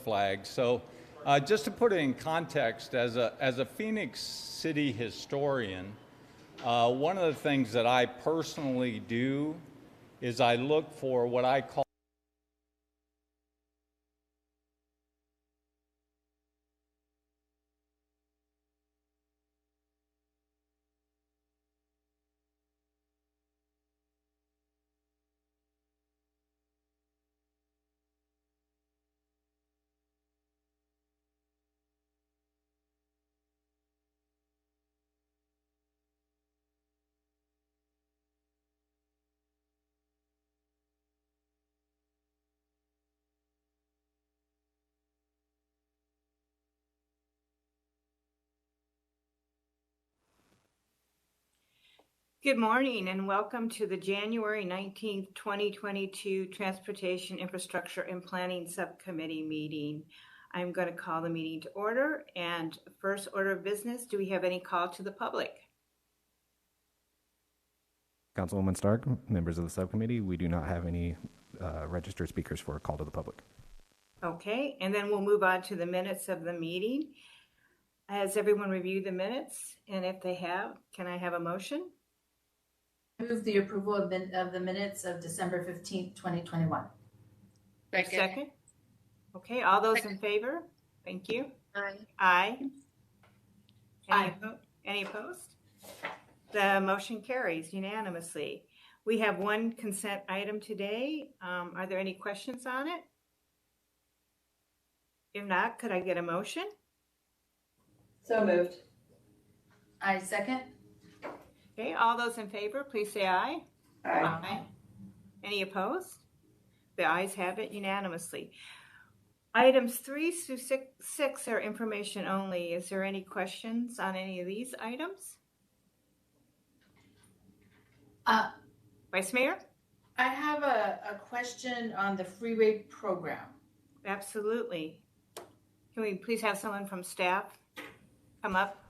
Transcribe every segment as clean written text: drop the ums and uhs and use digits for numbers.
flag. So just to put it in context, as a Phoenix City historian, one of the things that I personally do is I look for what I call Good morning and welcome to the January 19th, 2022 Transportation Infrastructure and Planning Subcommittee meeting. I'm going to call the meeting to order, and first order of business, do we have any call to the public? Councilwoman Stark, members of the subcommittee, we do not have any registered speakers for a call to the public. Okay, and then we'll move on to the minutes of the meeting. Has everyone reviewed the minutes? And if they have, can I have a motion? Move the approval of the minutes of December 15th, 2021. Second. Okay, all those in favor? Thank you. Aye. Aye. Any opposed? The motion carries unanimously. We have one consent item today. Are there any questions on it? If not, could I get a motion? So moved. Aye, second. Okay, all those in favor, please say aye. Aye. Any opposed? The ayes have it unanimously. Items 3 through 6 are information only. Is there any questions on any of these items? Vice Mayor? I have a question on the freeway program. Absolutely. Can we please have someone from staff come up?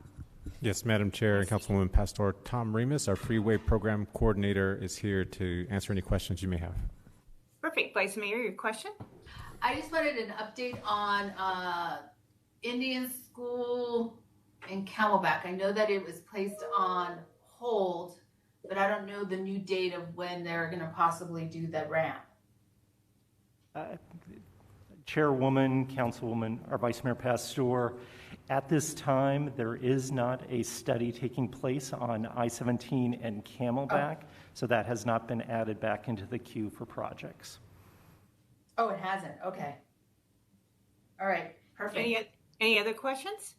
Yes, Madam Chair and Councilwoman Pastor, Tom Remus, our Freeway Program Coordinator, is here to answer any questions you may have. Perfect. Vice Mayor, your question? I just wanted an update on Indian School in Camelback. I know that it was placed on hold, but I don't know the new date of when they're going to possibly do the ramp. Chairwoman, Councilwoman, or Vice Mayor Pastor, at this time, there is not a study taking place on I-17 and Camelback, so that has not been added back into the queue for projects. Oh, it hasn't. Okay. All right. Perfect. Any other questions?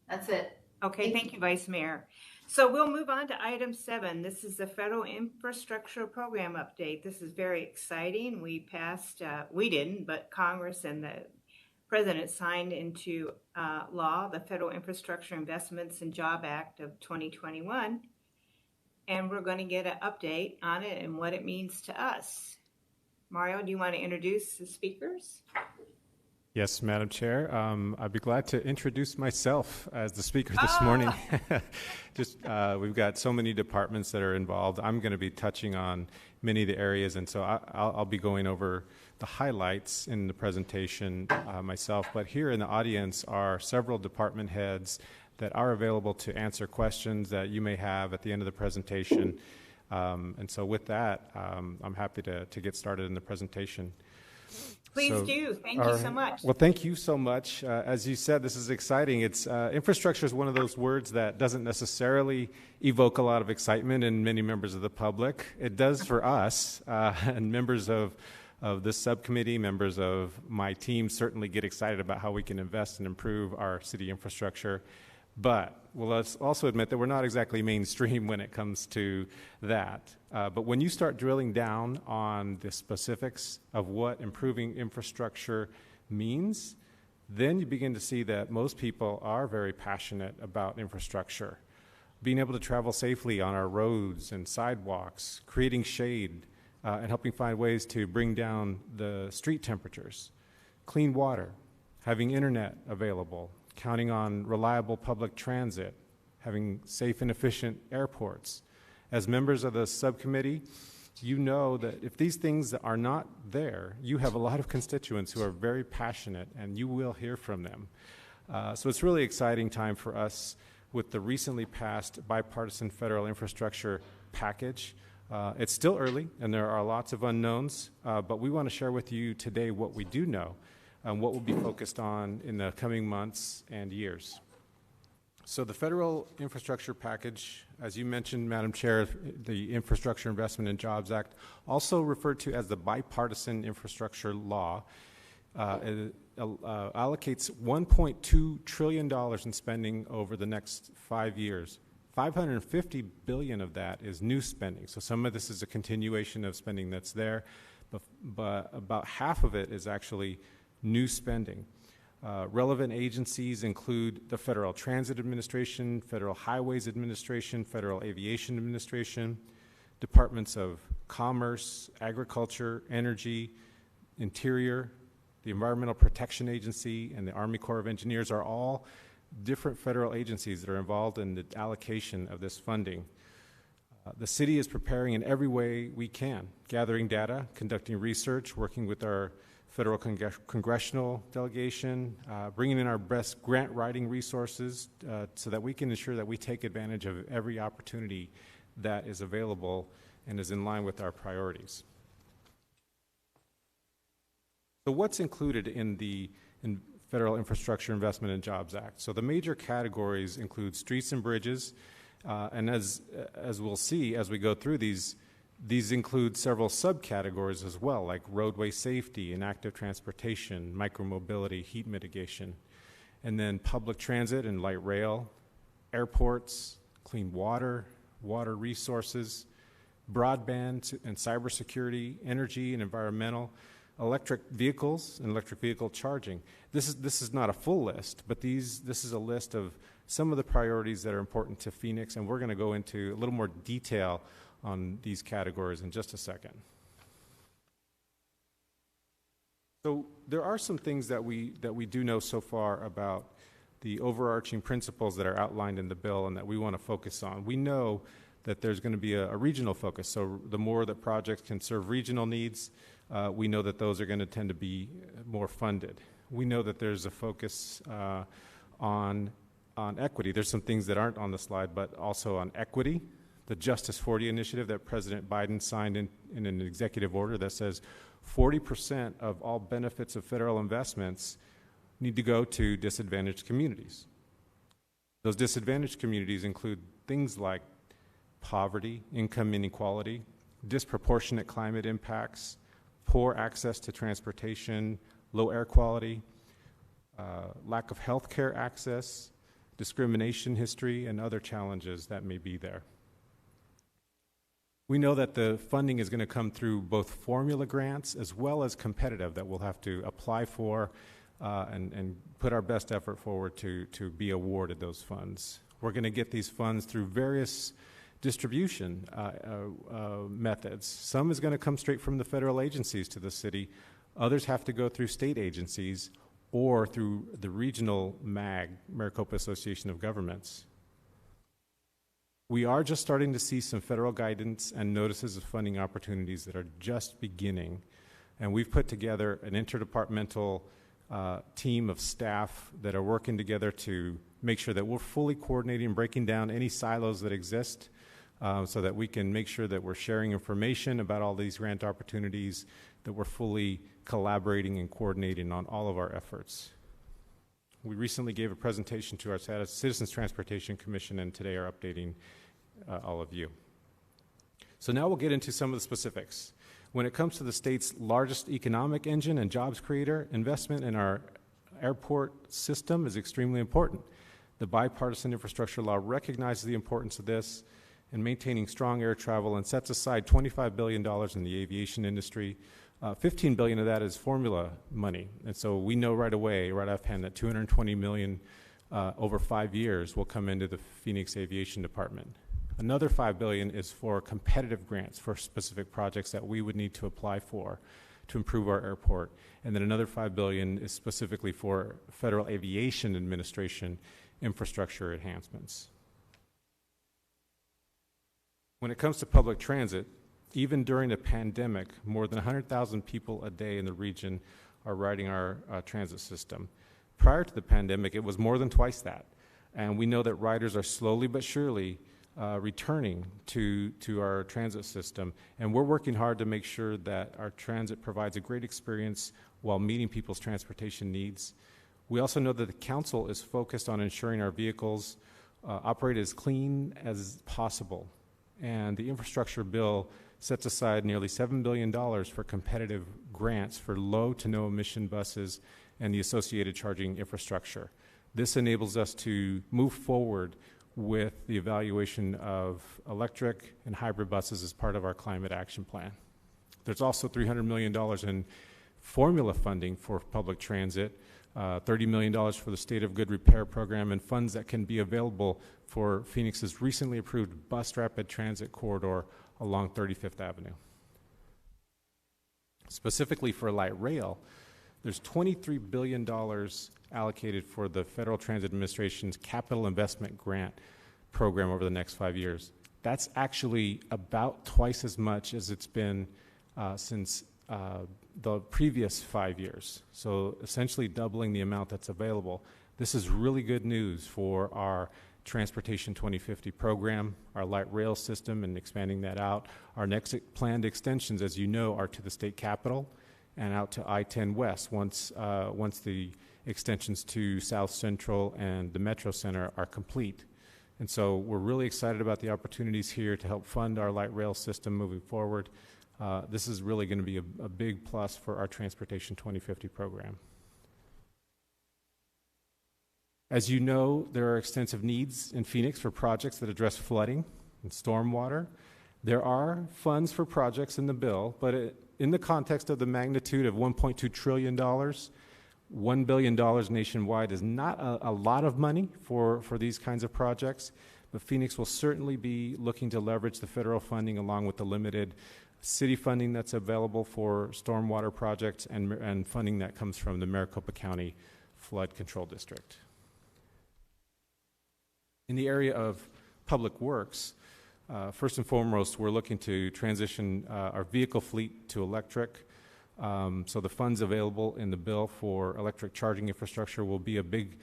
That's it. Okay, thank you, Vice Mayor. So we'll move on to item 7. This is the Federal Infrastructure Program update. This is very exciting. We passed, we didn't, but Congress and the President signed into law the Federal Infrastructure Investments and Job Act of 2021. And we're going to get an update on it and what it means to us. Mario, do you want to introduce the speakers? Yes, Madam Chair. I'd be glad to introduce myself as the speaker this morning. We've got so many departments that are involved. I'm going to be touching on many of the areas, and so I'll be going over the highlights in the presentation myself. But here in the audience are several department heads that are available to answer questions that you may have at the end of the presentation. And so with that, I'm happy to get started in the presentation. Please do. Thank you so much. Well, thank you so much. As you said, this is exciting. It's infrastructure is one of those words that doesn't necessarily evoke a lot of excitement in many members of the public. It does for us, and members of this subcommittee, members of my team certainly get excited about how we can invest and improve our city infrastructure. But let's also admit that we're not exactly mainstream when it comes to that. But when you start drilling down on the specifics of what improving infrastructure means, then you begin to see that most people are very passionate about infrastructure. Being able to travel safely on our roads and sidewalks, creating shade, and helping find ways to bring down the street temperatures, clean water, having internet available, counting on reliable public transit, having safe and efficient airports. As members of the subcommittee, you know that if these things are not there, you have a lot of constituents who are very passionate, and you will hear from them. So it's really exciting time for us with the recently passed bipartisan federal infrastructure package. It's still early, and there are lots of unknowns, but we want to share with you today what we do know and what we'll be focused on in the coming months and years. So the federal infrastructure package, as you mentioned, Madam Chair, the Infrastructure Investment and Jobs Act, also referred to as the bipartisan infrastructure law, allocates $1.2 trillion in spending over the next 5 years. $550 billion of that is new spending. So some of this is a continuation of spending that's there, but about half of it is actually new spending. Relevant agencies include the Federal Transit Administration, Federal Highways Administration, Federal Aviation Administration, Departments of Commerce, Agriculture, Energy, Interior, the Environmental Protection Agency, and the Army Corps of Engineers are all different federal agencies that are involved in the allocation of this funding. The city is preparing in every way we can, gathering data, conducting research, working with our federal congressional delegation, bringing in our best grant writing resources so that we can ensure that we take advantage of every opportunity that is available and is in line with our priorities. So what's included in the Federal Infrastructure Investment and Jobs Act? So the major categories include streets and bridges, and as we'll see as we go through these include several subcategories as well, like roadway safety and active transportation, micromobility, heat mitigation, and then public transit and light rail, airports, clean water, water resources, broadband and cybersecurity, energy and environmental, electric vehicles and electric vehicle charging. This is not a full list, but this is a list of some of the priorities that are important to Phoenix, and we're going to go into a little more detail on these categories in just a second. So there are some things that we do know so far about the overarching principles that are outlined in the bill and that we want to focus on. We know that there's going to be a regional focus, so the more that projects can serve regional needs, we know that those are going to tend to be more funded. We know that there's a focus on equity. There's some things that aren't on the slide, but also on equity. The Justice 40 initiative that President Biden signed in an executive order that says 40% of all benefits of federal investments need to go to disadvantaged communities. Those disadvantaged communities include things like poverty, income inequality, disproportionate climate impacts, poor access to transportation, low air quality, lack of health care access, discrimination history, and other challenges that may be there. We know that the funding is going to come through both formula grants as well as competitive that we'll have to apply for and put our best effort forward to be awarded those funds. We're going to get these funds through various distribution methods. Some is going to come straight from the federal agencies to the city. Others have to go through state agencies or through the regional MAG, Maricopa Association of Governments. We are just starting to see some federal guidance and notices of funding opportunities that are just beginning. And we've put together an interdepartmental team of staff that are working together to make sure that we're fully coordinating, breaking down any silos that exist so that we can make sure that we're sharing information about all these grant opportunities, that we're fully collaborating and coordinating on all of our efforts. We recently gave a presentation to our Citizens Transportation Commission, and today are updating all of you. So now we'll get into some of the specifics. When it comes to the state's largest economic engine and jobs creator, investment in our airport system is extremely important. The bipartisan infrastructure law recognizes the importance of this in maintaining strong air travel and sets aside $25 billion in the aviation industry. $15 billion of that is formula money. And so we know right away, right offhand, that $220 million over 5 years will come into the Phoenix Aviation Department. Another $5 billion is for competitive grants for specific projects that we would need to apply for to improve our airport. And then another $5 billion is specifically for Federal Aviation Administration infrastructure enhancements. When it comes to public transit, Even during the pandemic, more than 100,000 people a day in the region are riding our transit system. Prior to the pandemic, it was more than twice that. And we know that riders are slowly but surely returning to our transit system. And we're working hard to make sure that our transit provides a great experience while meeting people's transportation needs. We also know that the council is focused on ensuring our vehicles operate as clean as possible. And the infrastructure bill sets aside nearly $7 billion for competitive grants for low to no emission buses and the associated charging infrastructure. This enables us to move forward with the evaluation of electric and hybrid buses as part of our climate action plan. There's also $300 million in formula funding for public transit, $30 million for the State of Good Repair program, and funds that can be available for Phoenix's recently approved bus rapid transit corridor along 35th Avenue. Specifically for light rail, there's $23 billion allocated for the Federal Transit Administration's Capital Investment Grant program over the next 5 years. That's actually about twice as much as it's been since the previous 5 years. So essentially doubling the amount that's available. This is really good news for our Transportation 2050 program, our light rail system, and expanding that out. Our next planned extensions, as you know, are to the state capitol and out to I-10 West once the extensions to South Central and the Metro Center are complete. And so we're really excited about the opportunities here to help fund our light rail system moving forward. This is really going to be a big plus for our Transportation 2050 program. As you know, there are extensive needs in Phoenix for projects that address flooding and stormwater. There are funds for projects in the bill, but in the context of the magnitude of $1.2 trillion, $1 billion nationwide is not a lot of money for these kinds of projects, but Phoenix will certainly be looking to leverage the federal funding along with the limited city funding that's available for stormwater projects and funding that comes from the Maricopa County Flood Control District. In the area of public works, first and foremost, we're looking to transition our vehicle fleet to electric. So the funds available in the bill for electric charging infrastructure will be a big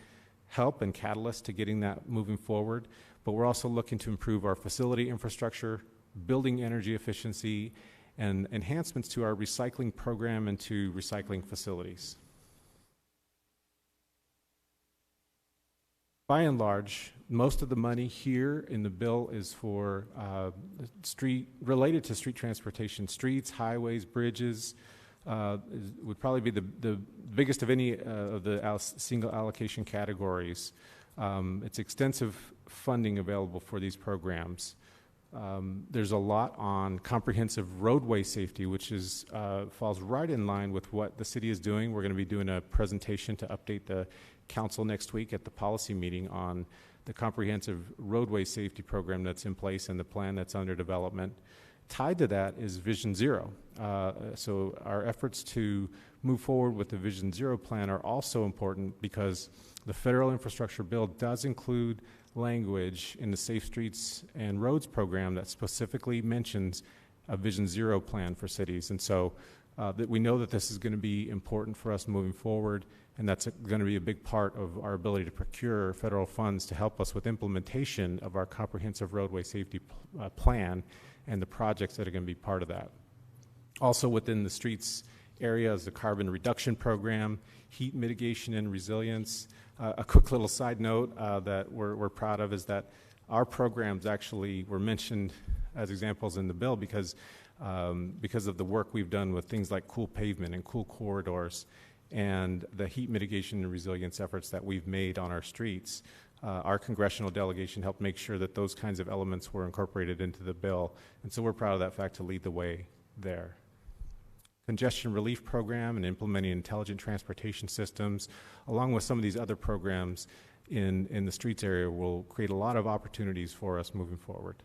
help and catalyst to getting that moving forward. But we're also looking to improve our facility infrastructure, building energy efficiency, and enhancements to our recycling program and to recycling facilities. By and large, most of the money here in the bill is for related to street transportation. Streets, highways, bridges would probably be the biggest of any of the single allocation categories. It's extensive funding available for these programs. There's a lot on comprehensive roadway safety, which falls right in line with what the city is doing. We're going to be doing a presentation to update the council next week at the policy meeting on the comprehensive roadway safety program that's in place and the plan that's under development. Tied to that is Vision Zero. So our efforts to move forward with the Vision Zero plan are also important because the federal infrastructure bill does include language in the Safe Streets and Roads program that specifically mentions a Vision Zero plan for cities. And so that we know that this is going to be important for us moving forward, and that's going to be a big part of our ability to procure federal funds to help us with implementation of our comprehensive roadway safety plan and the projects that are going to be part of that. Also within the streets area is the carbon reduction program, heat mitigation and resilience. A quick little side note that we're proud of is that our programs actually were mentioned as examples in the bill because of the work we've done with things like cool pavement and cool corridors and the heat mitigation and resilience efforts that we've made on our streets. Our congressional delegation helped make sure that those kinds of elements were incorporated into the bill, and so we're proud of that fact to lead the way there. Congestion relief program and implementing intelligent transportation systems, along with some of these other programs in the streets area, will create a lot of opportunities for us moving forward.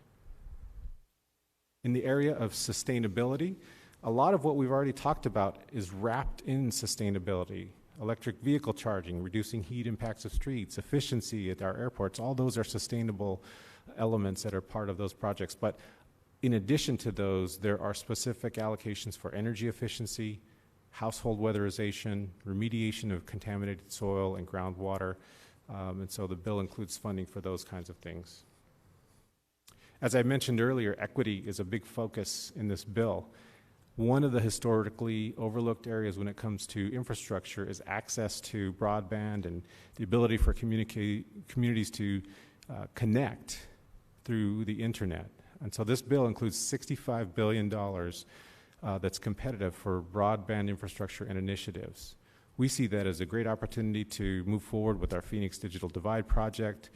In the area of sustainability, a lot of what we've already talked about is wrapped in sustainability. Electric vehicle charging, reducing heat impacts of streets, efficiency at our airports, all those are sustainable elements that are part of those projects. But In addition to those, there are specific allocations for energy efficiency, household weatherization, remediation of contaminated soil and groundwater, and so the bill includes funding for those kinds of things. As I mentioned earlier, equity is a big focus in this bill. One of the historically overlooked areas when it comes to infrastructure is access to broadband and the ability for communities to connect through the internet. And so this bill includes $65 billion that's competitive for broadband infrastructure and initiatives. We see that as a great opportunity to move forward with our Phoenix Digital Divide project,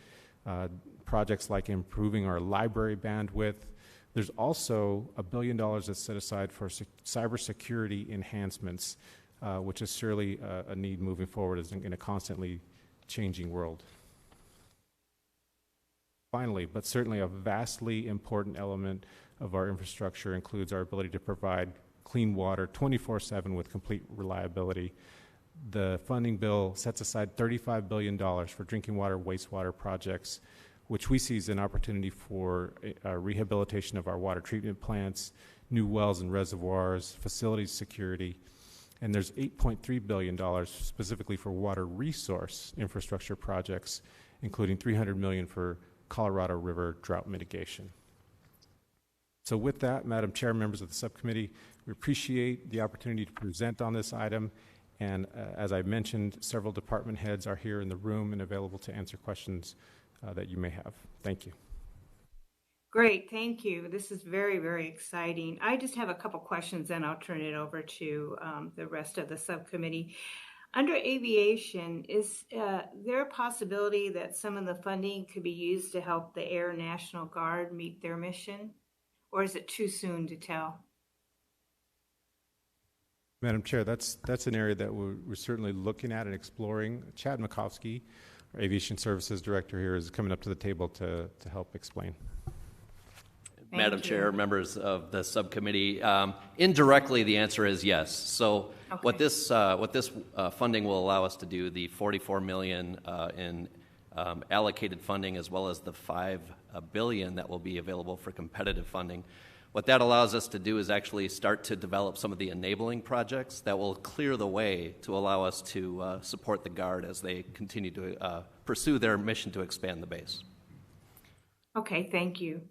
projects like improving our library bandwidth. There's also $1 billion that's set aside for cybersecurity enhancements, which is surely a need moving forward in a constantly changing world. Finally, but certainly a vastly important element of our infrastructure includes our ability to provide clean water 24/7 with complete reliability. The funding bill sets aside $35 billion for drinking water, wastewater projects, which we see as an opportunity for rehabilitation of our water treatment plants, new wells and reservoirs, facilities security, and there's $8.3 billion specifically for water resource infrastructure projects, including $300 million for Colorado River drought mitigation. So with that, Madam Chair, members of the subcommittee, we appreciate the opportunity to present on this item. And as I mentioned, several department heads are here in the room and available to answer questions that you may have. Thank you. Great, thank you. This is very, very exciting. I just have a couple questions, and I'll turn it over to the rest of the subcommittee. Under aviation, is there a possibility that some of the funding could be used to help the Air National Guard meet their mission? Or is it too soon to tell? Madam Chair, that's an area that we're certainly looking at and exploring. Chad Makowski, our Aviation Services Director here, is coming up to the table to help explain. Madam Chair, members of the subcommittee, indirectly the answer is yes. So what this funding will allow us to do, the $44 million in allocated funding, as well as the $5 billion that will be available for competitive funding, what that allows us to do is actually start to develop some of the enabling projects that will clear the way to allow us to support the Guard as they continue to pursue their mission to expand the base. Okay, thank you.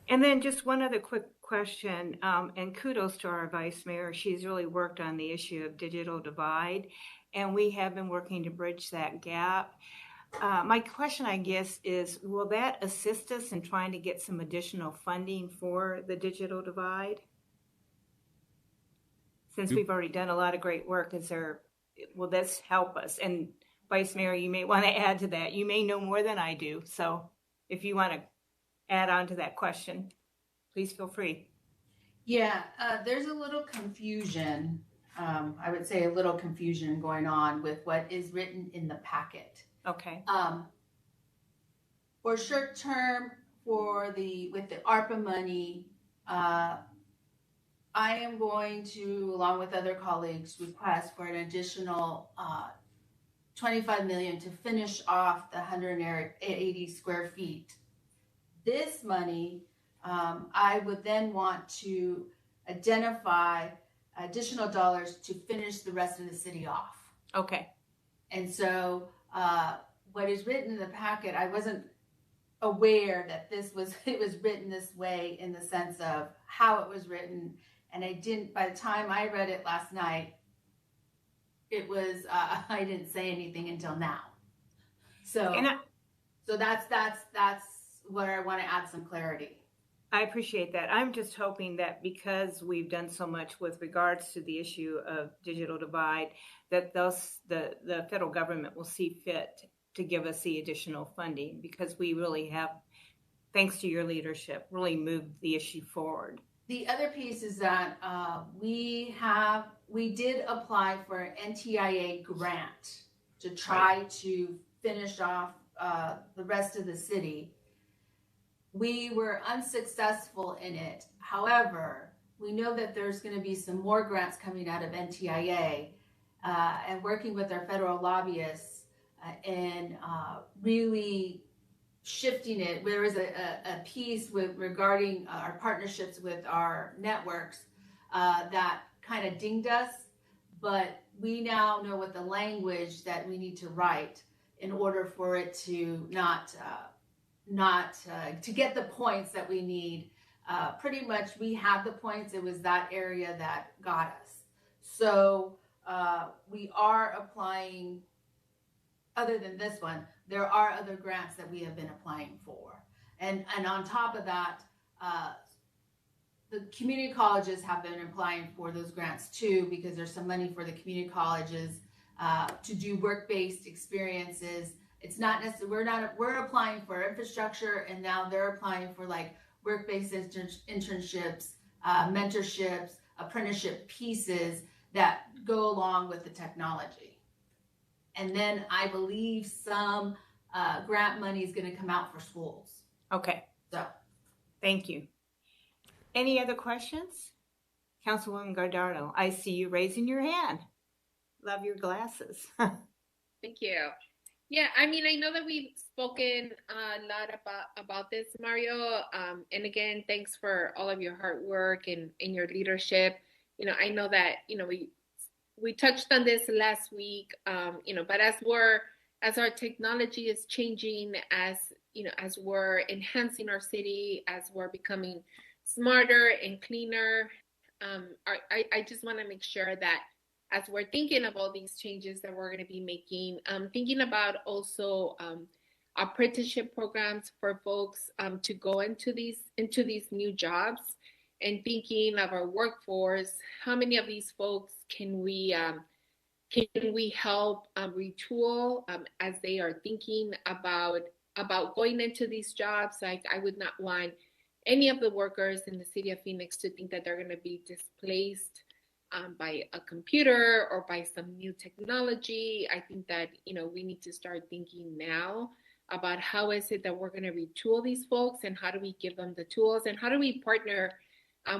And then just one other quick question, and kudos to our Vice Mayor. She's really worked on the issue of digital divide, and we have been working to bridge that gap. My question, I guess, is will that assist us in trying to get some additional funding for the digital divide? Since we've already done a lot of great work, will this help us? And Vice Mayor, you may want to add to that. You may know more than I do, so if you want to add on to that question, please feel free. Yeah, there's a little confusion, I would say a little confusion going on with what is written in the packet. Okay. For short term, with the ARPA money, I am going to, along with other colleagues, request for an additional $25 million to finish off the 180 square feet. This money, I would then want to identify additional dollars to finish the rest of the city off. Okay. And so what is written in the packet, I wasn't aware that it was written this way in the sense of how it was written. And by the time I read it last night, it was, I didn't say anything until now. So that's where I want to add some clarity. I appreciate that. I'm just hoping that because we've done so much with regards to the issue of digital divide, that the federal government will see fit to give us the additional funding, because we really have, thanks to your leadership, really moved the issue forward. The other piece is that we did apply for an NTIA grant to try to finish off the rest of the city. We were unsuccessful in it. However, we know that there's going to be some more grants coming out of NTIA, and working with our federal lobbyists and really shifting it. There was a piece regarding our partnerships with our networks that kind of dinged us, but we now know what the language that we need to write in order for it to not to get the points that we need. Pretty much we have the points. It was that area that got us. So we are applying, other than this one, there are other grants that we have been applying for. And on top of that, the community colleges have been applying for those grants too, because there's some money for the community colleges to do work-based experiences. It's not necessarily, we're applying for infrastructure, and now they're applying for like work-based internships, mentorships, apprenticeship pieces that go along with the technology. And then I believe some grant money is going to come out for schools. Okay, So thank you. Any other questions? Councilwoman Guardado, I see you raising your hand. Love your glasses. Thank you. Yeah, I mean, I know that we've spoken a lot about this, Mario. And again, thanks for all of your hard work and your leadership. You know, I know that, you know, we touched on this last week, you know, but as our technology is changing, as, you know, as we're enhancing our city, as we're becoming smarter and cleaner, I just want to make sure that as we're thinking about these changes that we're going to be making, thinking about also apprenticeship programs for folks to go into these new jobs, and thinking of our workforce, how many of these folks can we help retool as they are thinking about going into these jobs? Like, I would not want any of the workers in the city of Phoenix to think that they're going to be displaced by a computer or by some new technology. I think that, you know, we need to start thinking now about how is it that we're going to retool these folks, and how do we give them the tools, and how do we partner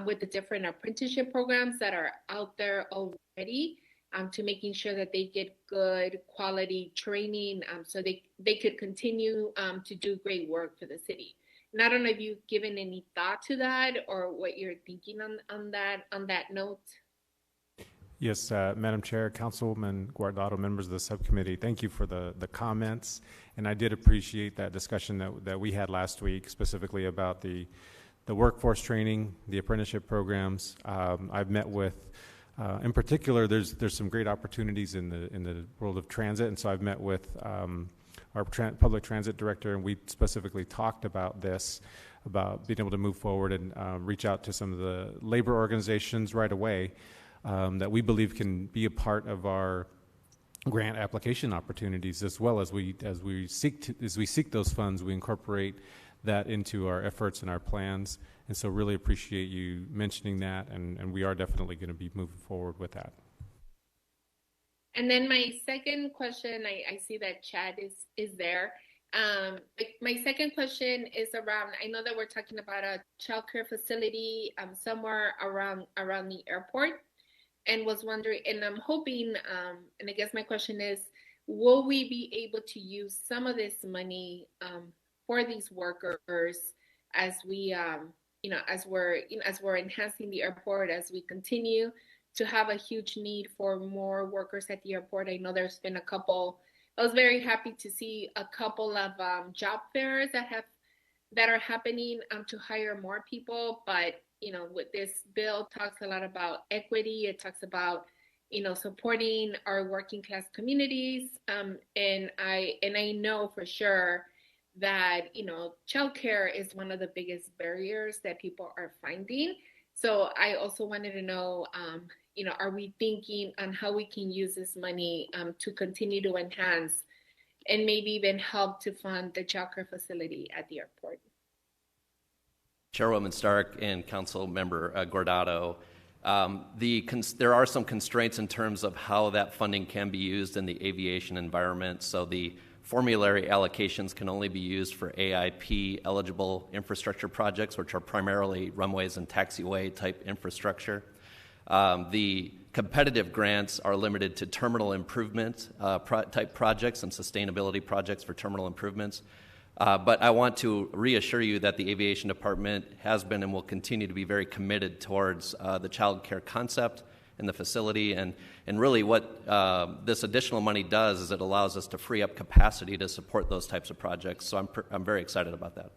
with the different apprenticeship programs that are out there already, to making sure that they get good quality training, so they could continue to do great work for the city. And I don't know if you've given any thought to that, or what you're thinking on that note. Yes, Madam Chair, Councilwoman Guardado, members of the subcommittee, thank you for the comments. And I did appreciate that discussion that we had last week, specifically about the workforce training, the apprenticeship programs. I've met with, in particular, there's some great opportunities in the world of transit, and so I've met with our public transit director, and we specifically talked about this, about being able to move forward and reach out to some of the labor organizations right away that we believe can be a part of our grant application opportunities, as well as we seek those funds. We incorporate that into our efforts and our plans, and so really appreciate you mentioning that, and we are definitely going to be moving forward with that. And then my second question, I see that Chad is there. My second question is around, I know that we're talking about a childcare facility somewhere around the airport, and was wondering, and I'm hoping, and I guess my question is, will we be able to use some of this money for these workers as we, as we're enhancing the airport, as we continue to have a huge need for more workers at the airport? I know there's been I was very happy to see a couple of job fairs that are happening to hire more people, but with this bill talks a lot about equity. It talks about, supporting our working class communities. And I know for sure that, childcare is one of the biggest barriers that people are finding. So I also wanted to know, are we thinking on how we can use this money to continue to enhance and maybe even help to fund the childcare facility at the airport? Chairwoman Stark and Council Member Guardado, there are some constraints in terms of how that funding can be used in the aviation environment. So the formulary allocations can only be used for AIP eligible infrastructure projects, which are primarily runways and taxiway type infrastructure. The competitive grants are limited to terminal improvement type projects and sustainability projects for terminal improvements. But I want to reassure you that the Aviation Department has been and will continue to be very committed towards the child care concept and the facility. And really what this additional money does is it allows us to free up capacity to support those types of projects. So I'm very excited about that.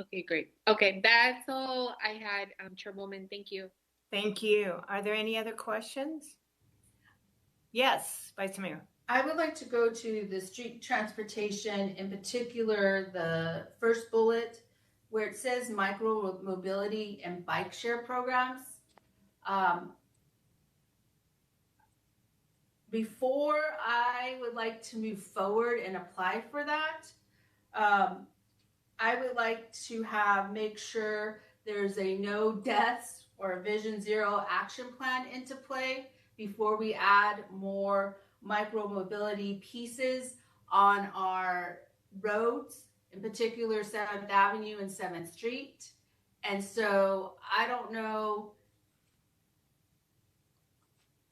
Okay, great. Okay, that's all I had, Chairwoman. Thank you. Thank you. Are there any other questions? Yes, Vice Mayor. I would like to go to the street transportation, in particular, the first bullet where it says micro mobility and bike share programs. Before I would like to move forward and apply for that, I would like to make sure there's a no deaths or a Vision Zero action plan into play before we add more micro mobility pieces on our roads, in particular 7th Avenue and 7th Street. And so I don't know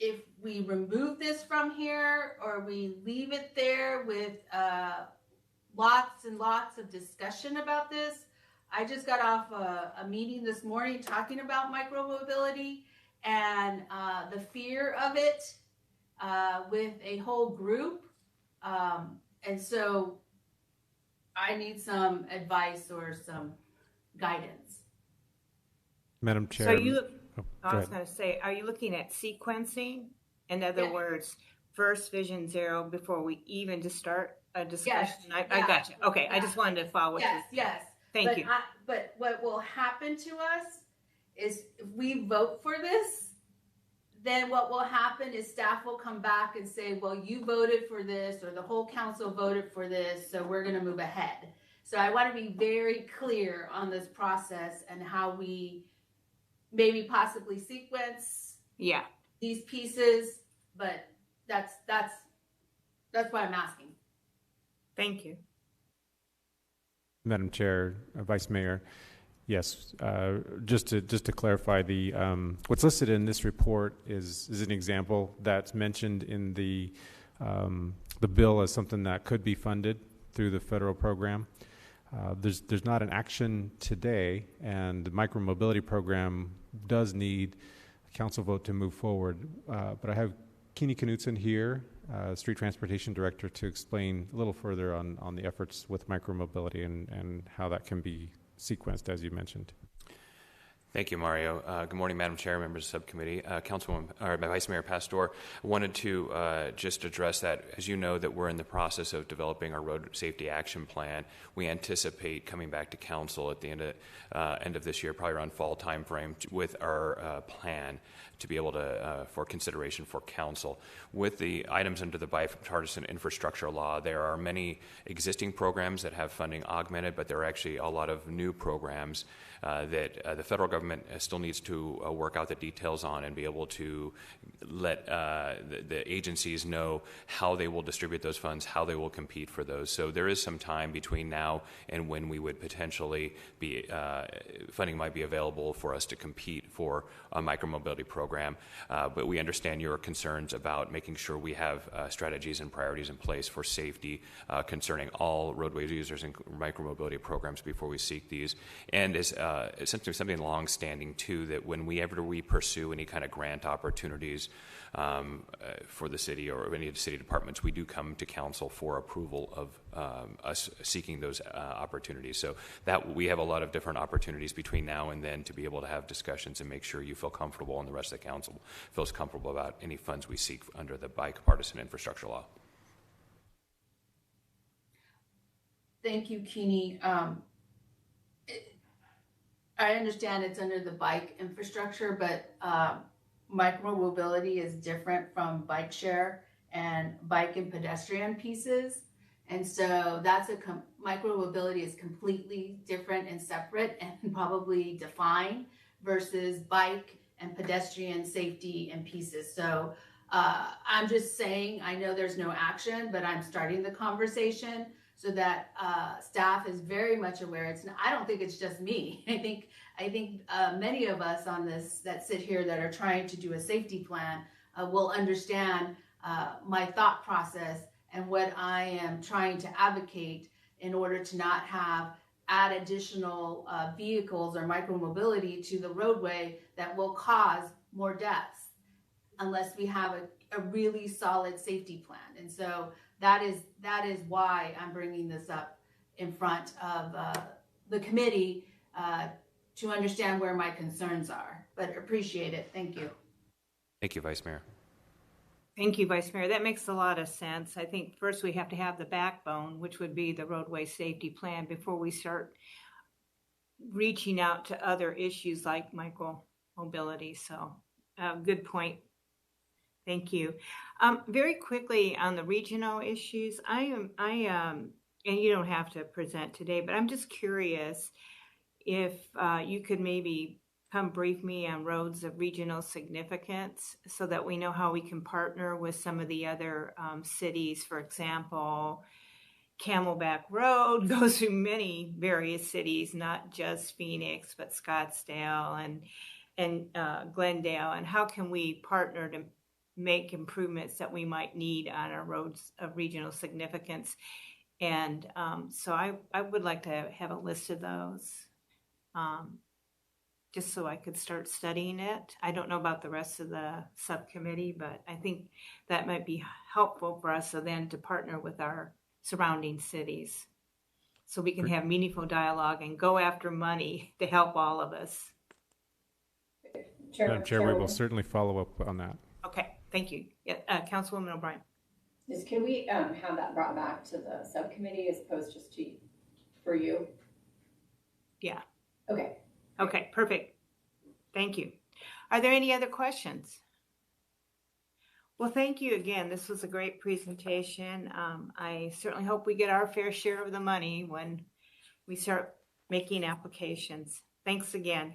if we remove this from here or we leave it there with lots and lots of discussion about this. I just got off a meeting this morning talking about micromobility and the fear of it with a whole group. And so I need some advice or some guidance. Madam Chair. So I was ahead. going to say, are you looking at sequencing? In other Yeah. words, first Vision Zero before we even just start a discussion? Yes. I got you. Okay, I Yeah. just wanted to follow with Yes, you. yes. Thank you. But what will happen to us is if we vote for this, then what will happen is staff will come back and say, well, you voted for this, or the whole council voted for this, so we're going to move ahead. So I want to be very clear on this process and how we maybe possibly sequence Yeah. these pieces, but that's why I'm asking. Thank you. Madam Chair, Vice Mayor, yes, just to clarify, the what's listed in this report is an example that's mentioned in the bill as something that could be funded through the federal program. There's not an action today, and the micromobility program does need a council vote to move forward. But I have Keeney Knutson here, Street Transportation Director, to explain a little further on the efforts with micromobility and how that can be sequenced, as you mentioned. Thank you, Mario. Good morning, Madam Chair, members of the subcommittee. Councilwoman, or Vice Mayor Pastor, I wanted to just address that. As you know, that we're in the process of developing our road safety action plan. We anticipate coming back to council at the end of this year, probably around fall timeframe, with our plan to be able to for consideration for council. With the items under the bipartisan infrastructure law, there are many existing programs that have funding augmented, but there are actually a lot of new programs that the federal government still needs to work out the details on and be able to let the agencies know how they will distribute those funds, how they will compete for those. So there is some time between now and when we would potentially be, funding might be available for us to compete for a micromobility program. But we understand your concerns about making sure we have strategies and priorities in place for safety concerning all roadway users and micromobility programs before we seek these. And as essentially something long-standing too, that whenever we pursue any kind of grant opportunities for the city or any of the city departments, we do come to council for approval of us seeking those opportunities. So that we have a lot of different opportunities between now and then to be able to have discussions and make sure you feel comfortable and the rest of the council feels comfortable about any funds we seek under the bipartisan infrastructure law. Thank you, Keeney. I understand it's under the bike infrastructure, but micromobility is different from bike share and bike and pedestrian pieces. And so that's micromobility is completely different and separate and probably defined versus bike and pedestrian safety and pieces. So I'm just saying, I know there's no action, but I'm starting the conversation so that staff is very much aware. I don't think it's just me. I think many of us on this that sit here that are trying to do a safety plan will understand my thought process and what I am trying to advocate in order to not add additional vehicles or micromobility to the roadway that will cause more deaths unless we have a really solid safety plan. And so that is why I'm bringing this up in front of the committee to understand where my concerns are. But appreciate it. Thank you. Thank you, Vice Mayor. Thank you, Vice Mayor. That makes a lot of sense. I think first we have to have the backbone, which would be the roadway safety plan, before we start reaching out to other issues like micromobility. So good point. Thank you. Very quickly on the regional issues, and you don't have to present today, but I'm just curious if you could maybe come brief me on roads of regional significance so that we know how we can partner with some of the other cities. For example, Camelback Road goes through many various cities, not just Phoenix, but Scottsdale and Glendale. And how can we partner to make improvements that we might need on our roads of regional significance? And so I would like to have a list of those. Just so I could start studying it. I don't know about the rest of the subcommittee, but I think that might be helpful for us so then to partner with our surrounding cities so we can have meaningful dialogue and go after money to help all of us. Madam Chair, we will certainly follow up on that. Okay, thank you. Councilwoman O'Brien. Just can we have that brought back to the subcommittee as opposed just to for you? Yeah. Okay. Okay, perfect. Thank you. Are there any other questions? Well, thank you again. This was a great presentation. I certainly hope we get our fair share of the money when we start making applications. Thanks again.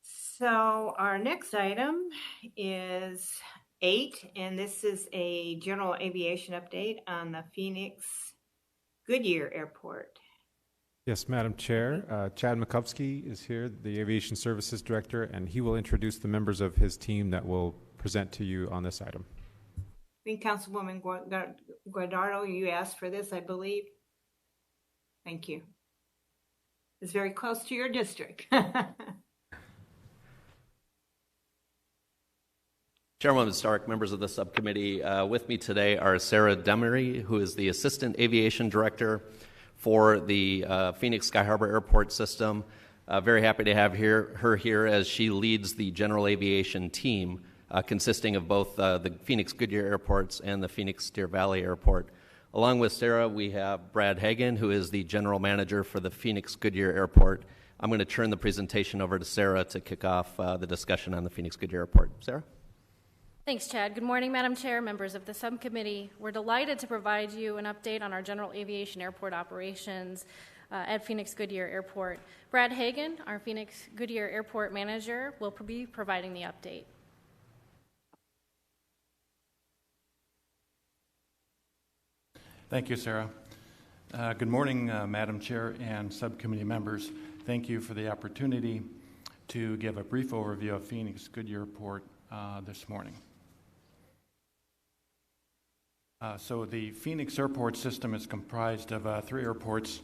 So our next item is 8, and this is a general aviation update on the Phoenix Goodyear Airport. Yes, Madam Chair. Chad Makowski is here, the Aviation Services Director, and he will introduce the members of his team that will present to you on this item. I think Councilwoman Guardado, you asked for this, I believe. Thank you. It's very close to your district. Chairwoman Stark, members of the subcommittee, with me today are Sarah Demery, who is the Assistant Aviation Director for the Phoenix Sky Harbor Airport system. Very happy to have her here as she leads the general aviation team consisting of both the Phoenix Goodyear airports and the Phoenix Deer Valley Airport. Along with Sarah, we have Brad Hagan, who is the general manager for the Phoenix Goodyear Airport. I'm going to turn the presentation over to Sarah to kick off the discussion on the Phoenix Goodyear Airport. Sarah? Thanks, Chad. Good morning, Madam Chair, members of the subcommittee. We're delighted to provide you an update on our general aviation airport operations at Phoenix Goodyear Airport. Brad Hagan, our Phoenix Goodyear Airport manager, will be providing the update. Thank you, Sarah. Good morning, Madam Chair and subcommittee members. Thank you for the opportunity to give a brief overview of Phoenix Goodyear Airport this morning. So the Phoenix Airport system is comprised of three airports.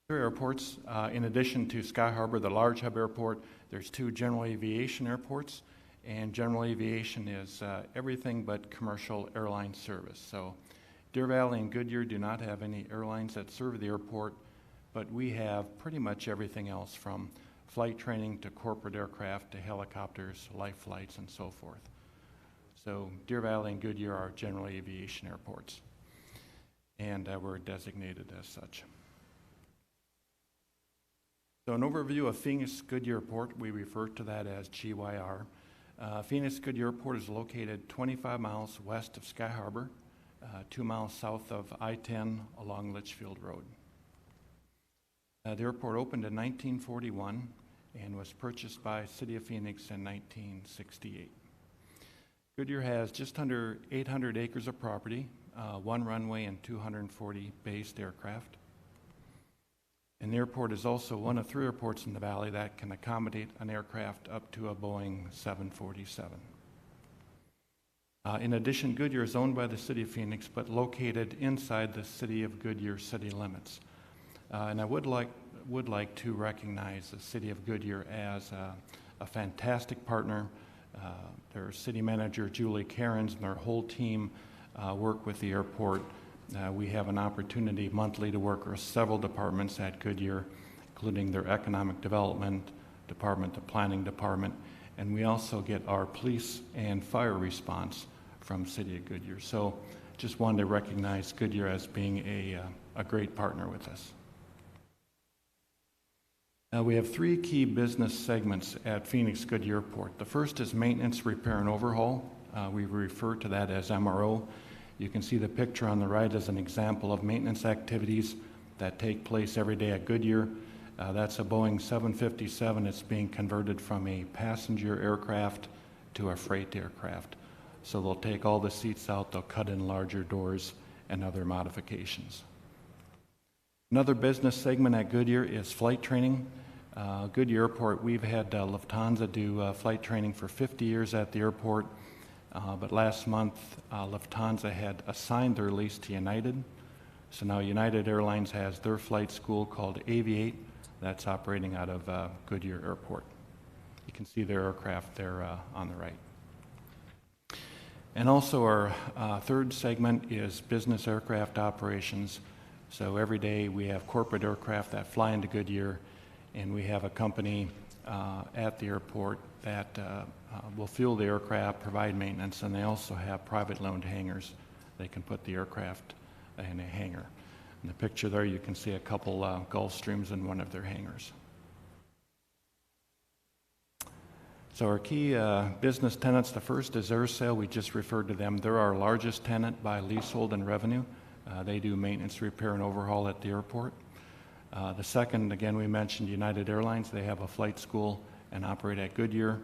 In addition to Sky Harbor, the large hub airport, there's 2 general aviation airports, and general aviation is everything but commercial airline service. So Deer Valley and Goodyear do not have any airlines that serve the airport, but we have pretty much everything else from flight training to corporate aircraft to helicopters, life flights, and so forth. So Deer Valley and Goodyear are general aviation airports, and we're designated as such. So an overview of Phoenix Goodyear Airport, we refer to that as GYR. Phoenix Goodyear Airport is located 25 miles west of Sky Harbor, 2 miles south of I-10 along Litchfield Road. The airport opened in 1941 and was purchased by City of Phoenix in 1968. Goodyear has just under 800 acres of property, 1 runway and 240 based aircraft. And the airport is also one of 3 airports in the valley that can accommodate an aircraft up to a Boeing 747. In addition, Goodyear is owned by the City of Phoenix, but located inside the City of Goodyear city limits. And I would like to recognize the City of Goodyear as a fantastic partner. Their city manager, Julie Cairns, and their whole team work with the airport. We have an opportunity monthly to work with several departments at Goodyear, including their economic development department, the planning department, and we also get our police and fire response from City of Goodyear. So just wanted to recognize Goodyear as being a great partner with us. We have three key business segments at Phoenix Goodyear Airport. The first is maintenance, repair, and overhaul. We refer to that as MRO. You can see the picture on the right as an example of maintenance activities that take place every day at Goodyear. That's a Boeing 757. It's being converted from a passenger aircraft to a freight aircraft. So they'll take all the seats out, they'll cut in larger doors and other modifications. Another business segment at Goodyear is flight training. Goodyear Airport, we've had Lufthansa do flight training for 50 years at the airport, but last month Lufthansa had assigned their lease to United. So now United Airlines has their flight school called Aviate that's operating out of Goodyear Airport. You can see their aircraft there on the right. And also our third segment is business aircraft operations. So every day we have corporate aircraft that fly into Goodyear, and we have a company at the airport that will fuel the aircraft, provide maintenance, and they also have private loaned hangars. They can put the aircraft in a hangar. In the picture there you can see a couple Gulfstreams in one of their hangars. So our key business tenants, the first is AirSale. We just referred to them. They're our largest tenant by leasehold and revenue. They do maintenance, repair, and overhaul at the airport. The second, again, we mentioned United Airlines. They have a flight school and operate at Goodyear.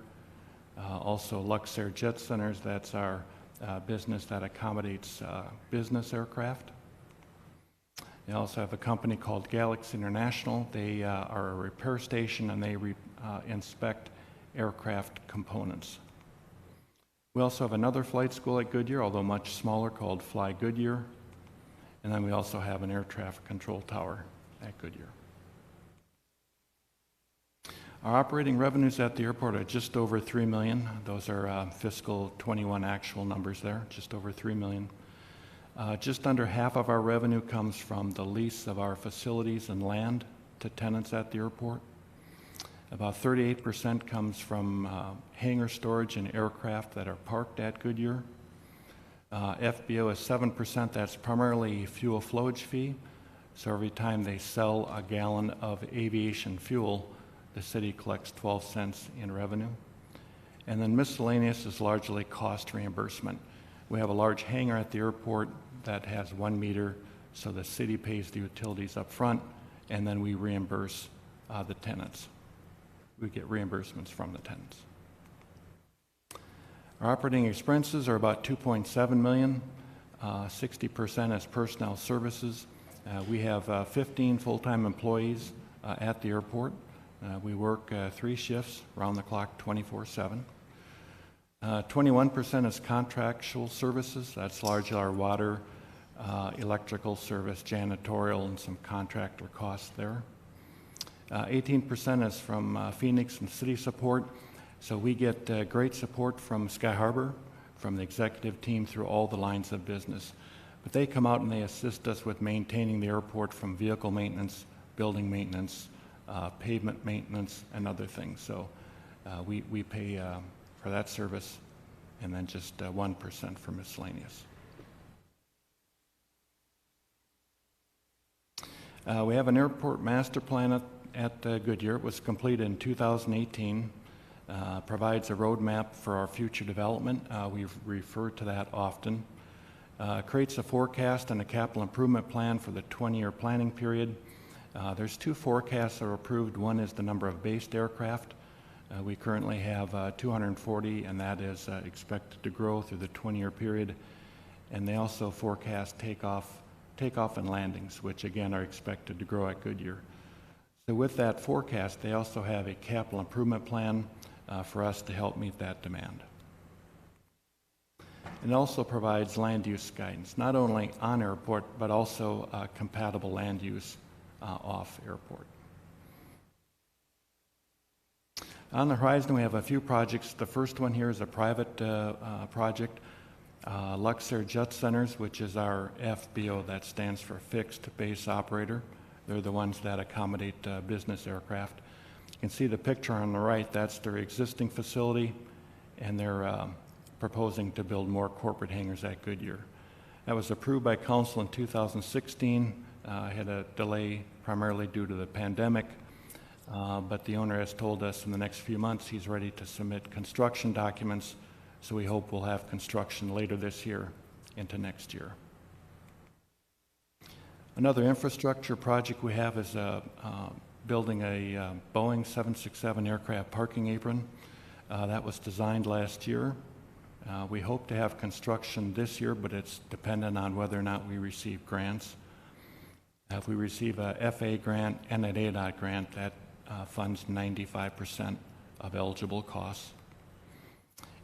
Also Luxor Jet Centers, that's our business that accommodates business aircraft. They also have a company called Galaxy International. They are a repair station and they inspect aircraft components. We also have another flight school at Goodyear, although much smaller, called Fly Goodyear. And then we also have an air traffic control tower at Goodyear. Our operating revenues at the airport are just over $3 million. Those are fiscal 21 actual numbers there, just over $3 million. Just under half of our revenue comes from the lease of our facilities and land to tenants at the airport. About 38% comes from hangar storage and aircraft that are parked at Goodyear. FBO is 7%. That's primarily fuel flowage fee. So every time they sell a gallon of aviation fuel, the city collects 12 cents in revenue. And then miscellaneous is largely cost reimbursement. We have a large hangar at the airport that has 1 meter, so the city pays the utilities up front, and then we reimburse the tenants. We get reimbursements from the tenants. Our operating expenses are about $2.7 million. 60% is personnel services. We have 15 full-time employees at the airport. We work 3 shifts around the clock, 24/7. 21% is contractual services. That's largely our water, electrical service, janitorial, and some contractor costs there. 18% is from Phoenix and city support. So we get great support from Sky Harbor, from the executive team through all the lines of business. But they come out and they assist us with maintaining the airport from vehicle maintenance, building maintenance, pavement maintenance, and other things. So we pay for that service, and then just 1% for miscellaneous. We have an airport master plan at Goodyear. It was completed in 2018. Provides a roadmap for our future development. We refer to that often. Creates a forecast and a capital improvement plan for the 20-year planning period. There's 2 forecasts that are approved. One is the number of based aircraft. We currently have 240, and that is expected to grow through the 20-year period. And they also forecast takeoff and landings, which again are expected to grow at Goodyear. So with that forecast, they also have a capital improvement plan for us to help meet that demand. and also provides land use guidance, not only on airport, but also compatible land use off airport. On the horizon, we have a few projects. The first one here is a private project, Luxor Jet Centers, which is our FBO, that stands for Fixed Base Operator. They're the ones that accommodate business aircraft. You can see the picture on the right. That's their existing facility, and they're proposing to build more corporate hangars at Goodyear. That was approved by Council in 2016. Had a delay primarily due to the pandemic, but the owner has told us in the next few months he's ready to submit construction documents, so we hope we'll have construction later this year into next year. Another infrastructure project we have is building a Boeing 767 aircraft parking apron. That was designed last year. We hope to have construction this year, but it's dependent on whether or not we receive grants. If we receive a FA grant and an ADOT grant, that funds 95% of eligible costs.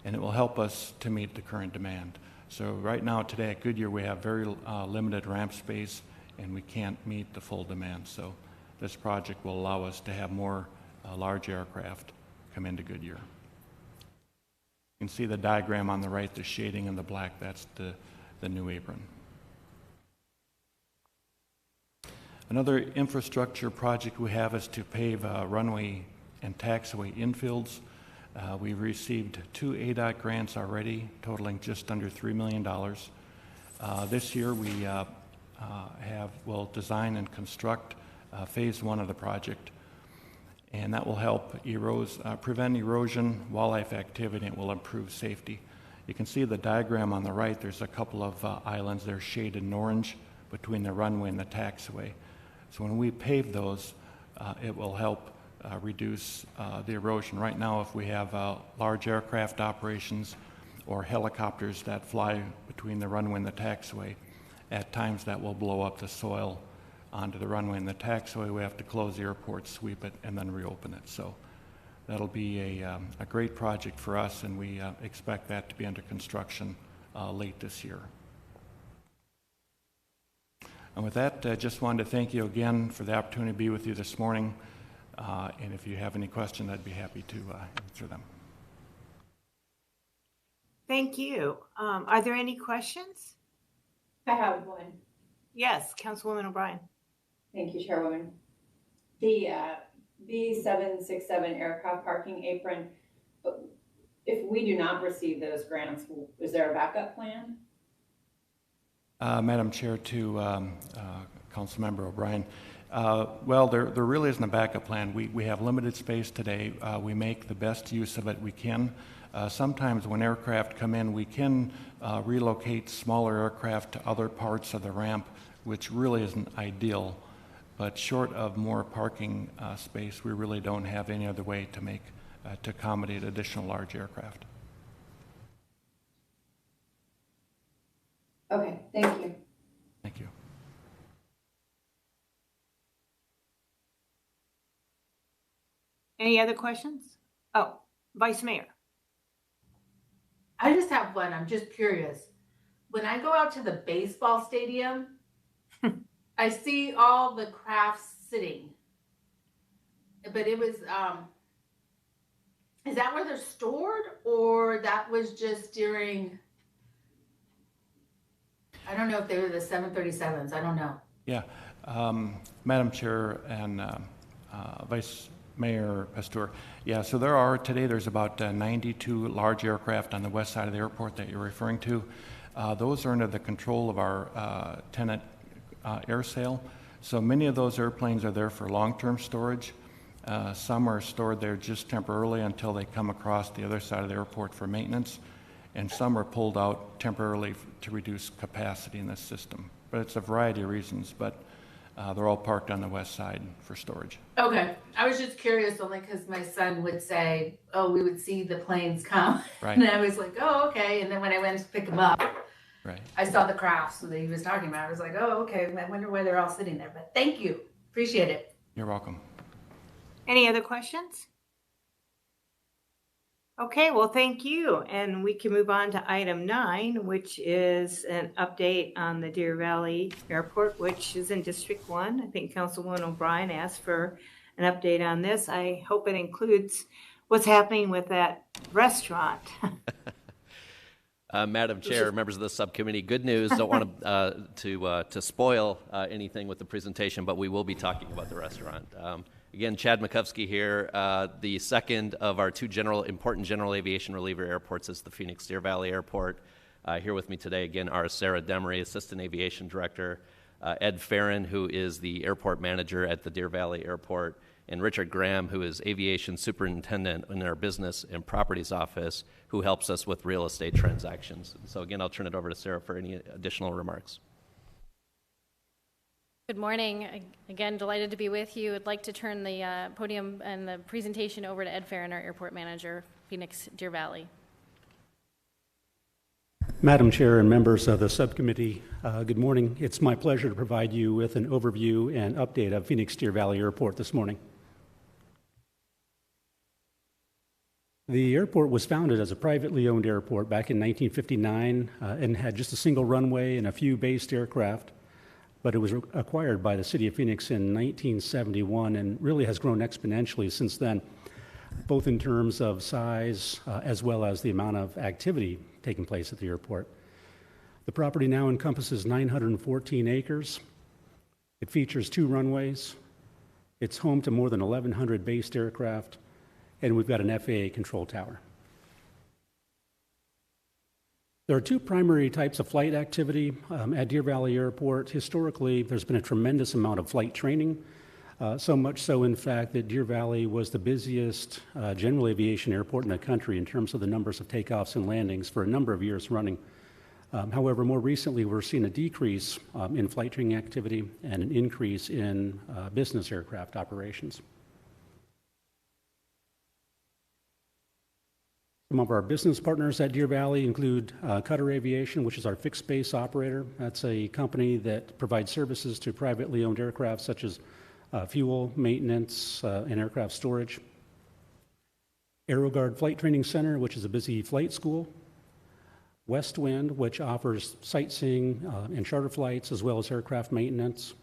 And it will help us to meet the current demand. So right now, today at Goodyear, we have very limited ramp space, and we can't meet the full demand. So this project will allow us to have more large aircraft come into Goodyear. You can see the diagram on the right, the shading in the black, that's the new apron. Another infrastructure project we have is to pave runway and taxiway infields. We've received 2 ADOT grants already, totaling just under $3 million. This year we will design and construct phase 1 of the project, and that will help prevent erosion, wildlife activity, and it will improve safety. You can see the diagram on the right. There's a couple of islands there shaded in orange between the runway and the taxiway. So when we pave those, it will help reduce the erosion. Right now, if we have large aircraft operations or helicopters that fly between the runway and the taxiway, at times that will blow up the soil onto the runway and the taxiway. We have to close the airport, sweep it, and then reopen it. So that'll be a great project for us, and we expect that to be under construction late this year. And with that, I just wanted to thank you again for the opportunity to be with you this morning. And if you have any questions, I'd be happy to answer them. Thank you. Are there any questions? I have one. Yes, Councilwoman O'Brien. Thank you, Chairwoman. The B767 aircraft parking apron, if we do not receive those grants, is there a backup plan? Madam Chair, to Councilmember O'Brien, well, there really isn't a backup plan. We have limited space today. We make the best use of it we can. Sometimes when aircraft come in, we can relocate smaller aircraft to other parts of the ramp, which really isn't ideal. But short of more parking space, we really don't have any other way to accommodate additional large aircraft. Okay, thank you. Thank you. Any other questions? Oh, Vice Mayor. I just have one. I'm just curious. When I go out to the baseball stadium, I see all the crafts sitting. But it was, is that where they're stored, or that was just during, I don't know if they were the 737s. I don't know. Yeah. Madam Chair and Vice Mayor Pastor, yeah, so there's about 92 large aircraft on the west side of the airport that you're referring to. Those are under the control of our tenant air sale. So many of those airplanes are there for long-term storage. Some are stored there just temporarily until they come across the other side of the airport for maintenance, and some are pulled out temporarily to reduce capacity in the system. But it's a variety of reasons, but they're all parked on the west side for storage. Okay. I was just curious only because my son would say, oh, we would see the planes come. Right. And I was like, oh, okay. And then when I went to pick them up, right, I saw the crafts that he was talking about. I was like, oh, okay. I wonder why they're all sitting there. But thank you. Appreciate it. You're welcome. Any other questions? Okay, well, thank you. And we can move on to item 9, which is an update on the Deer Valley Airport, which is in District 1. I think Councilwoman O'Brien asked for an update on this. I hope it includes what's happening with that restaurant. Madam Chair, members of the subcommittee, good news. Don't want to spoil anything with the presentation, but we will be talking about the restaurant. Again, Chad Makowski here. The second of our two important general aviation reliever airports is the Phoenix Deer Valley Airport. Here with me today, again, are Sarah Demery, Assistant Aviation Director, Ed Farron, who is the airport manager at the Deer Valley Airport, and Richard Graham, who is Aviation Superintendent in our Business and Properties Office, who helps us with real estate transactions. So again, I'll turn it over to Sarah for any additional remarks. Good morning. Again, delighted to be with you. I'd like to turn the podium and the presentation over to Ed Farron, our airport manager, Phoenix Deer Valley. Madam Chair and members of the subcommittee, good morning. It's my pleasure to provide you with an overview and update of Phoenix Deer Valley Airport this morning. The airport was founded as a privately owned airport back in 1959 and had just a single runway and a few based aircraft. But it was acquired by the City of Phoenix in 1971 and really has grown exponentially since then, both in terms of size as well as the amount of activity taking place at the airport. The property now encompasses 914 acres. It features 2 runways. It's home to more than 1,100 based aircraft, and we've got an FAA control tower. There are 2 primary types of flight activity at Deer Valley Airport. Historically, there's been a tremendous amount of flight training, so much so, in fact, that Deer Valley was the busiest general aviation airport in the country in terms of the numbers of takeoffs and landings for a number of years running. However, more recently, we're seeing a decrease in flight training activity and an increase in business aircraft operations. Some of our business partners at Deer Valley include Cutter Aviation, which is our fixed base operator. That's a company that provides services to privately owned aircraft such as fuel, maintenance, and aircraft storage. AeroGuard Flight Training Center, which is a busy flight school. Westwind, which offers sightseeing and charter flights as well as aircraft maintenance.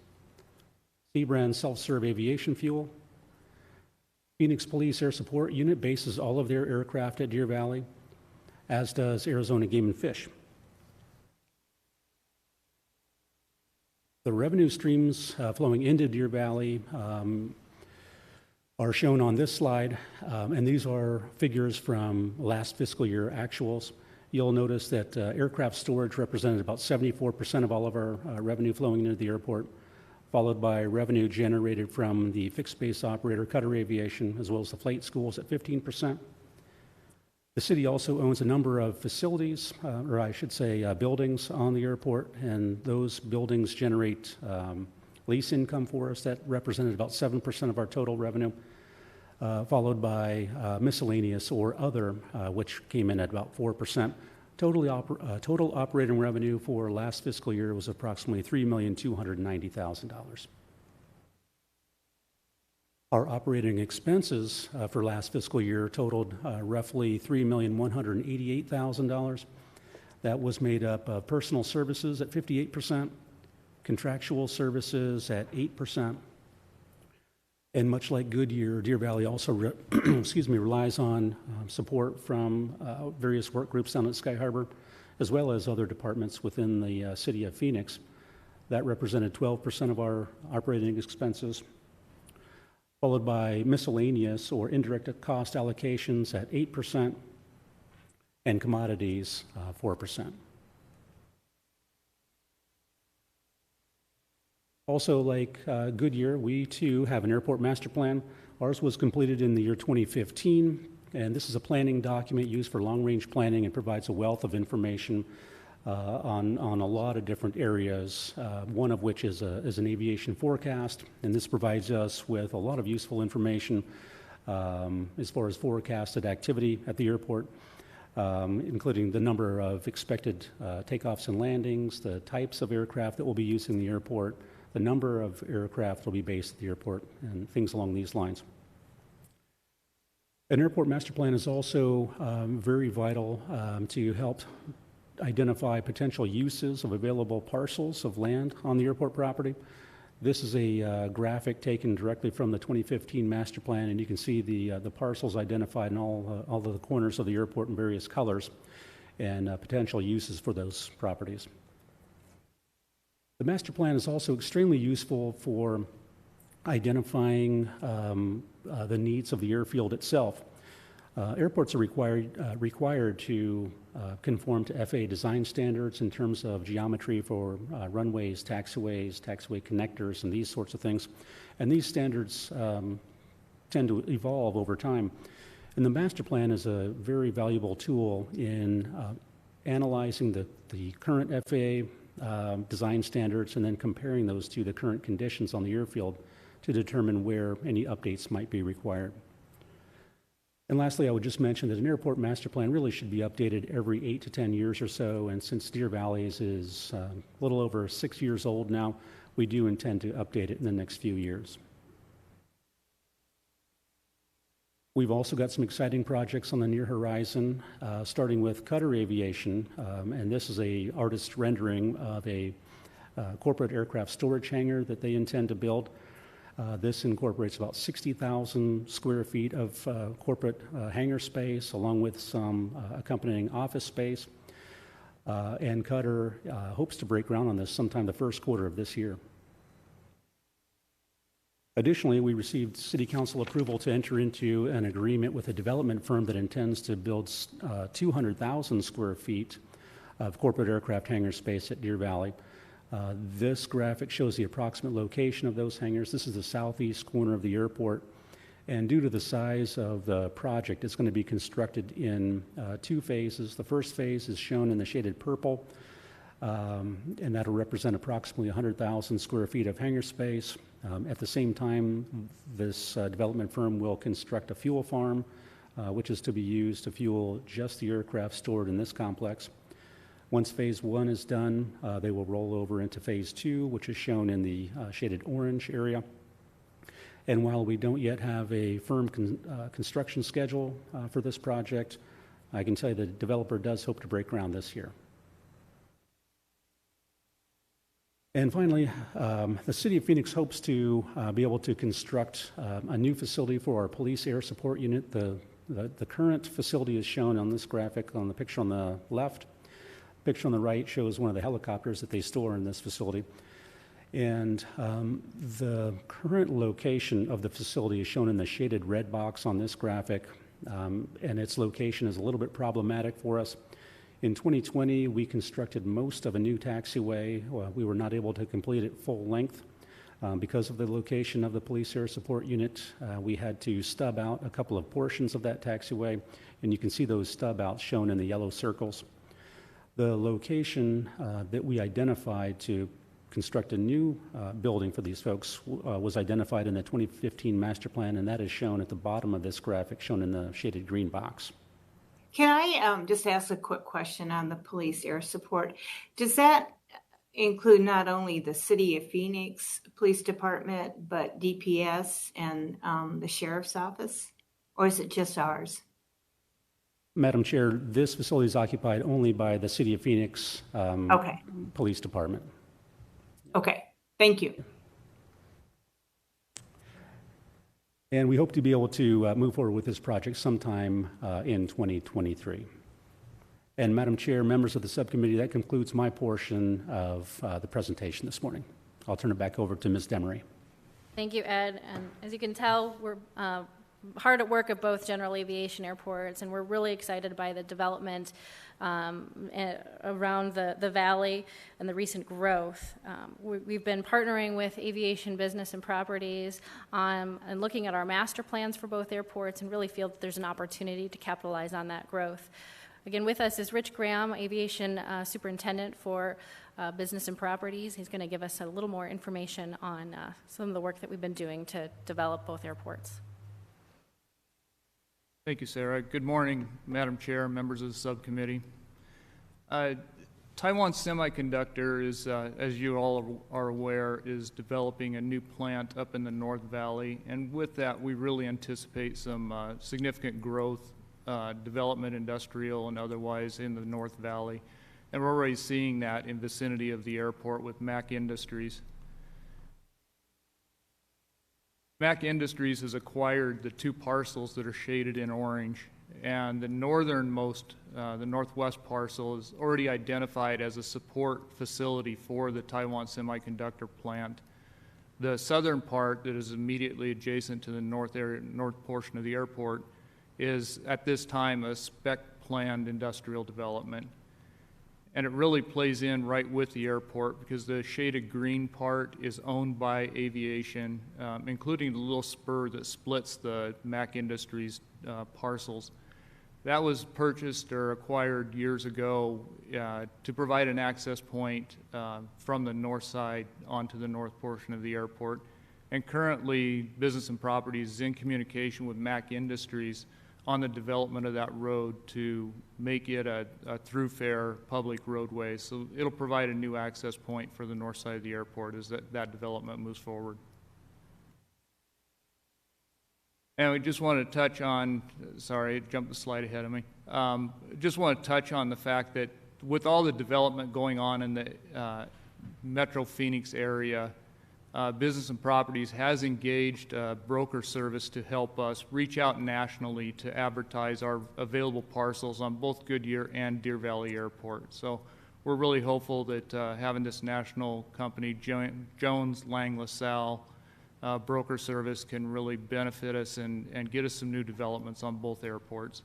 Seabrand Self-Serve Aviation Fuel. Phoenix Police Air Support Unit bases all of their aircraft at Deer Valley, as does Arizona Game and Fish. The revenue streams flowing into Deer Valley are shown on this slide, and these are figures from last fiscal year actuals. You'll notice that aircraft storage represented about 74% of all of our revenue flowing into the airport, followed by revenue generated from the fixed base operator, Cutter Aviation, as well as the flight schools at 15%. The city also owns a number of facilities, or I should say buildings on the airport, and those buildings generate lease income for us that represented about 7% of our total revenue, followed by miscellaneous or other, which came in at about 4%. Total operating revenue for last fiscal year was approximately $3,290,000. Our operating expenses for last fiscal year totaled roughly $3,188,000. That was made up of personal services at 58%, contractual services at 8%, and much like Goodyear, Deer Valley also relies on support from various work groups down at Sky Harbor, as well as other departments within the city of Phoenix. That represented 12% of our operating expenses, followed by miscellaneous or indirect cost allocations at 8%, and commodities 4%. Also, like Goodyear, we too have an airport master plan. Ours was completed in the year 2015, and this is a planning document used for long-range planning and provides a wealth of information on a lot of different areas, one of which is an aviation forecast, and this provides us with a lot of useful information as far as forecasted activity at the airport, including the number of expected takeoffs and landings, the types of aircraft that will be used in the airport, the number of aircraft will be based at the airport, and things along these lines. An airport master plan is also very vital to help identify potential uses of available parcels of land on the airport property. This is a graphic taken directly from the 2015 master plan, and you can see the parcels identified in all of the corners of the airport in various colors and potential uses for those properties. The master plan is also extremely useful for identifying the needs of the airfield itself. Airports are required to conform to FAA design standards in terms of geometry for runways, taxiway connectors, and these sorts of things. And these standards tend to evolve over time. And the master plan is a very valuable tool in analyzing the current FAA design standards and then comparing those to the current conditions on the airfield to determine where any updates might be required. And lastly, I would just mention that an airport master plan really should be updated every 8 to 10 years or so, and since Deer Valley's is a little over 6 years old now, we do intend to update it in the next few years. We've also got some exciting projects on the near horizon, starting with Cutter Aviation, and this is a artist rendering of a corporate aircraft storage hangar that they intend to build. This incorporates about 60,000 square feet of corporate hangar space, along with some accompanying office space. And Cutter hopes to break ground on this sometime the first quarter of this year. Additionally, we received City Council approval to enter into an agreement with a development firm that intends to build 200,000 square feet of corporate aircraft hangar space at Deer Valley. This graphic shows the approximate location of those hangars. This is the southeast corner of the airport. And due to the size of the project, it's going to be constructed in 2 phases. The first phase is shown in the shaded purple, and that'll represent approximately 100,000 square feet of hangar space. At the same time, this development firm will construct a fuel farm, which is to be used to fuel just the aircraft stored in this complex. Once phase 1 is done, they will roll over into phase 2, which is shown in the shaded orange area. And while we don't yet have a firm construction schedule for this project, I can tell you the developer does hope to break ground this year. And finally, the City of Phoenix hopes to be able to construct a new facility for our police air support unit. The current facility is shown on this graphic on the picture on the left. The picture on the right shows one of the helicopters that they store in this facility. And the current location of the facility is shown in the shaded red box on this graphic, and its location is a little bit problematic for us. In 2020, we constructed most of a new taxiway. We were not able to complete it full length because of the location of the police air support unit. We had to stub out a couple of portions of that taxiway, and you can see those stub outs shown in the yellow circles. The location that we identified to construct a new building for these folks was identified in the 2015 master plan, and that is shown at the bottom of this graphic, shown in the shaded green box. Can I just ask a quick question on the police air support? Does that include not only the City of Phoenix Police Department, but DPS and the Sheriff's Office? Or is it just ours? Madam Chair, this facility is occupied only by the City of Phoenix Police Department. Okay, thank you. And we hope to be able to move forward with this project sometime in 2023. And Madam Chair, members of the subcommittee, that concludes my portion of the presentation this morning. I'll turn it back over to Ms. Demery. Thank you, Ed. And as you can tell, we're hard at work at both general aviation airports, and we're really excited by the development around the valley and the recent growth. We've been partnering with Aviation Business and Properties and looking at our master plans for both airports, and really feel that there's an opportunity to capitalize on that growth. Again, with us is Rich Graham, Aviation Superintendent for Business and Properties. He's going to give us a little more information on some of the work that we've been doing to develop both airports. Thank you, Sarah. Good morning, Madam Chair, members of the subcommittee. Taiwan Semiconductor is, as you all are aware, is developing a new plant up in the North Valley, and with that, we really anticipate some significant growth, development, industrial and otherwise, in the North Valley, and we're already seeing that in vicinity of the airport with Mac Industries. Mac Industries has acquired the 2 parcels that are shaded in orange, and the northernmost, the northwest parcel is already identified as a support facility for the Taiwan Semiconductor plant. The southern part that is immediately adjacent to the north portion of the airport is at this time a spec planned industrial development. And it really plays in right with the airport because the shaded green part is owned by Aviation, including the little spur that splits the Mac Industries parcels. That was purchased or acquired years ago to provide an access point from the north side onto the north portion of the airport. And currently, Business and Properties is in communication with Mac Industries on the development of that road to make it a throughfare public roadway. So it'll provide a new access point for the north side of the airport as that development moves forward. And we just want to touch on, sorry, it jumped the slide ahead of me. Just want to touch on the fact that with all the development going on in the Metro Phoenix area, Business and Properties has engaged a broker service to help us reach out nationally to advertise our available parcels on both Goodyear and Deer Valley Airport. So we're really hopeful that having this national company, Jones Lang LaSalle broker service, can really benefit us and get us some new developments on both airports.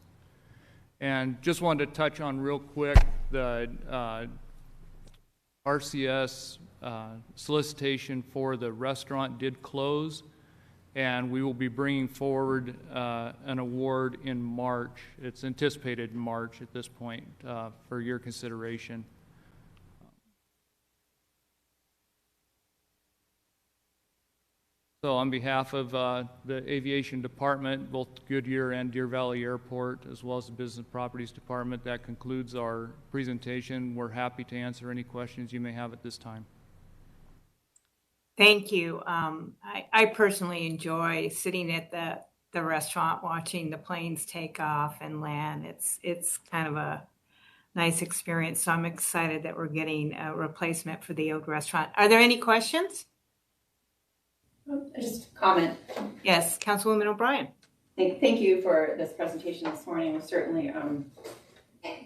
And just wanted to touch on real quick the RCS solicitation for the restaurant did close, and we will be bringing forward an award in March. It's anticipated in March at this point for your consideration. So on behalf of the Aviation Department, both Goodyear and Deer Valley Airport, as well as the Business Properties Department, that concludes our presentation. We're happy to answer any questions you may have at this time. Thank you. I personally enjoy sitting at the restaurant watching the planes take off and land. It's kind of a nice experience. So I'm excited that we're getting a replacement for the old restaurant. Are there any questions? Just a comment. Yes, Councilwoman O'Brien. Thank you for this presentation this morning. We certainly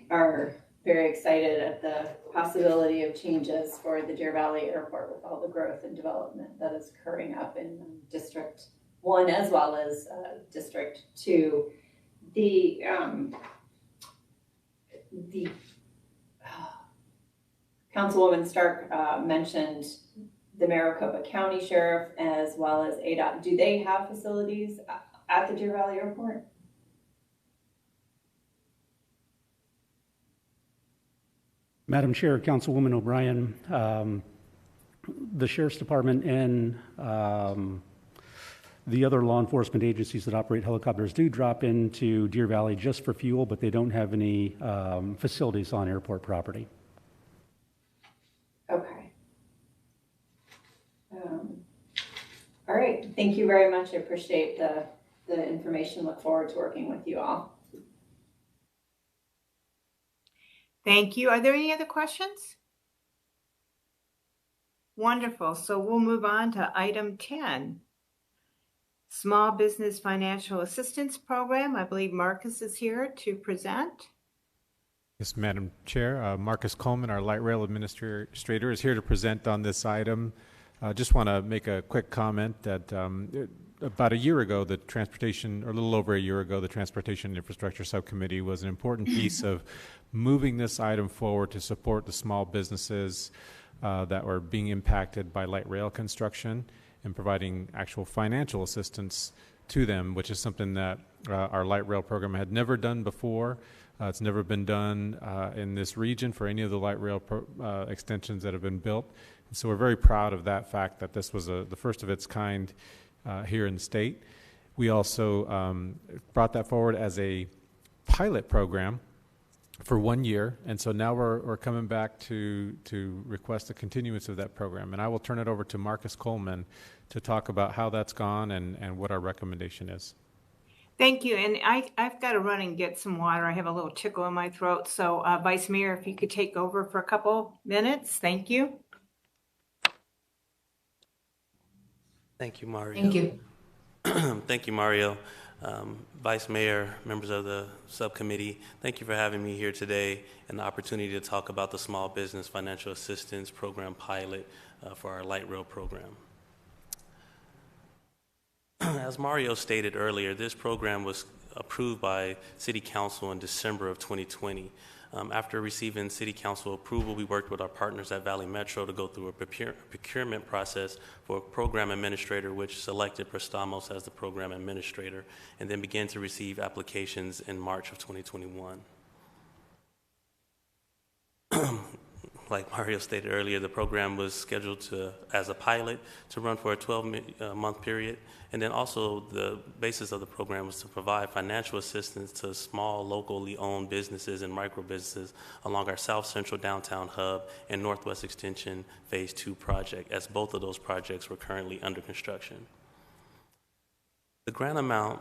are very excited at the possibility of changes for the Deer Valley Airport with all the growth and development that is occurring up in District 1 as well as District 2. The Councilwoman Stark mentioned the Maricopa County Sheriff as well as ADOT. Do they have facilities at the Deer Valley Airport? Madam Chair, Councilwoman O'Brien, the Sheriff's Department and the other law enforcement agencies that operate helicopters do drop into Deer Valley just for fuel, but they don't have any facilities on airport property. Okay. All right. Thank you very much. I appreciate the information. Look forward to working with you all. Thank you. Are there any other questions? Wonderful. So we'll move on to item 10. Small Business Financial Assistance Program. I believe Marcus is here to present. Yes, Madam Chair. Marcus Coleman, our light rail administrator, is here to present on this item. I just want to make a quick comment that about a year ago, a little over a year ago, the Transportation and Infrastructure Subcommittee was an important piece of moving this item forward to support the small businesses that were being impacted by light rail construction and providing actual financial assistance to them, which is something that our light rail program had never done before. It's never been done in this region for any of the light rail extensions that have been built. And so we're very proud of that fact that this was the first of its kind here in the state. We also brought that forward as a pilot program for 1 year, and so now we're coming back to request a continuance of that program. And I will turn it over to Marcus Coleman to talk about how that's gone and what our recommendation is. Thank you. And I've got to run and get some water. I have a little tickle in my throat. So Vice Mayor, if you could take over for a couple minutes. Thank you. Thank you, Mario. Thank you. Thank you, Mario. Vice Mayor, members of the subcommittee, thank you for having me here today and the opportunity to talk about the Small Business Financial Assistance Program pilot for our light rail program. As Mario stated earlier, this program was approved by City Council in December of 2020. After receiving City Council approval, we worked with our partners at Valley Metro to go through a procurement process for a program administrator, which selected Prestamos as the program administrator, and then began to receive applications in March of 2021. Like Mario stated earlier, the program was scheduled as a pilot to run for a 12-month period. And then also the basis of the program was to provide financial assistance to small, locally owned businesses and micro businesses along our South Central Downtown Hub and Northwest Extension Phase 2 project, as both of those projects were currently under construction. The grant amount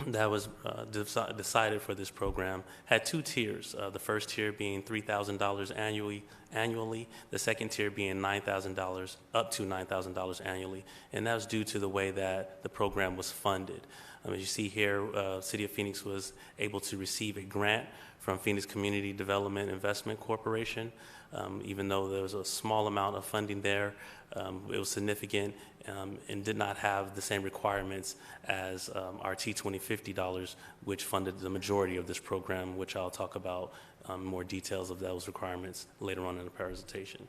that was decided for this program had two tiers. The first tier being $3,000 annually, the second tier being $9,000, up to $9,000 annually, and that was due to the way that the program was funded. As you see here, City of Phoenix was able to receive a grant from Phoenix Community Development Investment Corporation. Even though there was a small amount of funding there, it was significant and did not have the same requirements as our T2050 dollars, which funded the majority of this program, which I'll talk about more details of those requirements later on in the presentation.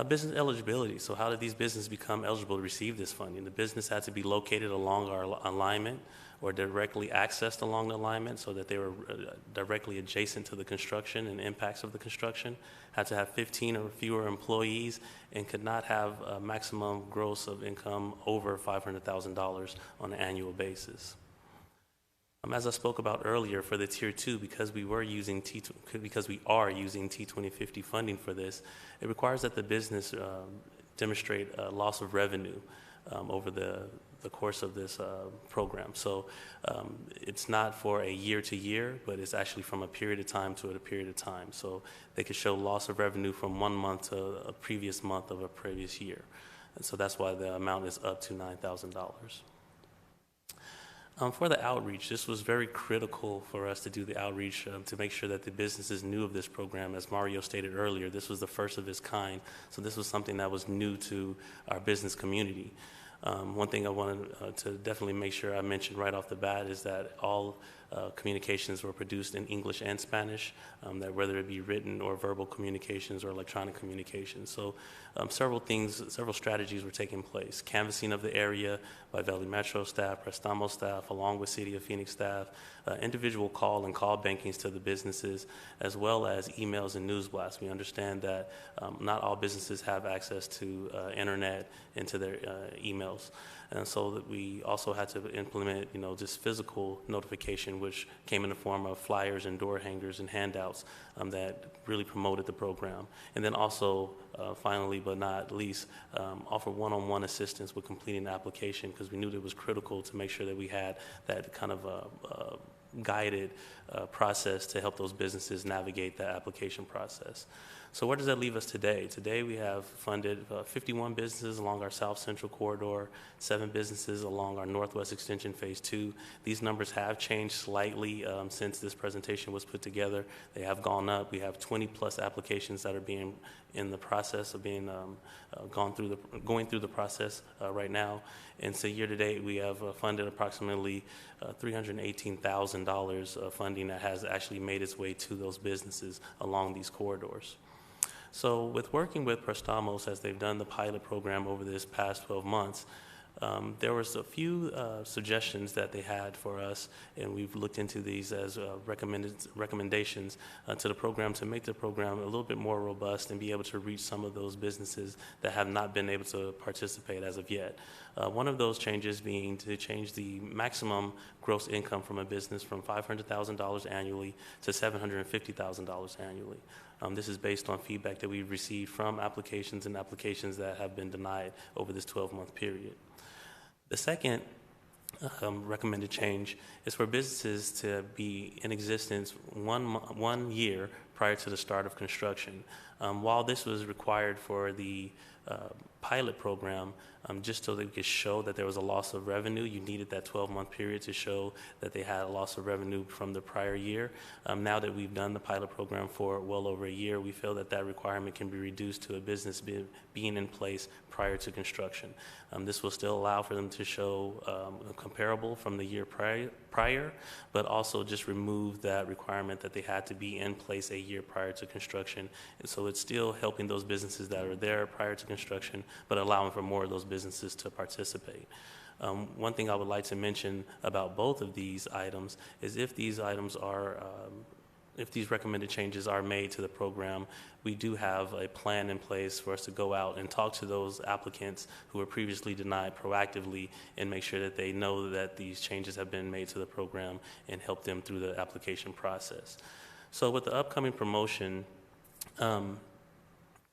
Business eligibility. So how did these businesses become eligible to receive this funding? The business had to be located along our alignment or directly accessed along the alignment so that they were directly adjacent to the construction and impacts of the construction, had to have 15 or fewer employees, and could not have a maximum gross of income over $500,000 on an annual basis. As I spoke about earlier, for the Tier 2, because we are using T2050 funding for this, it requires that the business demonstrate a loss of revenue over the course of this program. So it's not for a year to year, but it's actually from a period of time to a period of time. So they could show loss of revenue from 1 month to a previous month of a previous year. And so that's why the amount is up to $9,000. For the outreach, this was very critical for us to do the outreach to make sure that the businesses knew of this program. As Mario stated earlier, this was the first of its kind, so this was something that was new to our business community. One thing I wanted to definitely make sure I mentioned right off the bat is that all communications were produced in English and Spanish, that whether it be written or verbal communications or electronic communications. So several strategies were taking place. Canvassing of the area by Valley Metro staff, Prestamos staff, along with City of Phoenix staff, individual call and call bankings to the businesses, as well as emails and news blasts. We understand that not all businesses have access to internet and to their emails. And so that we also had to implement, just physical notification, which came in the form of flyers and door hangers and handouts that really promoted the program. And then also, finally but not least, offer one-on-one assistance with completing the application, because we knew that it was critical to make sure that we had that kind of guided process to help those businesses navigate the application process. So where does that leave us today? Today we have funded 51 businesses along our South Central corridor, 7 businesses along our Northwest Extension Phase 2. These numbers have changed slightly since this presentation was put together. They have gone up. We have 20 plus applications that are being in the process of being going through the process right now. And so year to date, we have funded approximately $318,000 of funding that has actually made its way to those businesses along these corridors. So with working with Prestamos, as they've done the pilot program over this past 12 months, There was a few suggestions that they had for us, and we've looked into these as recommendations to the program to make the program a little bit more robust and be able to reach some of those businesses that have not been able to participate as of yet. One of those changes being to change the maximum gross income from a business from $500,000 annually to $750,000 annually. This is based on feedback that we've received from applications that have been denied over this 12-month period. The second recommended change is for businesses to be in existence 1 year prior to the start of construction. While this was required for the pilot program, just so they could show that there was a loss of revenue, you needed that 12-month period to show that they had a loss of revenue from the prior year. Now that we've done the pilot program for well over a year, we feel that that requirement can be reduced to a business being in place prior to construction. This will still allow for them to show comparable from the year prior, but also just remove that requirement that they had to be in place a year prior to construction. And so it's still helping those businesses that are there prior to construction, but allowing for more of those businesses to participate. One thing I would like to mention about both of these items is if these items are if these recommended changes are made to the program, we do have a plan in place for us to go out and talk to those applicants who were previously denied proactively and make sure that they know that these changes have been made to the program and help them through the application process. So with the upcoming promotion,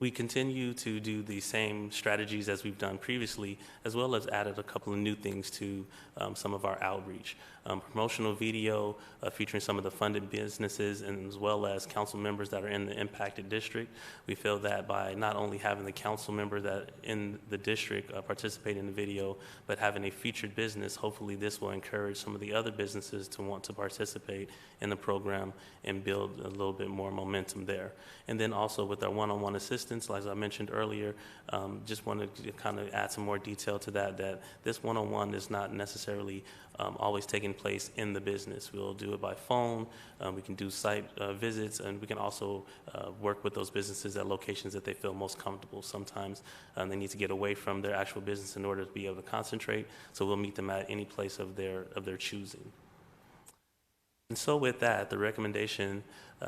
we continue to do the same strategies as we've done previously, as well as added a couple of new things to some of our outreach. Promotional video featuring some of the funded businesses, and as well as council members that are in the impacted district. We feel that by not only having the council member that in the district participate in the video, but having a featured business, hopefully this will encourage some of the other businesses to want to participate in the program and build a little bit more momentum there. And then also with our one-on-one assistance, as I mentioned earlier, just wanted to kind of add some more detail to that this one-on-one is not necessarily always taking place in the business. We'll do it by phone, we can do site visits, and we can also work with those businesses at locations that they feel most comfortable. Sometimes they need to get away from their actual business in order to be able to concentrate, so we'll meet them at any place of their choosing. And so with that, the recommendation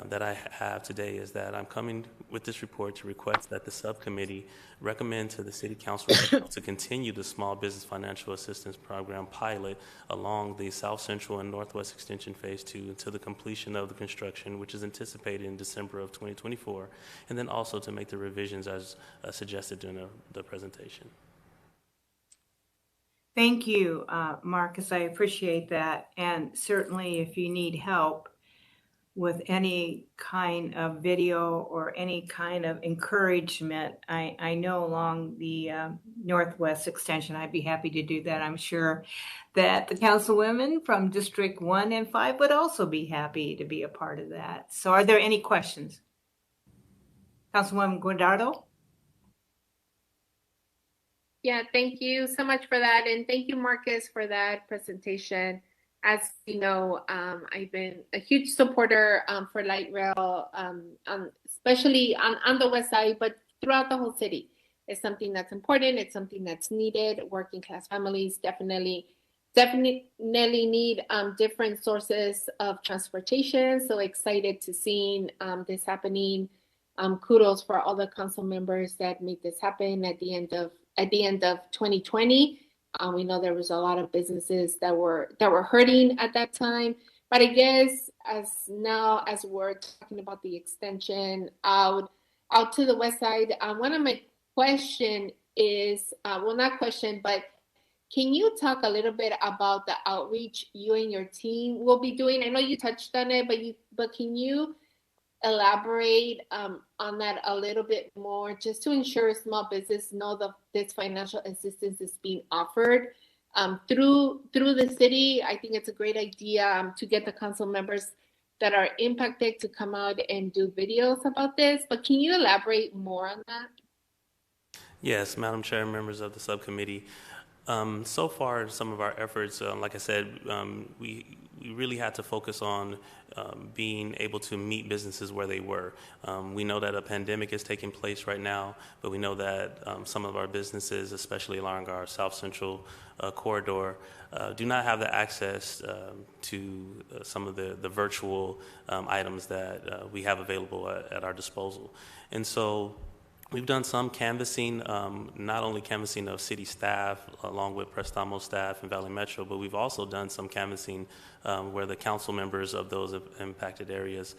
that I have today is that I'm coming with this report to request that the subcommittee recommend to the City Council to continue the Small Business Financial Assistance Program pilot along the South Central and Northwest Extension Phase 2 until the completion of the construction, which is anticipated in December of 2024, and then also to make the revisions as suggested during the presentation. Thank you, Marcus. I appreciate that. And certainly if you need help with any kind of video or any kind of encouragement, I know along the Northwest Extension, I'd be happy to do that. I'm sure that the councilwomen from District 1 and 5 would also be happy to be a part of that. So are there any questions? Councilwoman Guardado? Yeah, thank you so much for that. And thank you, Marcus, for that presentation. As you know, I've been a huge supporter for light rail, especially on the west side, but throughout the whole city. It's something that's important. It's something that's needed. Working class families definitely need different sources of transportation. So excited to seeing this happening. Kudos for all the council members that made this happen at the end of 2020. We know there was a lot of businesses that were hurting at that time. But I guess as we're talking about the extension out to the west side, one of my question is, but can you talk a little bit about the outreach you and your team will be doing? I know you touched on it, but can you elaborate on that a little bit more, just to ensure small business know that this financial assistance is being offered through the city? I think it's a great idea to get the council members that are impacted to come out and do videos about this. But can you elaborate more on that? Yes, Madam Chair, members of the subcommittee. So far, some of our efforts, like I said, we really had to focus on being able to meet businesses where they were. We know that a pandemic is taking place right now, but we know that some of our businesses, especially along our South Central corridor, do not have the access to some of the virtual items that we have available at our disposal. And so we've done some canvassing, not only canvassing of city staff along with Prestamo staff and Valley Metro, but we've also done some canvassing where the council members of those impacted areas,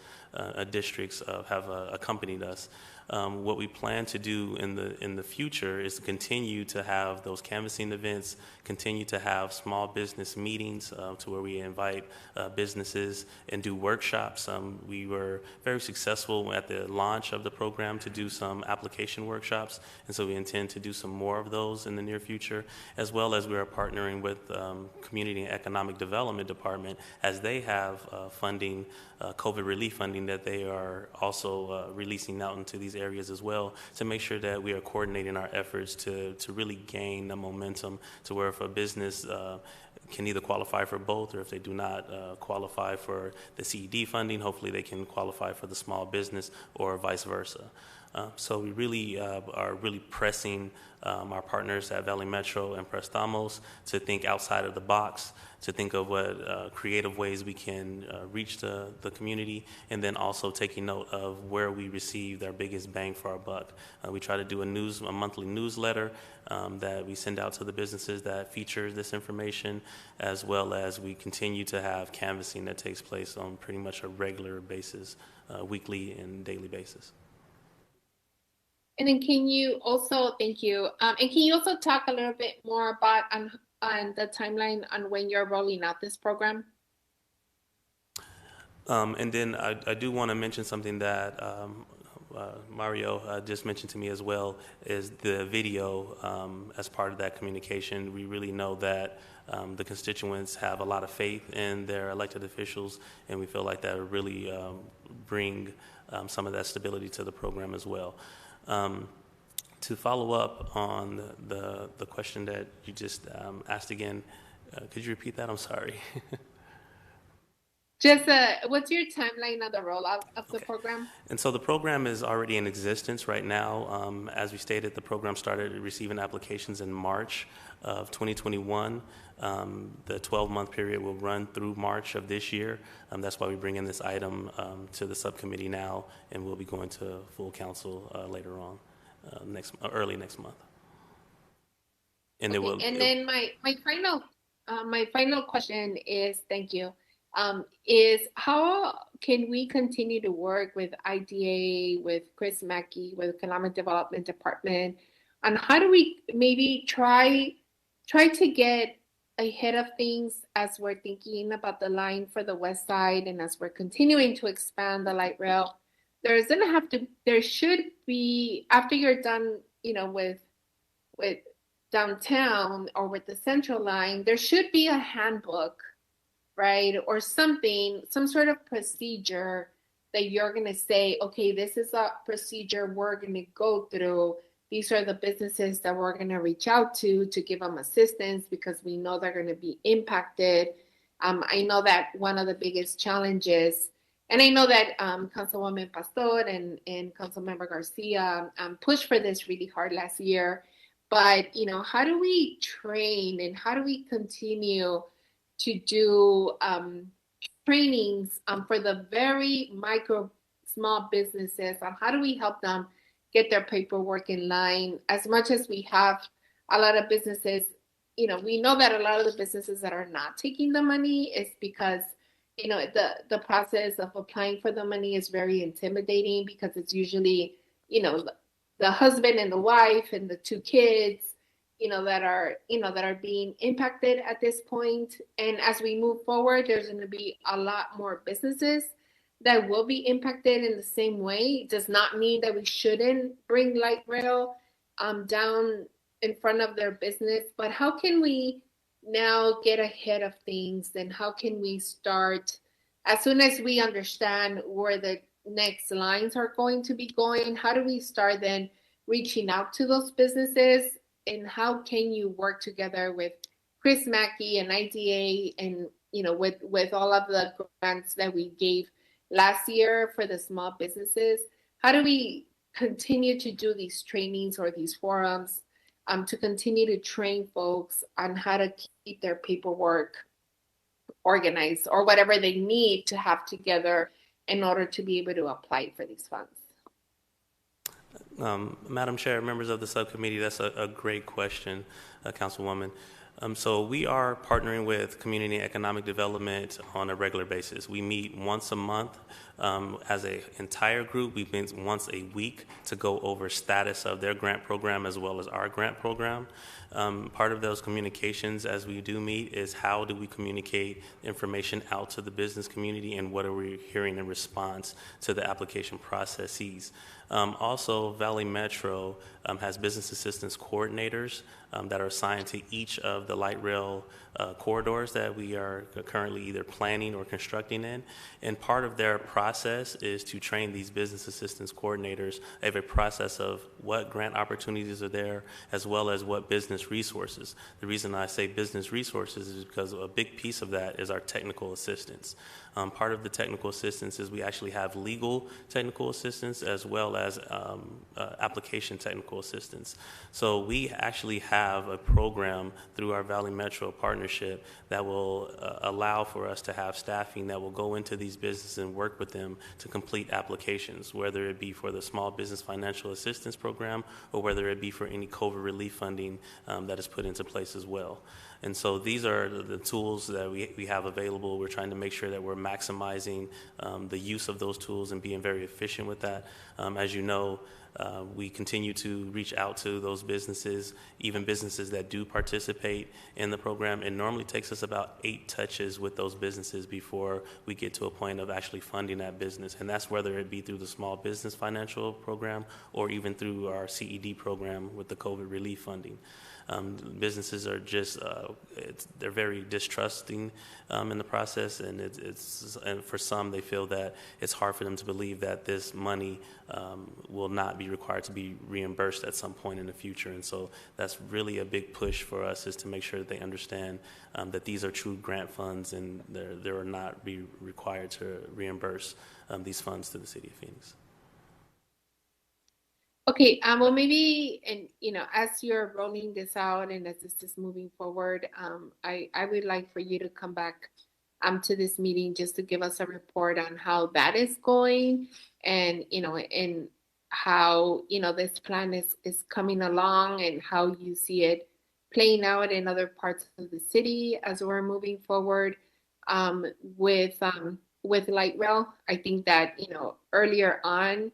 districts have accompanied us. What we plan to do in the future is to continue to have those canvassing events, continue to have small business meetings to where we invite businesses and do workshops. We were very successful at the launch of the program to do some application workshops, and so we intend to do some more of those in the near future, as well as we are partnering with Community and Economic Development Department as they have funding, COVID relief funding that they are also releasing out into these areas as well, to make sure that we are coordinating our efforts to really gain the momentum to where if a business can either qualify for both, or if they do not qualify for the CED funding, hopefully they can qualify for the small business or vice versa. So we really are really pressing our partners at Valley Metro and Prestamos to think outside of the box, to think of what creative ways we can reach the community, and then also taking note of where we receive our biggest bang for our buck. We try to do a monthly newsletter that we send out to the businesses that features this information, as well as we continue to have canvassing that takes place on pretty much a regular basis, weekly and daily basis. And then can you also, thank you, and can you also talk a little bit more about on the timeline on when you're rolling out this program? And then I do want to mention something that Mario just mentioned to me as well, is the video as part of that communication. We really know that the constituents have a lot of faith in their elected officials, and we feel like that would really bring some of that stability to the program as well. To follow up on the question that you just asked again, could you repeat that? I'm sorry. Just what's your timeline of the rollout of the program? And so the program is already in existence right now. As we stated, the program started receiving applications in March of 2021. The 12-month period will run through March of this year. That's why we bring in this item to the subcommittee now, and we'll be going to full council later on, early next month. And okay. Then my final question is, thank you, is how can we continue to work with IDA, with Chris Mackey, with Economic Development Department, and how do we maybe try to get ahead of things as we're thinking about the line for the west side, and as we're continuing to expand the light rail? There should be, after you're done, with downtown or with the central line, there should be a handbook, right? Or something, some sort of procedure that you're going to say, okay, this is a procedure we're going to go through. These are the businesses that we're going to reach out to give them assistance because we know they're going to be impacted. I know that one of the biggest challenges, and I know that Councilwoman Pastor and Councilmember Garcia pushed for this really hard last year. But, how do we train and how do we continue to do trainings for the very small businesses on how do we help them get their paperwork in line? As much as we have a lot of businesses, we know that a lot of the businesses that are not taking the money is because, the process of applying for the money is very intimidating because it's usually, the husband and the wife and the two kids, that are being impacted at this point. And as we move forward, there's going to be a lot more businesses that will be impacted in the same way. It does not mean that we shouldn't bring light rail down in front of their business, but how can we now get ahead of things, and how can we start as soon as we understand where the next lines are going to be going? How do we start then reaching out to those businesses and how can you work together with Chris Mackey and IDA and, with all of the grants that we gave last year for the small businesses? How do we continue to do these trainings or these forums to continue to train folks on how to keep their paperwork organized or whatever they need to have together in order to be able to apply for these funds? Madam Chair, members of the subcommittee, that's a great question, Councilwoman. So we are partnering with Community and Economic Development on a regular basis. We meet once a month as an entire group. We meet once a week to go over status of their grant program as well as our grant program. Part of those communications as we do meet is how do we communicate information out to the business community and what are we hearing in response to the application processes. Also, Valley Metro has business assistance coordinators that are assigned to each of the light rail corridors that we are currently either planning or constructing in. And part of their process is to train these business assistance coordinators. They have a process of what grant opportunities are there as well as what business resources. The reason I say business resources is because a big piece of that is our technical assistance. Part of the technical assistance is we actually have legal technical assistance as well as application technical assistance. So we actually have a program through our Valley Metro partnership that will allow for us to have staffing that will go into these businesses and work with them to complete applications, whether it be for the Small Business Financial Assistance Program or whether it be for any COVID relief funding that is put into place as well. And so these are the tools that we have available. We're trying to make sure that we're maximizing the use of those tools and being very efficient with that. As you know, we continue to reach out to those businesses, even businesses that do participate in the program. It normally takes us about 8 touches with those businesses before we get to a point of actually funding that business. And that's whether it be through the Small Business Financial Program or even through our CED program with the COVID relief funding. Businesses are just, they're very distrusting in the process, and and for some, they feel that it's hard for them to believe that this money will not be required to be reimbursed at some point in the future. And so that's really a big push for us, is to make sure that they understand that these are true grant funds and they are not be required to reimburse these funds to the City of Phoenix. Okay, well, maybe, and as you're rolling this out and as this is moving forward, I would like for you to come back to this meeting just to give us a report on how that is going, and and how this plan is coming along and how you see it playing out in other parts of the city as we're moving forward with light rail. I think that earlier on,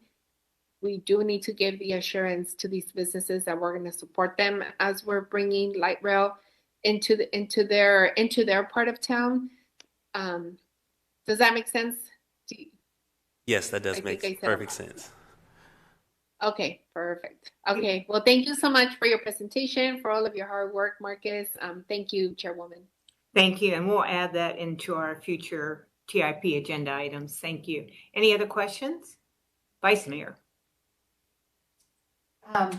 we do need to give the assurance to these businesses that we're going to support them as we're bringing light rail into their part of town. Does that make sense? Yes, that does make perfect sense. Okay, perfect. Okay, well, thank you so much for your presentation, for all of your hard work, Marcus. Thank you, Chairwoman. Thank you, and we'll add that into our future TIP agenda items. Thank you. Any other questions? Vice Mayor. I'd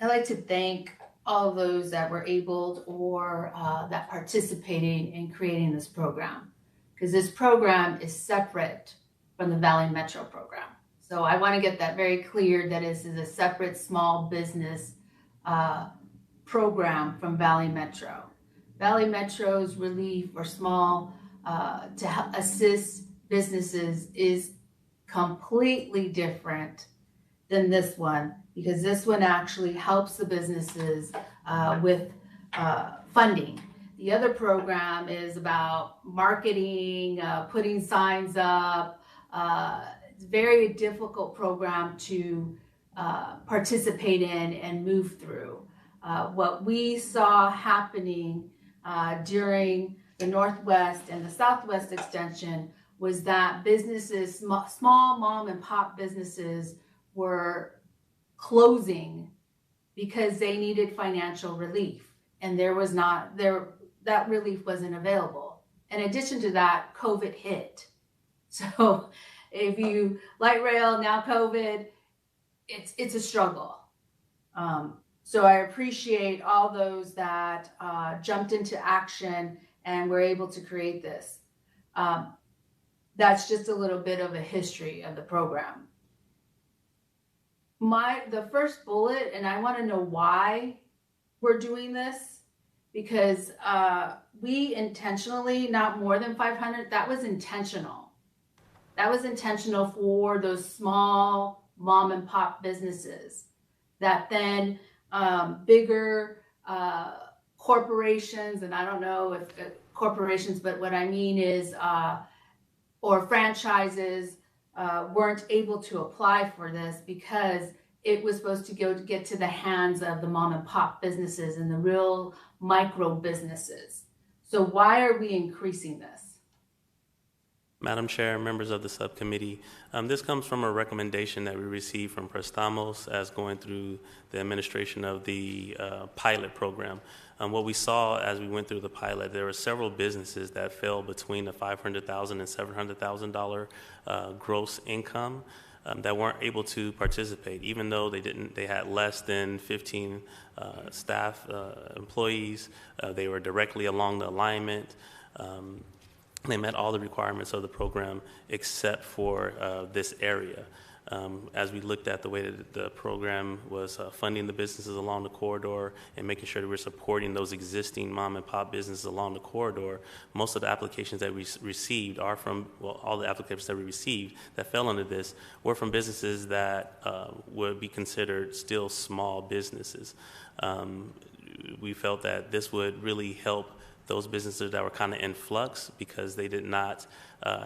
like to thank all those that were able or that participated in creating this program, because this program is separate from the Valley Metro program. So I want to get that very clear, that this is a separate small business program from Valley Metro. Valley Metro's relief or small to help assist businesses is completely different than this one, because this one actually helps the businesses with funding. The other program is about marketing, putting signs up. It's a very difficult program to participate in and move through. What we saw happening during the Northwest and the Southwest extension was that businesses, small mom and pop businesses, were closing because they needed financial relief, and that relief wasn't available. In addition to that, COVID hit. So if you light rail, now COVID, it's a struggle. So I appreciate all those that jumped into action and were able to create this. That's just a little bit of a history of the program. The first bullet, and I want to know why we're doing this, because we intentionally, not more than 500, that was intentional. That was intentional for those small mom and pop businesses that then bigger corporations, and I don't know if corporations, but what I mean is, or franchises weren't able to apply for this because it was supposed to get to the hands of the mom and pop businesses and the real micro businesses. So why are we increasing this? Madam Chair, members of the subcommittee, this comes from a recommendation that we received from Prestamos as going through the administration of the pilot program. What we saw as we went through the pilot, there were several businesses that fell between the $500,000 and $700,000 gross income that weren't able to participate, even though they had less than 15 staff employees. They were directly along the alignment. They met all the requirements of the program except for this area. As we looked at the way that the program was funding the businesses along the corridor and making sure that we're supporting those existing mom and pop businesses along the corridor, most of the applications that we received are from, well, all the applications that we received that fell under this were from businesses that would be considered still small businesses. We felt that this would really help those businesses that were kind of in flux because they did not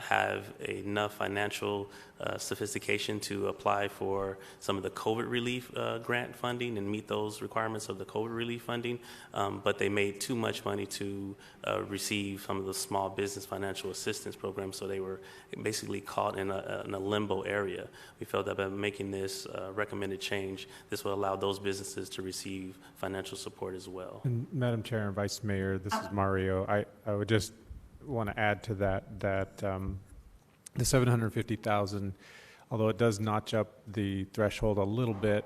have enough financial sophistication to apply for some of the COVID relief grant funding and meet those requirements of the COVID relief funding, but they made too much money to receive some of the small business financial assistance programs, so they were basically caught in a limbo area. We felt that by making this recommended change, this will allow those businesses to receive financial support as well. And Madam Chair and Vice Mayor, this is Mario. I would just want to add to that the $750,000, although it does notch up the threshold a little bit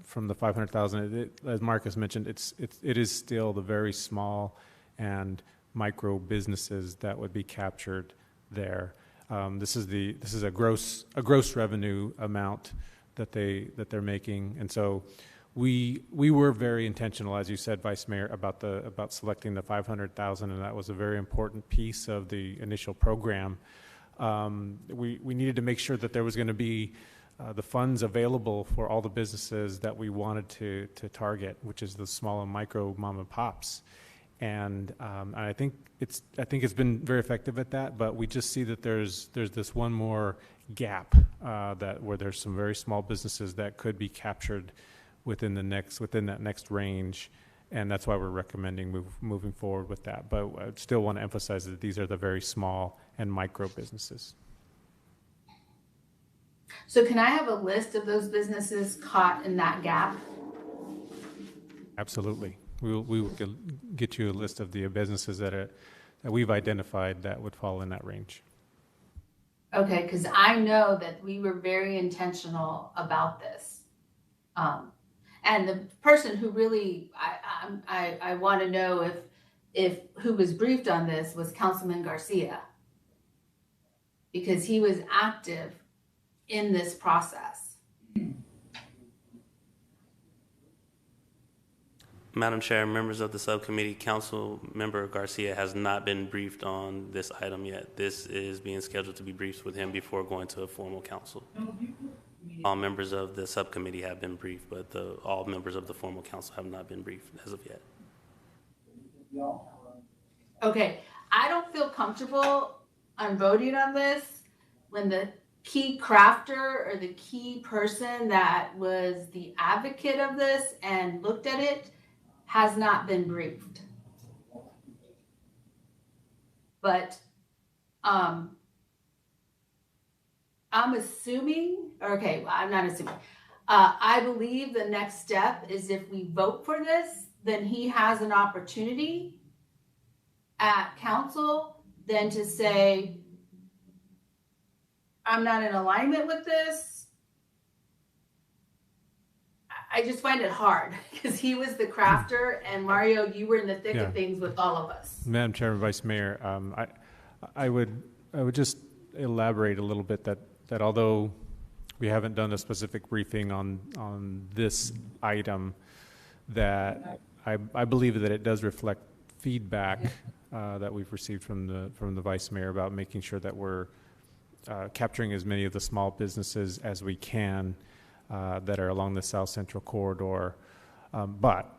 from the $500,000, as Marcus mentioned, it is still the very small and micro businesses that would be captured there. This is a gross revenue amount that they're making, and so we were very intentional, as you said, Vice Mayor, about selecting the $500,000, and that was a very important piece of the initial program. We needed to make sure that there was going to be the funds available for all the businesses that we wanted to target, which is the small and micro mom and pops. And I think it's been very effective at that. But we just see that there's this one more gap where there's some very small businesses that could be captured within that next range. And that's why we're recommending moving forward with that. But I still want to emphasize that these are the very small and micro businesses. So can I have a list of those businesses caught in that gap? Absolutely. We will get you a list of the businesses that we've identified that would fall in that range. Okay, because I know that we were very intentional about this. And the person who really, I want to know if who was briefed on this was Councilman Garcia, because he was active in this process. Madam Chair, members of the subcommittee, Council Member Garcia has not been briefed on this item yet. This is being scheduled to be briefed with him before going to a formal council. All members of the subcommittee have been briefed, but all members of the formal council have not been briefed as of yet. Okay, I don't feel comfortable on voting on this when the key crafter or the key person that was the advocate of this and looked at it has not been briefed. But I'm assuming, okay, well, I'm not assuming. I believe the next step is if we vote for this, then he has an opportunity at council then to say, I'm not in alignment with this. I just find it hard because he was the crafter, and Mario, you were in the thick of things with all of us. Madam Chairman, Vice Mayor, I would just elaborate a little bit that although we haven't done a specific briefing on this item, that I believe that it does reflect feedback that we've received from the Vice Mayor about making sure that we're capturing as many of the small businesses as we can that are along the South Central corridor. But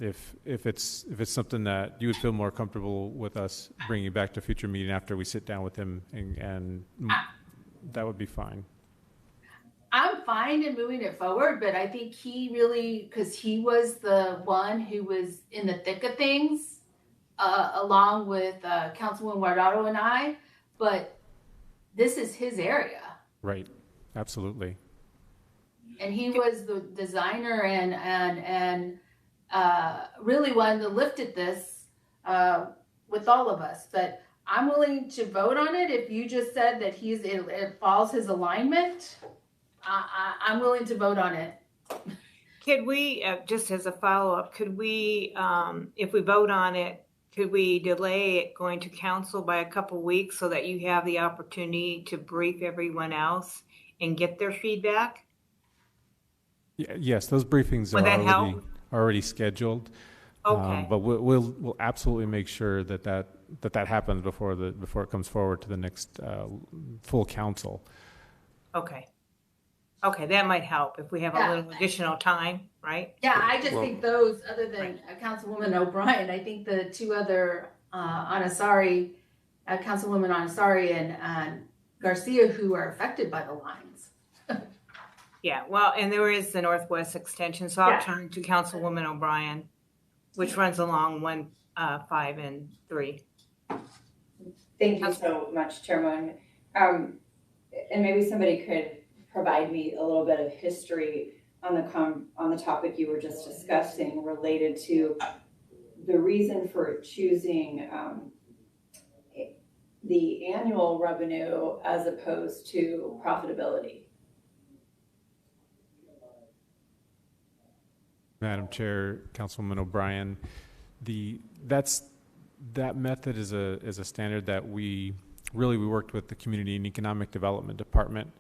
if it's something that you would feel more comfortable with us bringing back to a future meeting after we sit down with him, and that would be fine. I'm fine in moving it forward, but I think he really, because he was the one who was in the thick of things, along with Councilwoman Guardado and I, but this is his area. Right, absolutely. And he was the designer and really one that lifted this with all of us. But I'm willing to vote on it. If you just said that it falls his alignment, I'm willing to vote on it. Could we, just as a follow-up, could we, if we vote on it, could we delay it going to council by a couple weeks so that you have the opportunity to brief everyone else and get their feedback? Yes, those briefings are already scheduled. Okay. But we'll absolutely make sure that happens before it comes forward to the next full council. Okay. Okay, that might help if we have a little additional time, right? Yeah, I just think those, other than Councilwoman O'Brien, I think the two other Councilwoman Anasari and Garcia, who are affected by the lines. Yeah, well, and there is the Northwest Extension, so I'll turn to Councilwoman O'Brien, which runs along 1, 5, and 3. Thank you so much, Chairman. And maybe somebody could provide me a little bit of history on the topic you were just discussing related to the reason for choosing the annual revenue as opposed to profitability. Madam Chair, Councilwoman O'Brien, that method is a standard that we worked with the Community and Economic Development Department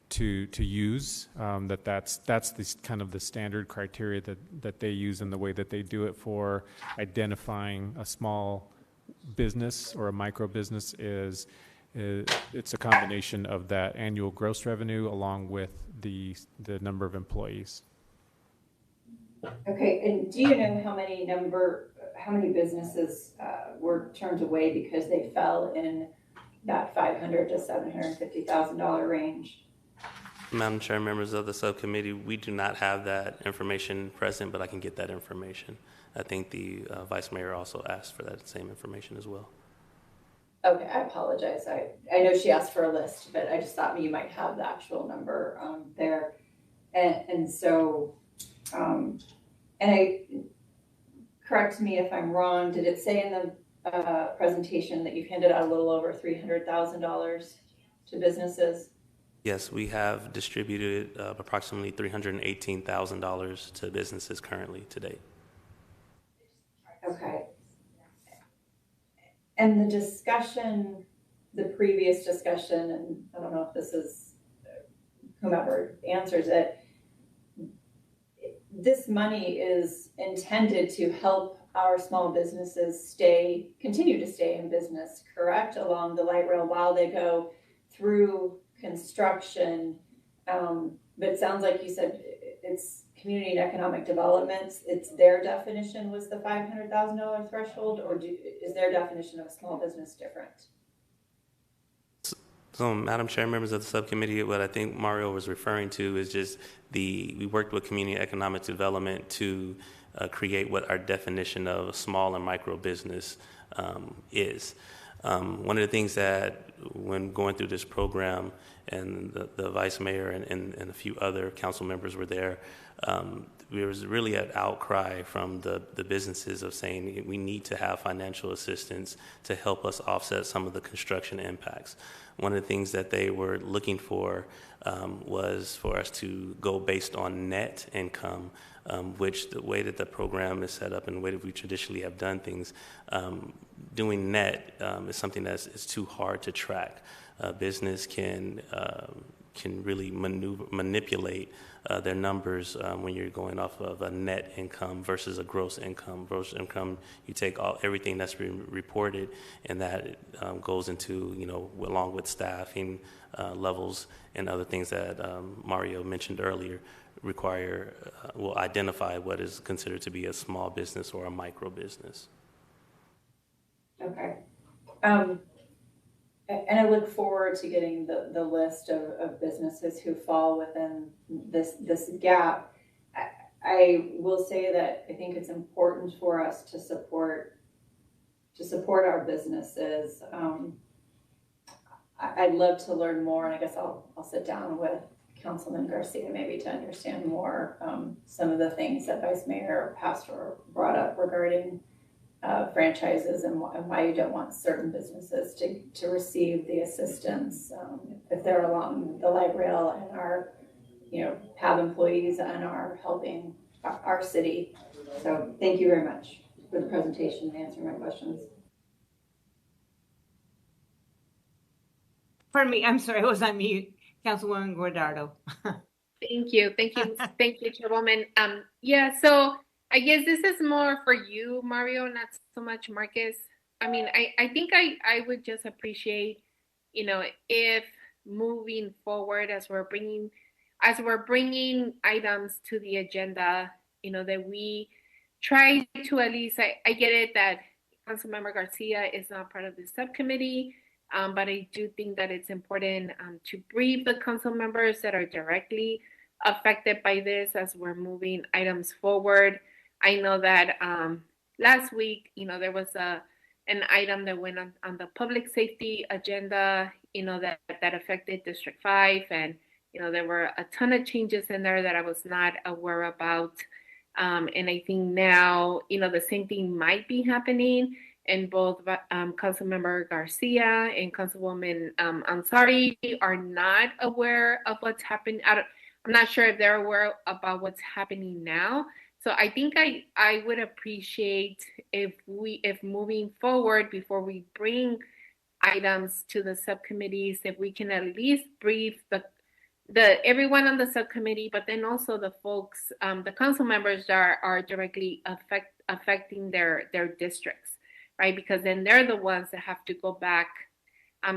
to use. That's the kind of the standard criteria that they use, and the way that they do it for identifying a small business or a micro business is it's a combination of that annual gross revenue along with the number of employees. Okay, and do you know how many businesses were turned away because they fell in that $500,000 to $750,000 range? Madam Chair, members of the subcommittee, we do not have that information present, but I can get that information. I think the Vice Mayor also asked for that same information as well. Okay, I apologize. I know she asked for a list, but I just thought you might have the actual number there. And so, correct me if I'm wrong, did it say in the presentation that you've handed out a little over $300,000 to businesses? Yes, we have distributed approximately $318,000 to businesses currently to date. Okay. And the discussion, the previous discussion, and I don't know if this is whomever answers it, this money is intended to help our small businesses continue to stay in business, correct? Along the light rail while they go through construction. But it sounds like you said it's community and economic development. It's their definition was the $500,000 threshold, or is their definition of a small business different? So, Madam Chair, members of the subcommittee, what I think Mario was referring to is just we worked with community economic development to create what our definition of a small and micro business is. One of the things that when going through this program, and the vice mayor and a few other council members were there, there was really an outcry from the businesses of saying we need to have financial assistance to help us offset some of the construction impacts. One of the things that they were looking for was for us to go based on net income, which the way that the program is set up and the way that we traditionally have done things, doing net is something that's too hard to track. Business can really manipulate their numbers when you're going off of a net income versus a gross income. Gross income, you take everything that's been reported, and that goes into, along with staffing levels and other things that Mario mentioned earlier, will identify what is considered to be a small business or a micro business. Okay. And I look forward to getting the list of businesses who fall within this gap. I will say that I think it's important for us to support our businesses. I'd love to learn more, and I guess I'll sit down with Councilman Garcia maybe to understand more some of the things that Vice Mayor Pastor brought up regarding franchises and why you don't want certain businesses to receive the assistance if they're along the light rail and are, have employees and are helping our city. So thank you very much for the presentation and answering my questions. Pardon me, I'm sorry, I was on mute. Councilwoman Guardado. Thank you, Chairwoman. So I guess this is more for you, Mario, not so much Marcus. I mean, I think I would just appreciate, if moving forward as we're bringing items to the agenda, that we try to at least, I get it that Councilmember Garcia is not part of the subcommittee, but I do think that it's important to brief the council members that are directly affected by this as we're moving items forward. I know that last week, there was an item that went on the public safety agenda, that affected District 5. And, there were a ton of changes in there that I was not aware about. And I think now, the same thing might be happening. And both Councilmember Garcia and Councilwoman Ansari are not aware of what's happening. I'm not sure if they're aware about what's happening now. So I think I would appreciate if moving forward, before we bring items to the subcommittees, if we can at least brief the everyone on the subcommittee, but then also the folks, the council members that are directly affecting their districts, right? Because then they're the ones that have to go back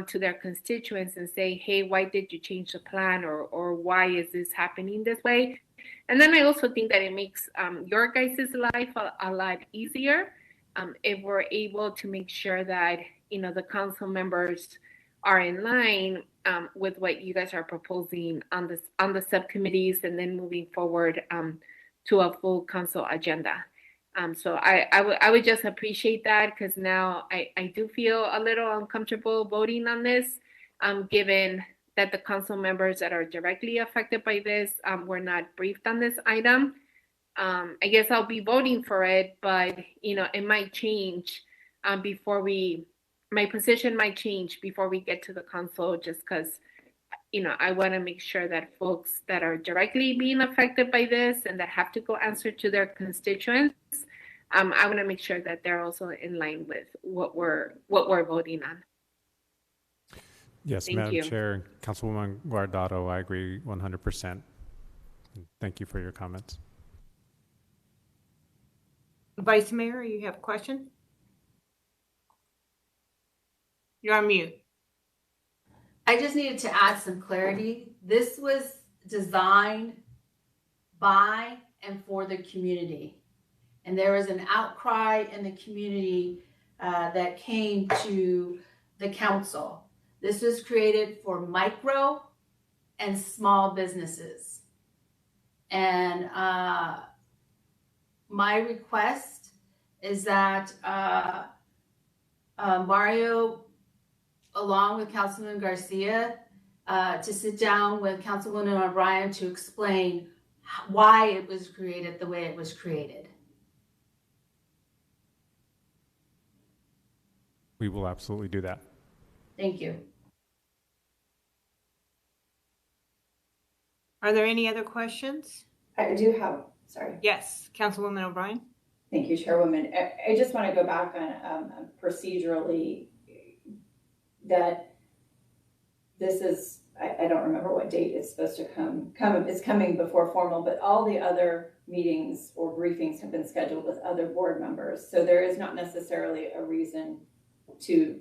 to their constituents and say, hey, why did you change the plan, or why is this happening this way? And then I also think that it makes your guys' life a lot easier if we're able to make sure that, the council members are in line with what you guys are proposing on the subcommittees, and then moving forward to a full council agenda. So I would just appreciate that, because now I do feel a little uncomfortable voting on this, given that the council members that are directly affected by this were not briefed on this item. I guess I'll be voting for it, but it might change my position might change before we get to the council, just because I want to make sure that folks that are directly being affected by this and that have to go answer to their constituents, I want to make sure that they're also in line with what we're voting on. Yes, Madam Chair, Councilwoman Guardado, I agree 100%. Thank you for your comments. Vice Mayor, you have a question? You're on mute. I just needed to add some clarity. This was designed by and for the community. And there was an outcry in the community that came to the council. This was created for micro and small businesses. And my request is that Mario along with Councilman Garcia, to sit down with Councilwoman O'Brien to explain why it was created the way it was created. We will absolutely do that. Thank you. Are there any other questions? I do have, sorry. Yes, Councilwoman O'Brien. Thank you, Chairwoman. I just want to go back on procedurally that this is, I don't remember what date it's supposed to come. It's coming before formal, but all the other meetings or briefings have been scheduled with other board members. So there is not necessarily a reason to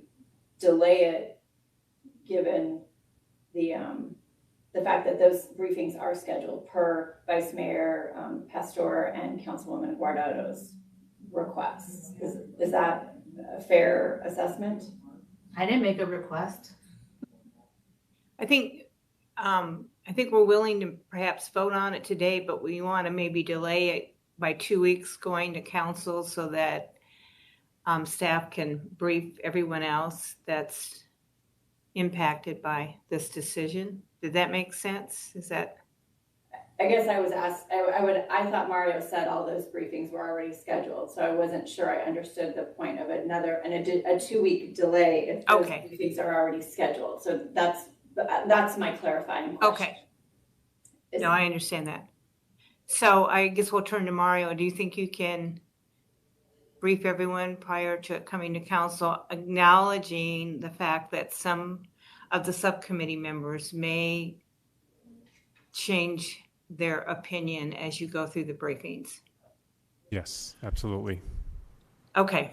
delay it, given the fact that those briefings are scheduled per Vice Mayor Pastor and Councilwoman Guardado's requests. Is that a fair assessment? I didn't make a request. I think we're willing to perhaps vote on it today, but we want to maybe delay it by 2 weeks going to council so that staff can brief everyone else that's impacted by this decision. Did that make sense? Is that? I guess I was asked, I thought Mario said all those briefings were already scheduled, so I wasn't sure I understood the point of a 2-week delay if those briefings are already scheduled. So that's my clarifying question. Okay. No, I understand that. So I guess we'll turn to Mario. Do you think you can brief everyone prior to coming to council, acknowledging the fact that some of the subcommittee members may change their opinion as you go through the briefings? Yes, absolutely. Okay.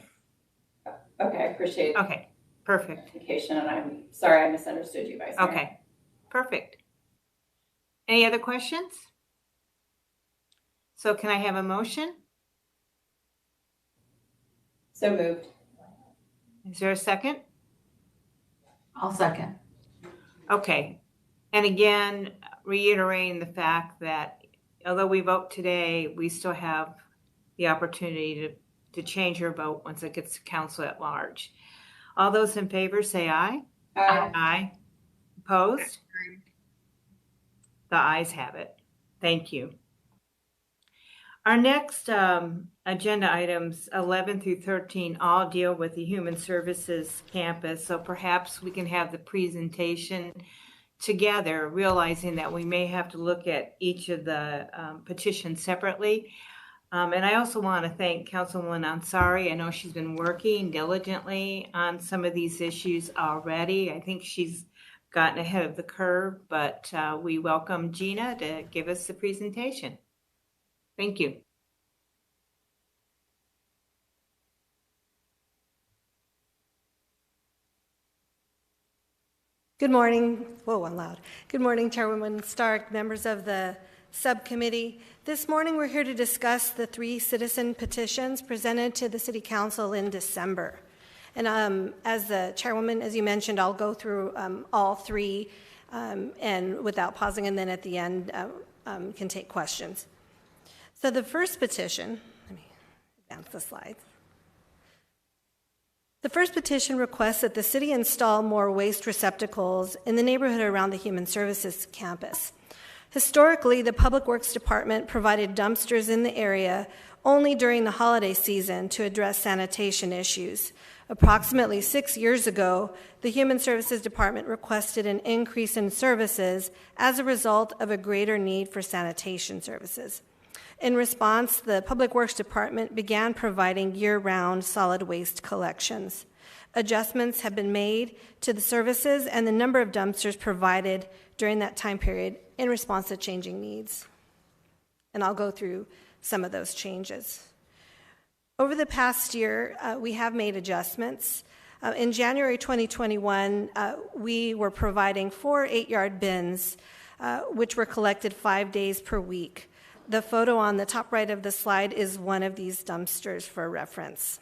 Okay, I appreciate. Okay, perfect. And I'm sorry I misunderstood you, Vice Mayor. Okay, perfect. Any other questions? So can I have a motion? So moved. Is there a second? I'll second. Okay. And again, reiterating the fact that although we vote today, we still have the opportunity to change your vote once it gets to council at large. All those in favor say aye. Aye. Aye. Opposed? The ayes have it. Thank you. Our next agenda items 11 through 13 all deal with the Human Services campus. So perhaps we can have the presentation together, realizing that we may have to look at each of the petitions separately. And I also want to thank Councilwoman Ansari. I know she's been working diligently on some of these issues already. I think she's gotten ahead of the curve, but we welcome Gina to give us the presentation. Thank you. Good morning. Whoa, I'm loud. Good morning, Chairwoman Stark, members of the subcommittee. This morning we're here to discuss the 3 citizen petitions presented to the City Council in December. And as the Chairwoman, as you mentioned, I'll go through all 3 and without pausing, and then at the end can take questions. So the first petition, let me advance the slides. The first petition requests that the city install more waste receptacles in the neighborhood around the Human Services campus. Historically, the Public Works Department provided dumpsters in the area only during the holiday season to address sanitation issues. Approximately 6 years ago, the Human Services Department requested an increase in services as a result of a greater need for sanitation services. In response, the Public Works Department began providing year-round solid waste collections. Adjustments have been made to the services and the number of dumpsters provided during that time period in response to changing needs. And I'll go through some of those changes. Over the past year, we have made adjustments. In January 2021, we were providing 4 8-yard bins, which were collected 5 days per week. The photo on the top right of the slide is one of these dumpsters for reference.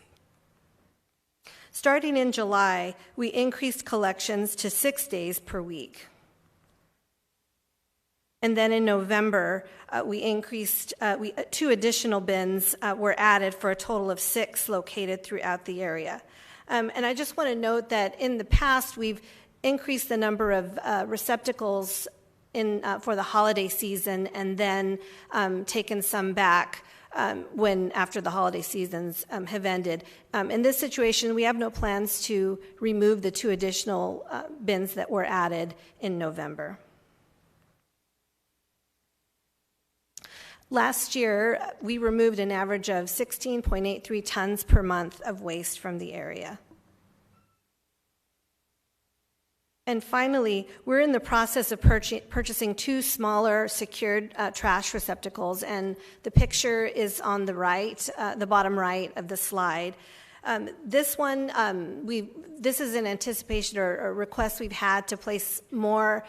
Starting in July, we increased collections to 6 days per week. And then in November, we increased, 2 additional bins were added for a total of 6 located throughout the area. And I just want to note that in the past, we've increased the number of receptacles for the holiday season and then taken some back after the holiday seasons have ended. In this situation, we have no plans to remove the 2 additional bins that were added in November. Last year, we removed an average of 16.83 tons per month of waste from the area. And finally, we're in the process of purchasing 2 smaller secured trash receptacles, and the picture is on the right, the bottom right of the slide. This one, this is an anticipation or a request we've had to place more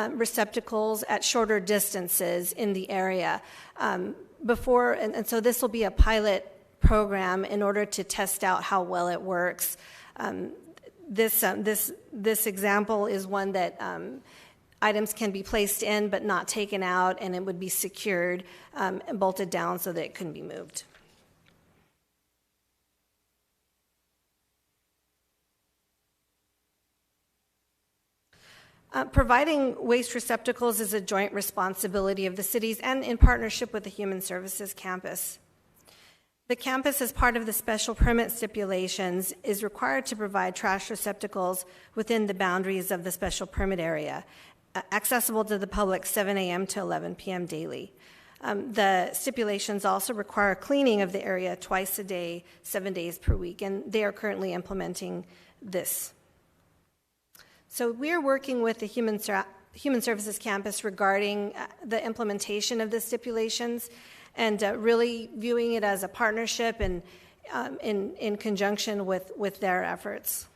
receptacles at shorter distances in the area. And so this will be a pilot program in order to test out how well it works. This example is one that items can be placed in but not taken out, and it would be secured and bolted down so that it couldn't be moved. Providing waste receptacles is a joint responsibility of the cities and in partnership with the Human Services Campus. The campus, as part of the special permit stipulations, is required to provide trash receptacles within the boundaries of the special permit area, accessible to the public 7 a.m. to 11 p.m. daily. The stipulations also require cleaning of the area twice a day, 7 days per week, and they are currently implementing this. So we are working with the Human Services Campus regarding the implementation of the stipulations and really viewing it as a partnership and in conjunction with their efforts.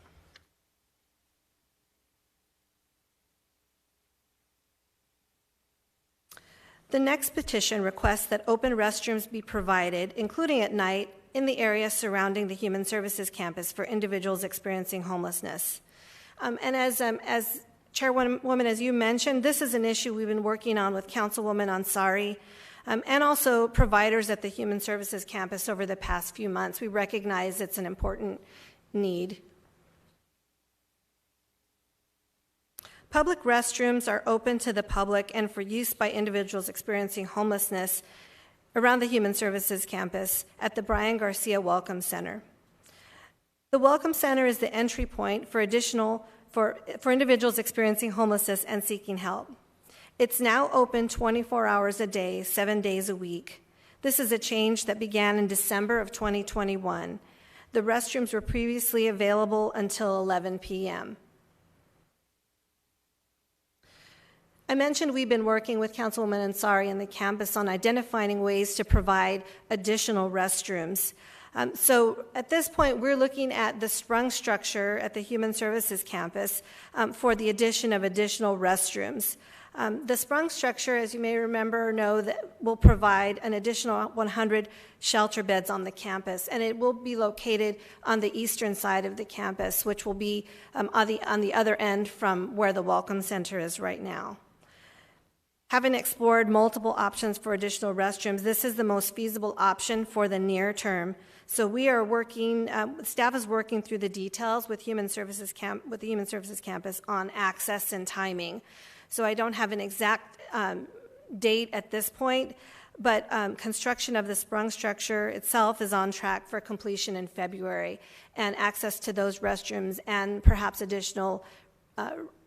The next petition requests that open restrooms be provided, including at night, in the area surrounding the Human Services Campus for individuals experiencing homelessness. And as Chairwoman, as you mentioned, this is an issue we've been working on with Councilwoman Ansari and also providers at the Human Services Campus over the past few months. We recognize it's an important need. Public restrooms are open to the public and for use by individuals experiencing homelessness around the Human Services Campus at the Brian Garcia Welcome Center. The Welcome Center is the entry point for individuals experiencing homelessness and seeking help. It's now open 24 hours a day, 7 days a week. This is a change that began in December of 2021. The restrooms were previously available until 11 p.m. I mentioned we've been working with Councilwoman Ansari and the campus on identifying ways to provide additional restrooms. So at this point, we're looking at the sprung structure at the Human Services Campus for the addition of additional restrooms. The sprung structure, as you may remember or know, that will provide an additional 100 shelter beds on the campus, and it will be located on the eastern side of the campus, which will be on the other end from where the Welcome Center is right now. Having explored multiple options for additional restrooms, this is the most feasible option for the near term. So we are working, staff is working through the details with the Human Services Campus on access and timing. So I don't have an exact date at this point, but construction of the sprung structure itself is on track for completion in February, and access to those restrooms and perhaps additional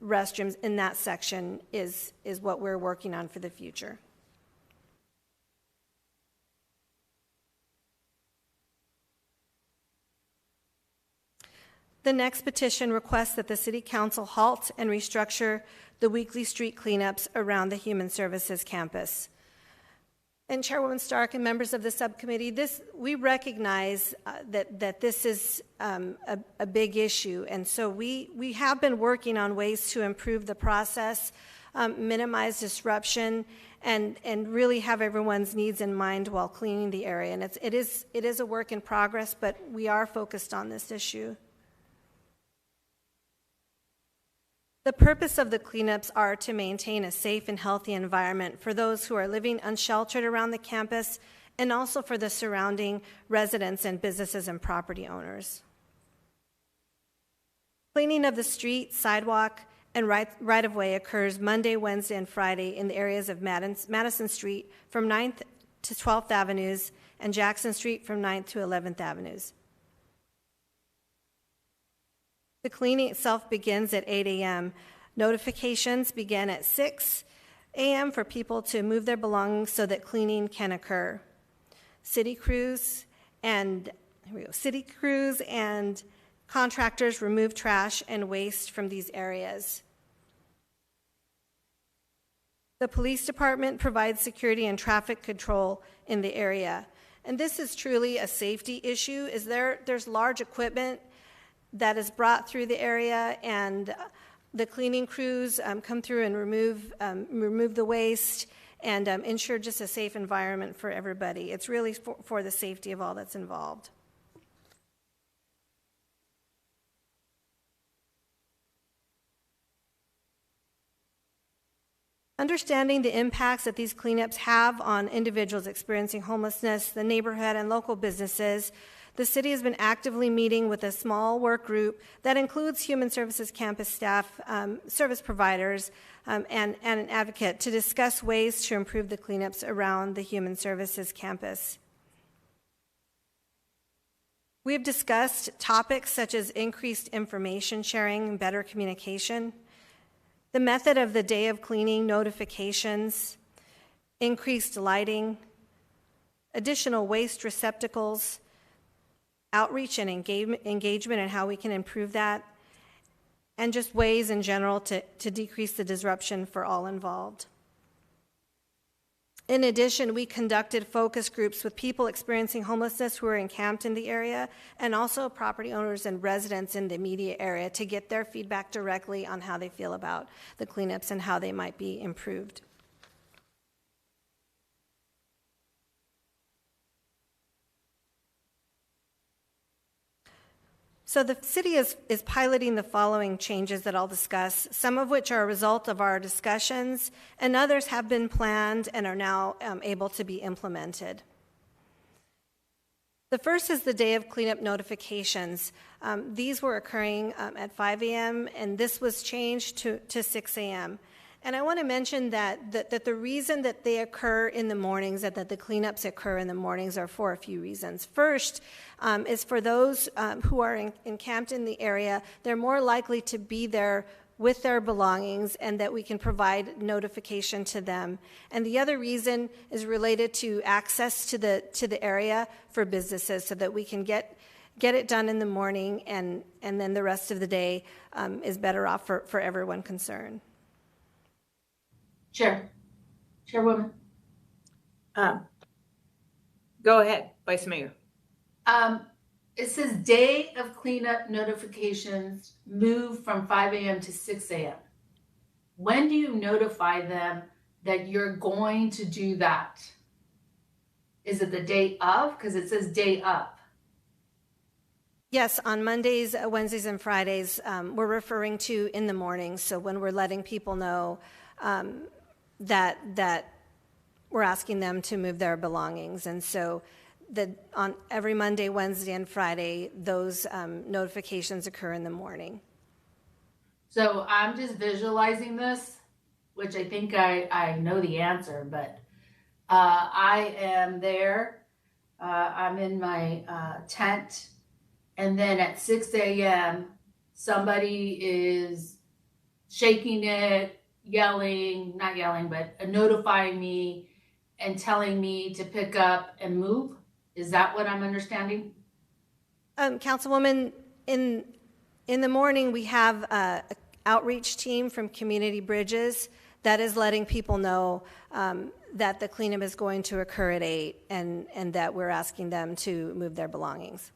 restrooms in that section is what we're working on for the future. The next petition requests that the City Council halt and restructure the weekly street cleanups around the Human Services Campus. And Chairwoman Stark and members of the subcommittee, we recognize that this is a big issue, and so we have been working on ways to improve the process, minimize disruption, and really have everyone's needs in mind while cleaning the area. And it is a work in progress, but we are focused on this issue. The purpose of the cleanups are to maintain a safe and healthy environment for those who are living unsheltered around the campus, and also for the surrounding residents and businesses and property owners. Cleaning of the street, sidewalk, and right-of-way occurs Monday, Wednesday, and Friday in the areas of Madison Street from 9th to 12th Avenues and Jackson Street from 9th to 11th Avenues. The cleaning itself begins at 8 a.m. Notifications begin at 6 a.m. for people to move their belongings so that cleaning can occur. City crews and contractors remove trash and waste from these areas. The police department provides security and traffic control in the area. And this is truly a safety issue. There's large equipment that is brought through the area, and the cleaning crews come through and remove the waste and ensure just a safe environment for everybody. It's really for the safety of all that's involved. Understanding the impacts that these cleanups have on individuals experiencing homelessness, the neighborhood, and local businesses, the city has been actively meeting with a small work group that includes Human Services campus staff, service providers, and an advocate to discuss ways to improve the cleanups around the Human Services campus. We have discussed topics such as increased information sharing and better communication, the method of the day of cleaning notifications, increased lighting, additional waste receptacles, outreach and engagement and how we can improve that, and just ways in general to decrease the disruption for all involved. In addition, we conducted focus groups with people experiencing homelessness who are encamped in the area, and also property owners and residents in the immediate area to get their feedback directly on how they feel about the cleanups and how they might be improved. So the city is piloting the following changes that I'll discuss, some of which are a result of our discussions, and others have been planned and are now able to be implemented. The first is the day of cleanup notifications. These were occurring at 5 a.m., and this was changed to 6 a.m. And I want to mention that the reason that they occur in the mornings, that the cleanups occur in the mornings, are for a few reasons. First is for those who are encamped in the area, they're more likely to be there with their belongings, and that we can provide notification to them. And the other reason is related to access to the area for businesses, so that we can get it done in the morning, and then the rest of the day is better off for everyone concerned. Chairwoman. Go ahead, Vice Mayor. It says day of cleanup notifications move from 5 a.m. to 6 a.m. When do you notify them that you're going to do that? Is it the day of? Because it says day of. Yes, on Mondays, Wednesdays, and Fridays, we're referring to in the morning. So when we're letting people know that we're asking them to move their belongings. And so on every Monday, Wednesday, and Friday, those notifications occur in the morning. So I'm just visualizing this, which I think I know the answer, but I am there. I'm in my tent, and then at 6 a.m., somebody is shaking it, not yelling, but notifying me and telling me to pick up and move. Is that what I'm understanding? Councilwoman, in the morning, we have an outreach team from Community Bridges that is letting people know that the cleanup is going to occur at 8, and that we're asking them to move their belongings.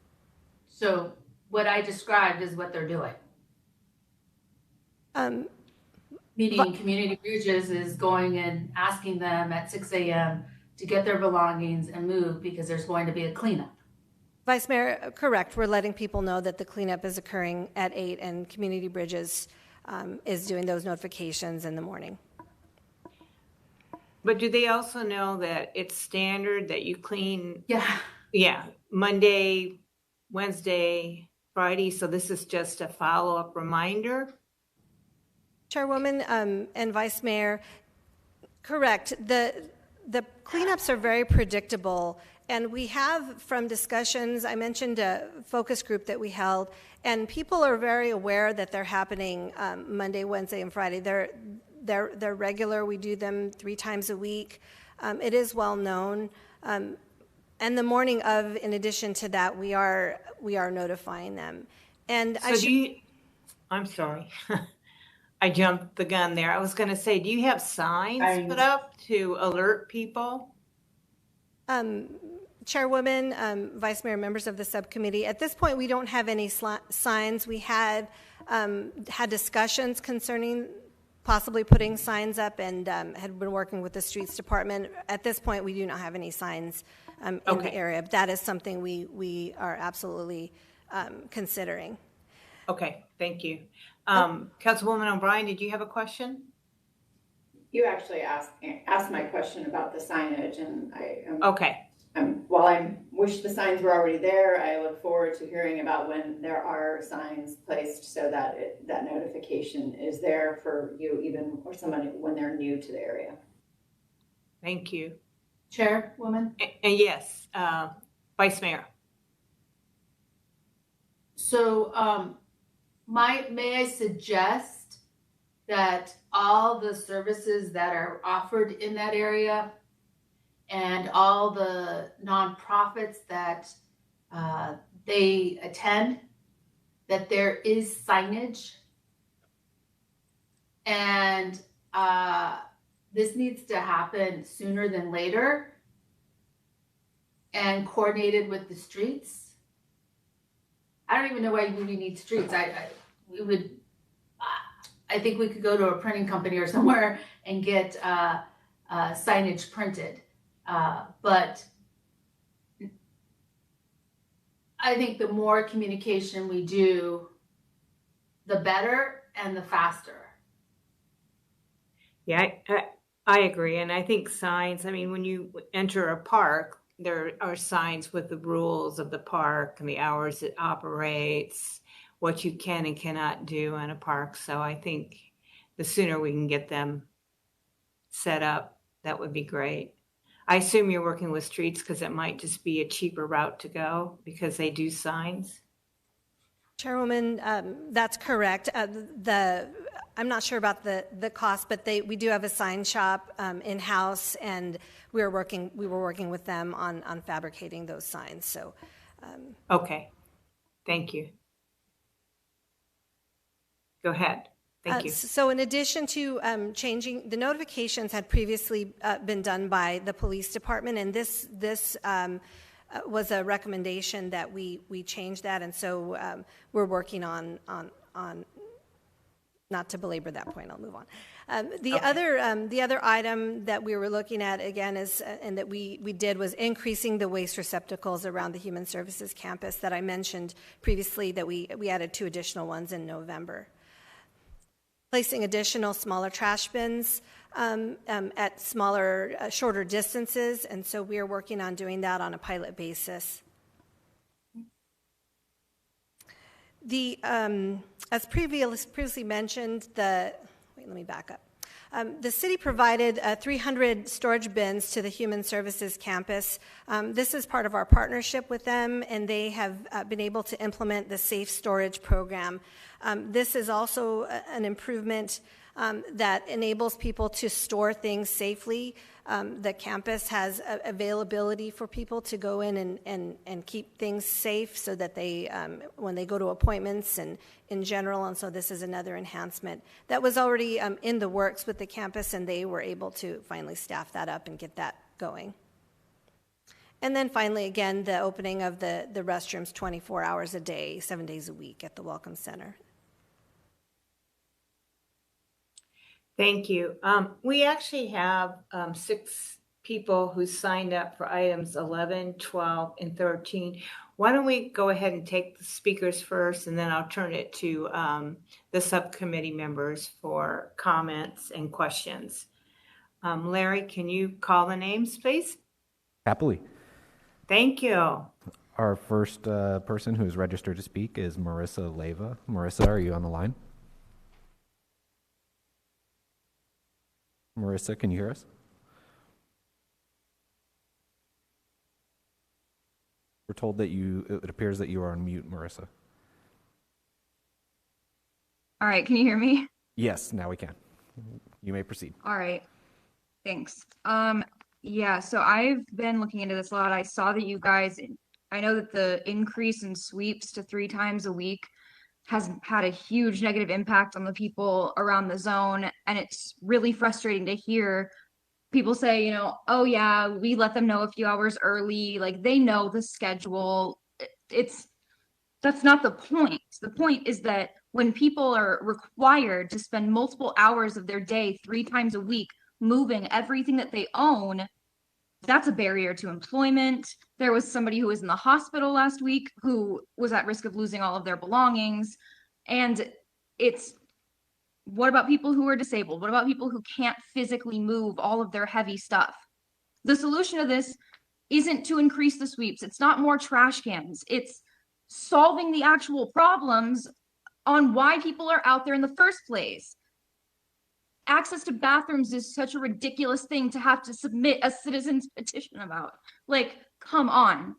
So what I described is what they're doing. Meaning Community Bridges is going and asking them at 6 a.m. to get their belongings and move because there's going to be a cleanup. Vice Mayor, correct. We're letting people know that the cleanup is occurring at 8, and Community Bridges is doing those notifications in the morning. But do they also know that it's standard that you clean? Yeah. Yeah, Monday, Wednesday, Friday, so this is just a follow-up reminder. Chairwoman and Vice Mayor, correct. The cleanups are very predictable, and we have, from discussions, I mentioned a focus group that we held, and people are very aware that they're happening Monday, Wednesday, and Friday. They're regular. We do them 3 times a week. It is well known. And the morning of, in addition to that, we are notifying them. And so I'm sorry. I jumped the gun there. I was going to say, do you have signs put up to alert people? Chairwoman, Vice Mayor, members of the subcommittee, at this point, we don't have any signs. We had discussions concerning possibly putting signs up and had been working with the streets department. At this point, we do not have any signs in the area. That is something we are absolutely considering. Okay, thank you. Councilwoman O'Brien, did you have a question? You actually asked my question about the signage, and while I wish the signs were already there, I look forward to hearing about when there are signs placed so that that notification is there for you, even or somebody when they're new to the area. Thank you, Chairwoman. And yes, Vice Mayor. So, may I suggest that all the services that are offered in that area and all the nonprofits that they attend, that there is signage, and this needs to happen sooner than later and coordinated with the streets. I don't even know why we need streets. I think we could go to a printing company or somewhere and get signage printed. But I think the more communication we do, the better and the faster. Yeah, I agree. And I think signs, I mean, when you enter a park, there are signs with the rules of the park and the hours it operates, what you can and cannot do in a park. So I think the sooner we can get them set up, that would be great. I assume you're working with streets because it might just be a cheaper route to go because they do signs. Chairwoman, that's correct. I'm not sure about the cost, but we do have a sign shop in-house, and we were working with them on fabricating those signs. So, okay, thank you. Go ahead. Thank you. So in addition to changing, the notifications had previously been done by the police department, and this was a recommendation that we change that, and so we're working on not to belabor that point. I'll move on. The other item that we were looking at again is, and that we did, was increasing the waste receptacles around the Human Services campus that I mentioned previously. That we added 2 additional ones in November. Placing additional smaller trash bins at smaller, shorter distances, and so we are working on doing that on a pilot basis. As previously mentioned, let me back up. The city provided 300 storage bins to the Human Services campus. This is part of our partnership with them, and they have been able to implement the safe storage program. This is also an improvement that enables people to store things safely. The campus has availability for people to go in and keep things safe so that they, when they go to appointments and in general, and so this is another enhancement that was already in the works with the campus, and they were able to finally staff that up and get that going. And then finally, again, the opening of the restrooms 24 hours a day, 7 days a week at the Welcome Center. Thank you. We actually have 6 people who signed up for items 11, 12, and 13. Why don't we go ahead and take the speakers first, and then I'll turn it to the subcommittee members for comments and questions. Larry, can you call the names, please? Happily. Thank you. Our first person who's registered to speak is Marissa Leva. Marissa, are you on the line? Marissa, can you hear us? We're told that it appears that you are on mute, Marissa. All right, can you hear me? Yes, now we can. You may proceed. All right, thanks. Yeah, so I've been looking into this a lot. I saw that you guys, I know that the increase in sweeps to 3 times a week has had a huge negative impact on the people around the zone. And it's really frustrating to hear people say, you know, oh yeah, we let them know a few hours early. Like they know the schedule. That's not the point. The point is that when people are required to spend multiple hours of their day 3 times a week moving everything that they own, that's a barrier to employment. There was somebody who was in the hospital last week who was at risk of losing all of their belongings. And what about people who are disabled? What about people who can't physically move all of their heavy stuff? The solution to this isn't to increase the sweeps. It's not more trash cans. It's solving the actual problems on why people are out there in the first place. Access to bathrooms is such a ridiculous thing to have to submit a citizen's petition about. Like, come on.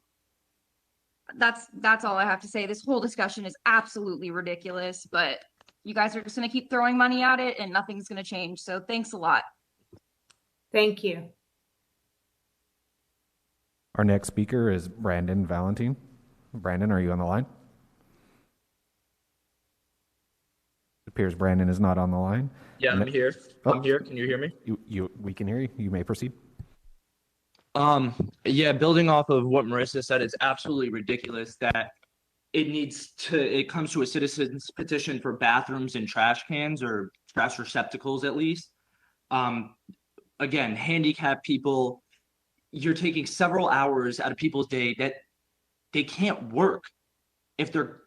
That's all I have to say. This whole discussion is absolutely ridiculous, but you guys are just going to keep throwing money at it and nothing's going to change. So thanks a lot. Thank you. Our next speaker is Brandon Valentin. Brandon, are you on the line? It appears Brandon is not on the line. Yeah, I'm here. I'm here. Can you hear me? We can hear you. You may proceed. Yeah, building off of what Marissa said, it's absolutely ridiculous that it comes to a citizen's petition for bathrooms and trash cans or trash receptacles at least. Again, handicapped people, you're taking several hours out of people's day that they can't work. If they're,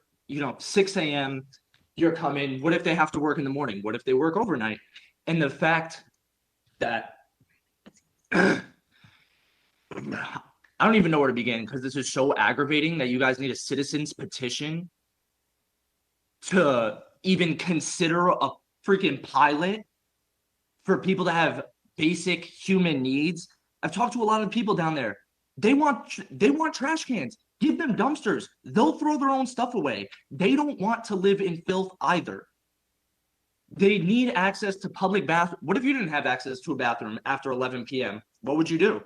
6 a.m., you're coming, what if they have to work in the morning? What if they work overnight? And the fact that I don't even know where to begin because this is so aggravating that you guys need a citizen's petition to even consider a freaking pilot for people to have basic human needs. I've talked to a lot of people down there. They want trash cans. Give them dumpsters. They'll throw their own stuff away. They don't want to live in filth either. They need access to public bathroom. What if you didn't have access to a bathroom after 11 p.m.? What would you do?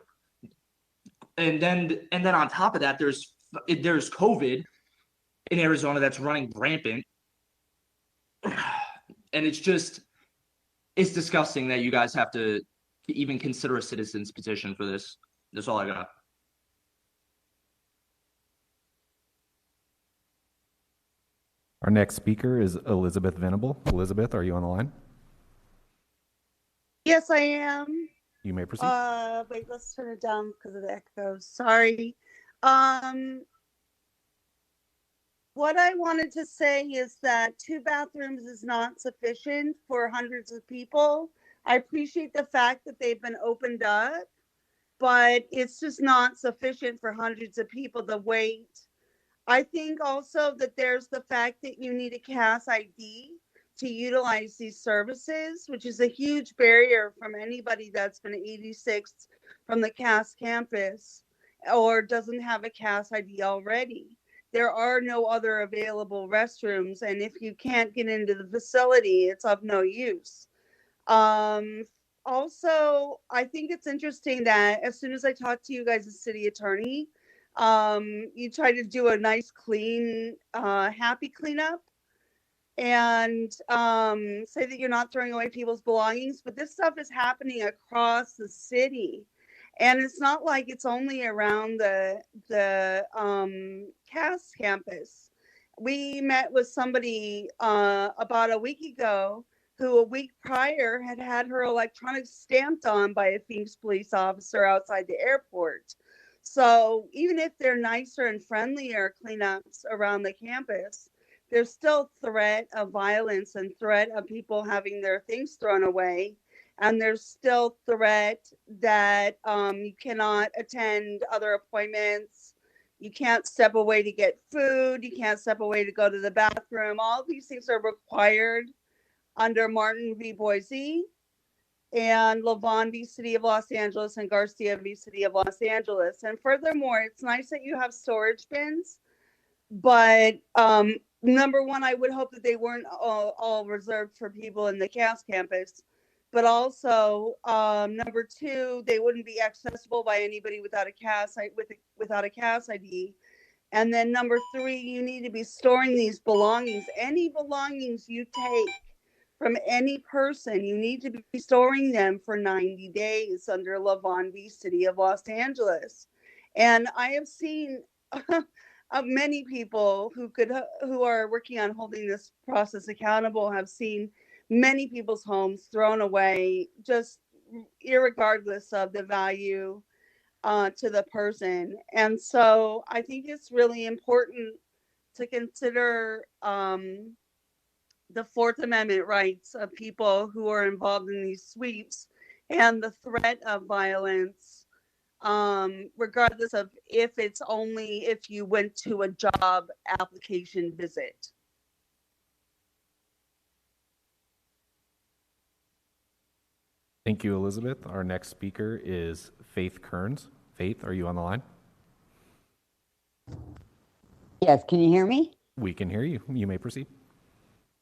And then on top of that, there's COVID in Arizona that's running rampant. And it's disgusting that you guys have to even consider a citizen's petition for this. That's all I got. Our next speaker is Elizabeth Venable. Elizabeth, are you on the line? Yes, I am. You may proceed. Wait, let's turn it down because of the echo. Sorry. What I wanted to say is that 2 bathrooms is not sufficient for hundreds of people. I appreciate the fact that they've been opened up, but it's just not sufficient for hundreds of people to wait. I think also that there's the fact that you need a CAS ID to utilize these services, which is a huge barrier from anybody that's been 86 from the CAS campus or doesn't have a CAS ID already. There are no other available restrooms, and if you can't get into the facility, it's of no use. Also, I think it's interesting that as soon as I talked to you guys as city attorney, you try to do a nice clean, happy cleanup and say that you're not throwing away people's belongings, but this stuff is happening across the city. And it's not like it's only around the CAS campus. We met with somebody about a week ago who a week prior had her electronics stamped on by a Phoenix police officer outside the airport. So even if they're nicer and friendlier cleanups around the campus, there's still threat of violence and threat of people having their things thrown away. And there's still threat that you cannot attend other appointments. You can't step away to get food. You can't step away to go to the bathroom. All of these things are required under Martin v. Boise and Levon v. City of Los Angeles and Garcia v. City of Los Angeles. And furthermore, it's nice that you have storage bins, but number one, I would hope that they weren't all reserved for people in the CAS campus. But also, number two, they wouldn't be accessible by anybody without a CAS without a CAS ID. And then number three, you need to be storing these belongings. Any belongings you take from any person, you need to be storing them for 90 days under Levon v. City of Los Angeles. And I have seen many people who are working on holding this process accountable have seen many people's homes thrown away, just irregardless of the value to the person. And so I think it's really important to consider the Fourth Amendment rights of people who are involved in these sweeps and the threat of violence, regardless of if it's only if you went to a job application visit. Thank you, Elizabeth. Our next speaker is Faith Kearns. Faith, are you on the line? Yes, can you hear me? We can hear you. You may proceed.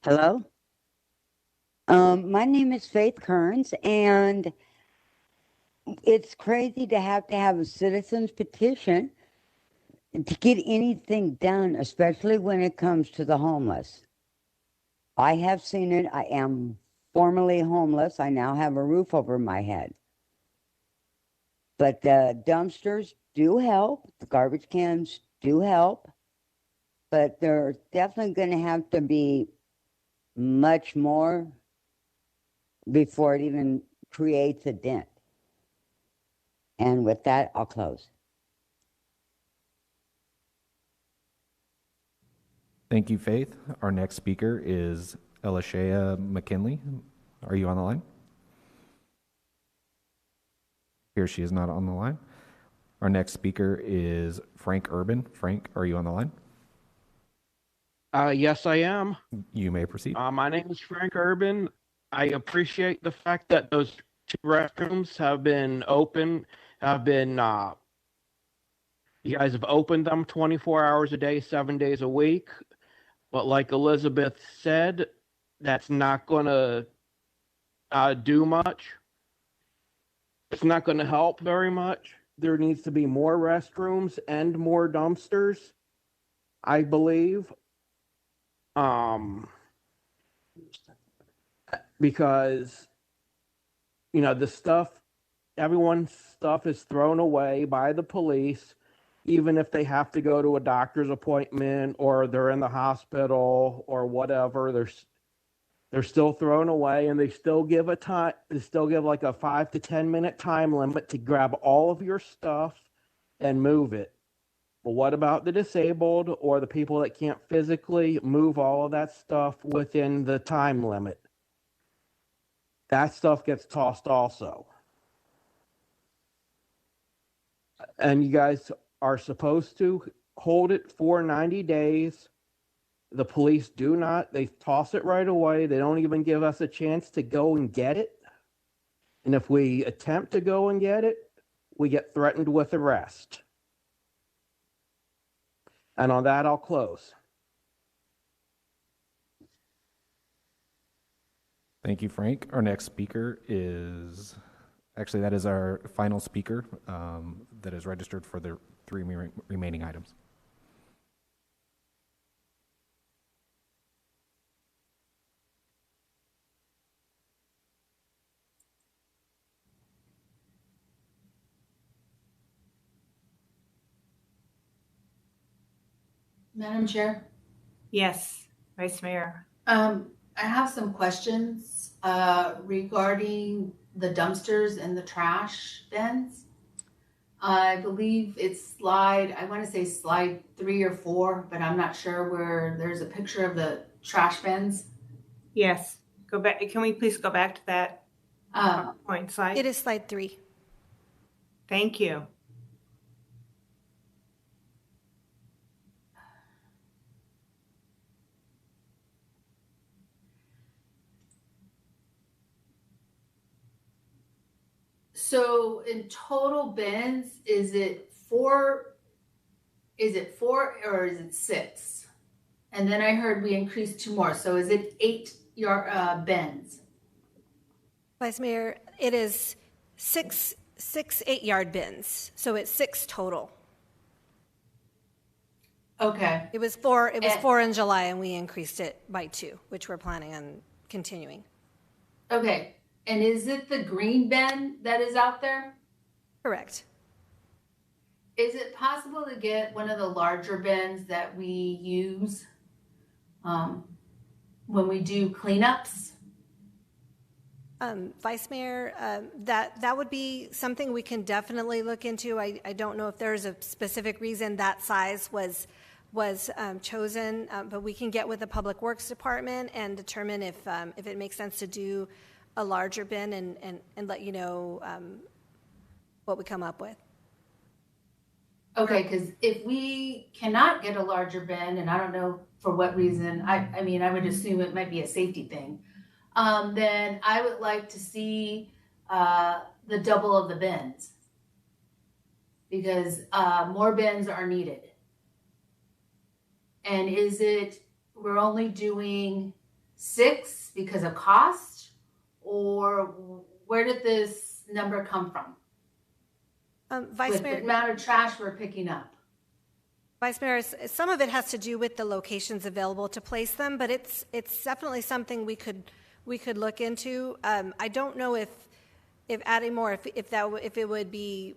Hello? My name is Faith Kearns, and it's crazy to have a citizen's petition to get anything done, especially when it comes to the homeless. I have seen it. I am formerly homeless. I now have a roof over my head. But the dumpsters do help. The garbage cans do help. But they're definitely going to have to be much more before it even creates a dent. And with that, I'll close. Thank you, Faith. Our next speaker is Elishea McKinley. Are you on the line? Here, she is not on the line. Our next speaker is Frank Urban. Frank, are you on the line? Yes, I am. You may proceed. My name is Frank Urban. I appreciate the fact that those two restrooms have been open, you guys have opened them 24 hours a day, 7 days a week. But like Elizabeth said, that's not going to do much. It's not going to help very much. There needs to be more restrooms and more dumpsters, I believe. Because, everyone's stuff is thrown away by the police, even if they have to go to a doctor's appointment or they're in the hospital or whatever. They're still thrown away, and they still give like a 5 to 10 minute time limit to grab all of your stuff and move it. But what about the disabled or the people that can't physically move all of that stuff within the time limit? That stuff gets tossed also. And you guys are supposed to hold it for 90 days. The police do not. They toss it right away. They don't even give us a chance to go and get it. And if we attempt to go and get it, we get threatened with arrest. And on that, I'll close. Thank you, Frank. Our next speaker is, actually, that is our final speaker that is registered for the three remaining items. Madam Chair? Yes, Vice Mayor. I have some questions regarding the dumpsters and the trash bins. I believe it's I want to say slide 3 or 4, but I'm not sure, where there's a picture of the trash bins. Yes, go back. Can we please go back to that point slide? It is slide 3. Thank you. So in total bins, is it four or is it 6? And then I heard we increased 2 more. So is it 8 bins? Vice Mayor, it is six 8-yard bins. So it's 6 total. Okay. It was 4 in July, and we increased it by 2, which we're planning on continuing. Okay. And is it the green bin that is out there? Correct. Is it possible to get one of the larger bins that we use when we do cleanups? Vice Mayor, that would be something we can definitely look into. I don't know if there's a specific reason that size was chosen, but we can get with the Public Works Department and determine if it makes sense to do a larger bin and let you know what we come up with. Okay, because if we cannot get a larger bin, and I don't know for what reason, I mean, I would assume it might be a safety thing, then I would like to see the double of the bins, because more bins are needed. And is it, we're only doing 6 because of cost, or where did this number come from? Vice With Mayor, the amount of trash we're picking up. Vice Mayor, some of it has to do with the locations available to place them, but it's definitely something we could look into. I don't know if adding more, if it would be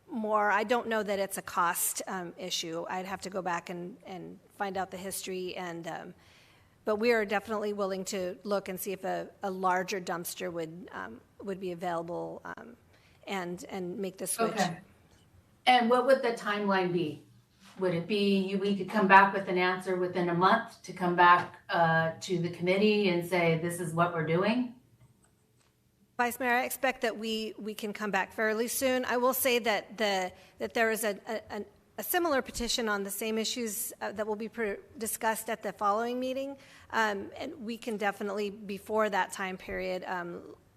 more. I don't know that it's a cost issue. I'd have to go back and find out the history, but we are definitely willing to look and see if a larger dumpster would be available and make the switch. Okay. And what would the timeline be? Would it be we could come back with an answer within a month to come back to the committee and say this is what we're doing? Vice Mayor, I expect that we can come back fairly soon. I will say that there is a similar petition on the same issues that will be discussed at the following meeting, and we can definitely, before that time period,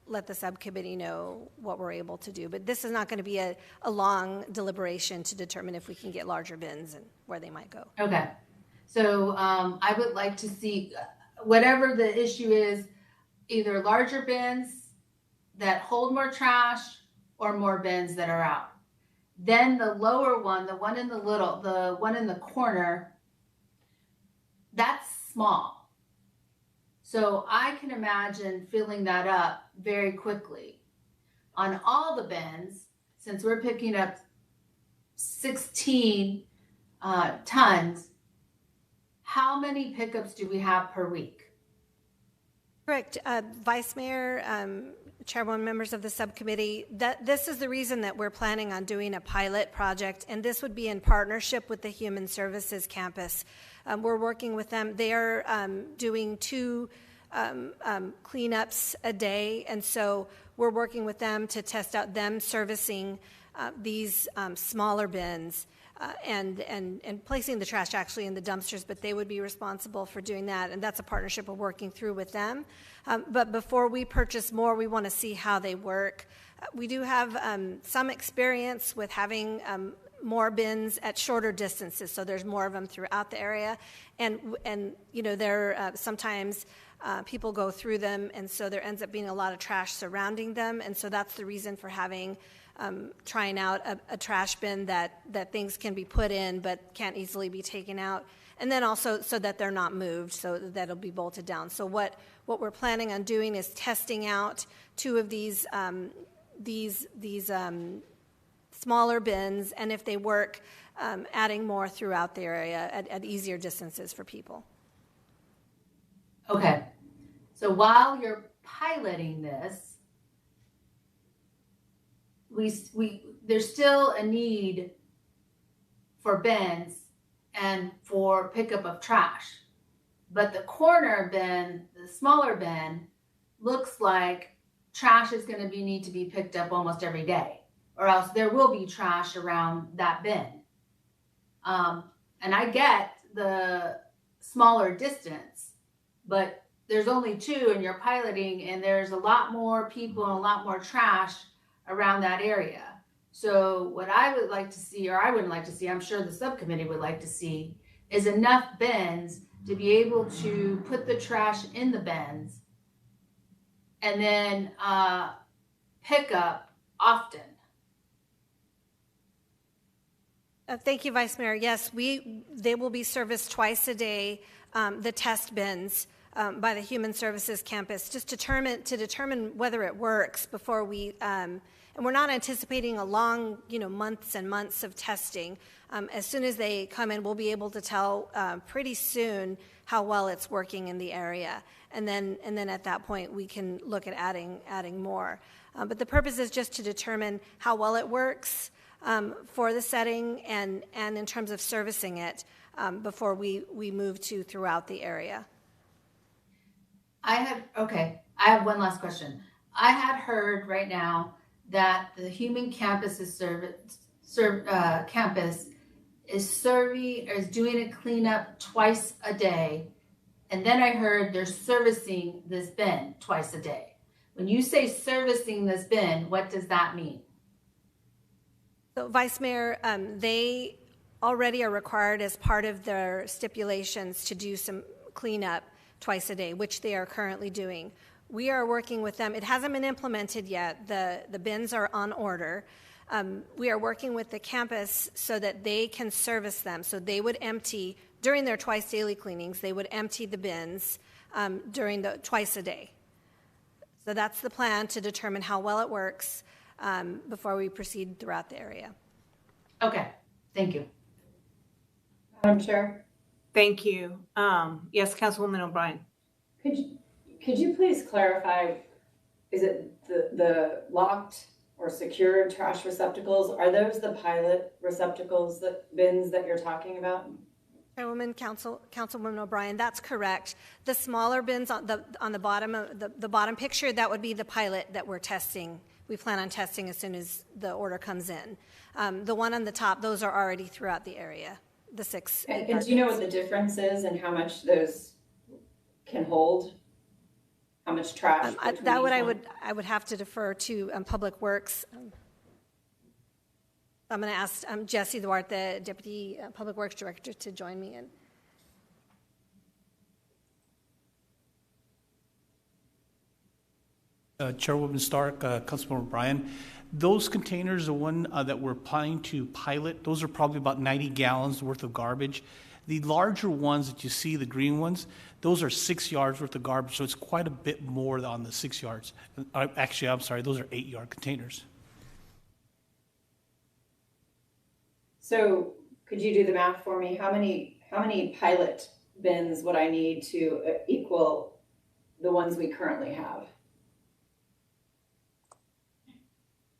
let the subcommittee know what we're able to do. But this is not going to be a long deliberation to determine if we can get larger bins and where they might go. Okay. So I would like to see, whatever the issue is, either larger bins that hold more trash or more bins that are out. Then the lower one, the one in the corner, that's small. So I can imagine filling that up very quickly. On all the bins, since we're picking up 16 tons, how many pickups do we have per week? Correct. Vice Mayor, Chairwoman, members of the subcommittee, this is the reason that we're planning on doing a pilot project, and this would be in partnership with the Human Services Campus. We're working with them. They are doing 2 cleanups a day, and so we're working with them to test out them servicing these smaller bins and placing the trash actually in the dumpsters, but they would be responsible for doing that, and that's a partnership we're working through with them. But before we purchase more, we want to see how they work. We do have some experience with having more bins at shorter distances, so there's more of them throughout the area, and you know, there sometimes people go through them, and so there ends up being a lot of trash surrounding them, and so that's the reason for having trying out a trash bin that things can be put in but can't easily be taken out, and then also so that they're not moved, so that it'll be bolted down. So what we're planning on doing is testing out 2 of these smaller bins, and if they work, adding more throughout the area at easier distances for people. Okay. So while you're piloting this, there's still a need for bins and for pickup of trash. But the corner bin, the smaller bin, looks like trash is going to need to be picked up almost every day, or else there will be trash around that bin. And I get the smaller distance, but there's only 2 and you're piloting, and there's a lot more people and a lot more trash. around that area. So what I would like to see, or I wouldn't like to see, I'm sure the subcommittee would like to see, is enough bins to be able to put the trash in the bins and then pick up often. Thank you, Vice Mayor. Yes, they will be serviced twice a day, the test bins by the Human Services Campus, just to determine whether it works before we, and we're not anticipating a long, months and months of testing. As soon as they come in, we'll be able to tell pretty soon how well it's working in the area. And then at that point, we can look at adding more. But the purpose is just to determine how well it works for the setting and in terms of servicing it before we move to throughout the area. I have one last question. I had heard right now that the Human Campus is doing a cleanup twice a day, and then I heard they're servicing this bin twice a day. When you say servicing this bin, what does that mean? So, Vice Mayor, they already are required as part of their stipulations to do some cleanup twice a day, which they are currently doing. We are working with them. It hasn't been implemented yet. The bins are on order. We are working with the campus so that they can service them. So they would empty, during their twice daily cleanings, they would empty the bins during the twice a day. So that's the plan, to determine how well it works before we proceed throughout the area. Okay, thank you. Madam Chair? Thank you. Yes, Councilwoman O'Brien. Could you please clarify, is it the locked or secured trash receptacles? Are those the pilot receptacles, the bins that you're talking about? Councilwoman O'Brien, that's correct. The smaller bins on the bottom of the bottom picture, that would be the pilot that we're testing. We plan on testing as soon as the order comes in. The one on the top, those are already throughout the area. The 6. And do you know what the difference is and how much those can hold? How much trash? I would have to defer to Public Works. I'm going to ask Jesse Duarte, Deputy Public Works Director, to join me in. Chairwoman Stark, Councilmember O'Brien, those containers, the one that we're planning to pilot, those are probably about 90 gallons worth of garbage. The larger ones that you see, the green ones, those are 6 yards worth of garbage, so it's quite a bit more on the 6 yards. Actually, I'm sorry, those are 8-yard containers. So could you do the math for me? How many pilot bins would I need to equal the ones we currently have?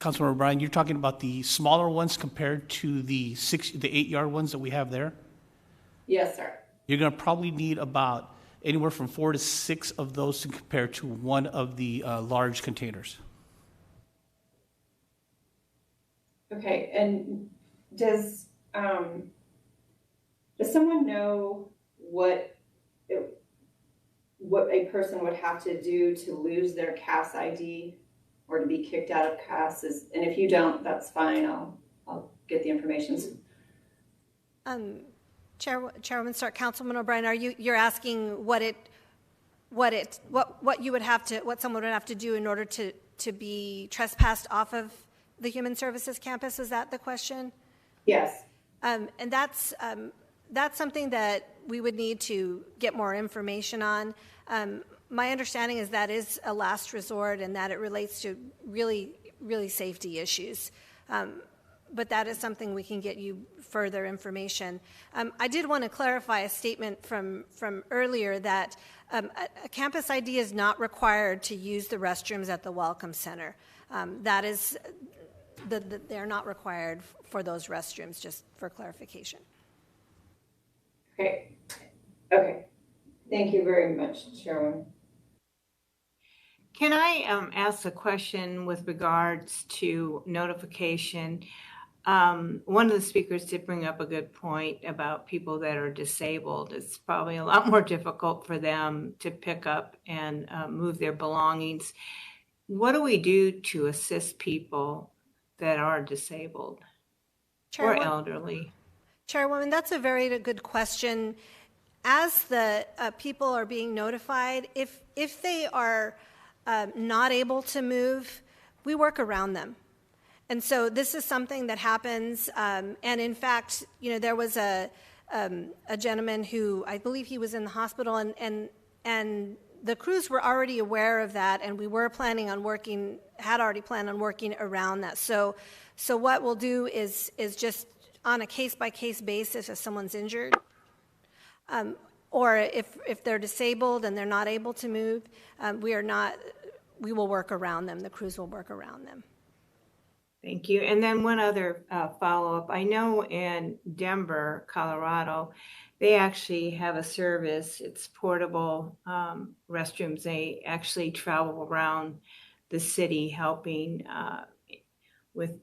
Councilmember O'Brien, you're talking about the smaller ones compared to the 8-yard ones that we have there? Yes, sir. You're going to probably need about anywhere from 4 to 6 of those to compare to one of the large containers. Okay, and does someone know what a person would have to do to lose their CAS ID or to be kicked out of CAS? And if you don't, that's fine. I'll get the information. Chairwoman Stark, Councilman O'Brien, you're asking what you would have to, what someone would have to do in order to be trespassed off of the Human Services Campus? Is that the question? Yes. And that's something that we would need to get more information on. My understanding is that is a last resort and that it relates to really, really safety issues. But that is something we can get you further information. I did want to clarify a statement from earlier that a campus ID is not required to use the restrooms at the Welcome Center. That is, they're not required for those restrooms, just for clarification. Okay. Okay. Thank you very much, Chairwoman. Can I ask a question with regards to notification? One of the speakers did bring up a good point about people that are disabled. It's probably a lot more difficult for them to pick up and move their belongings. what do we do to assist people that are disabled or elderly? Chairwoman, that's a very good question. As the people are being notified, if they are not able to move, we work around them. And so this is something that happens. And in fact, there was a gentleman who, I believe he was in the hospital, and the crews were already aware of that, and we were had already planned on working around that. So what we'll do is just on a case-by-case basis if someone's injured, or if they're disabled and they're not able to move, we will work around them. The crews will work around them. Thank you. And then one other follow-up. I know in Denver, Colorado, they actually have a service. It's portable restrooms. They actually travel around the city helping with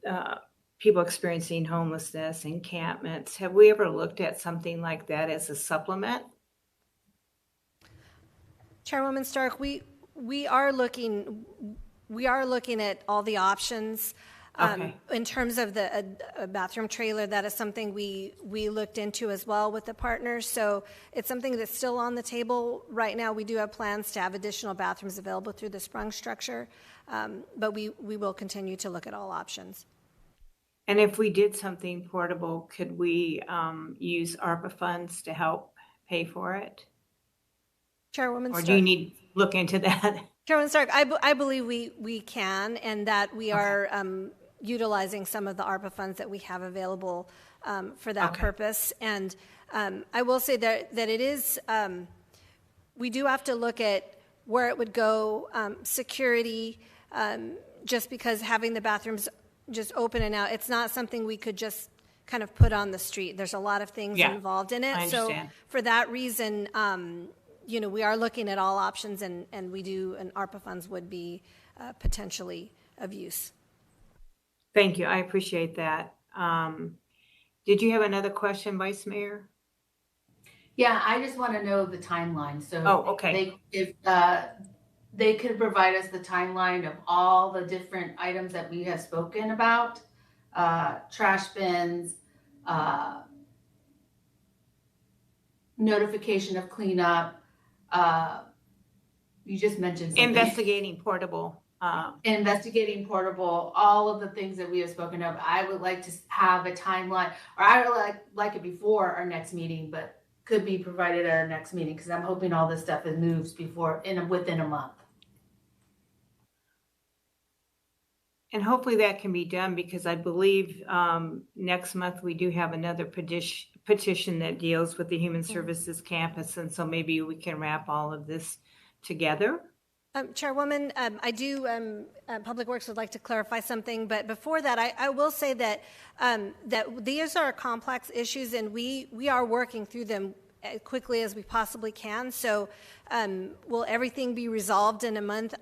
people experiencing homelessness, encampments. Have we ever looked at something like that as a supplement? Chairwoman Stark, we are looking at all the options. Okay. In terms of a bathroom trailer, that is something we looked into as well with the partners. So it's something that's still on the table right now. We do have plans to have additional bathrooms available through the sprung structure, but we will continue to look at all options. And if we did something portable, could we use ARPA funds to help pay for it? Chairwoman Stark. Or do you need to look into that? Chairwoman Stark, I believe we can, and that we are utilizing some of the ARPA funds that we have available for that purpose. And I will say that it is, we do have to look at where it would go, security, just because having the bathrooms just open and out, it's not something we could just kind of put on the street. There's a lot of things involved in it. I understand. So for that reason, we are looking at all options, and ARPA funds would be potentially of use. Thank you. I appreciate that. Did you have another question, Vice Mayor? Yeah, I just want to know the timeline. So okay. If they could provide us the timeline of all the different items that we have spoken about, trash bins, notification of cleanup. You just mentioned something. Investigating portable, all of the things that we have spoken of. I would like to have a timeline, or I would like it before our next meeting, but could be provided at our next meeting, because I'm hoping all this stuff moves within a month. And hopefully that can be done, because I believe next month we do have another petition that deals with the Human Services Campus, and so maybe we can wrap all of this together. Chairwoman, I do, Public Works would like to clarify something, but before that, I will say that that these are complex issues, and we are working through them as quickly as we possibly can. So will everything be resolved in a month?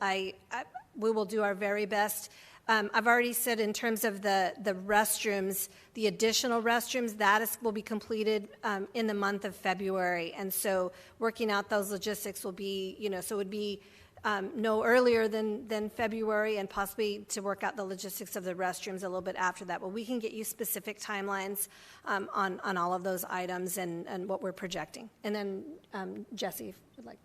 We will do our very best. I've already said in terms of the restrooms, the additional restrooms, will be completed in the month of February. And so working out those logistics will be, so it would be no earlier than February, and possibly to work out the logistics of the restrooms a little bit after that. But we can get you specific timelines on all of those items and what we're projecting. And then Jesse, if you'd like.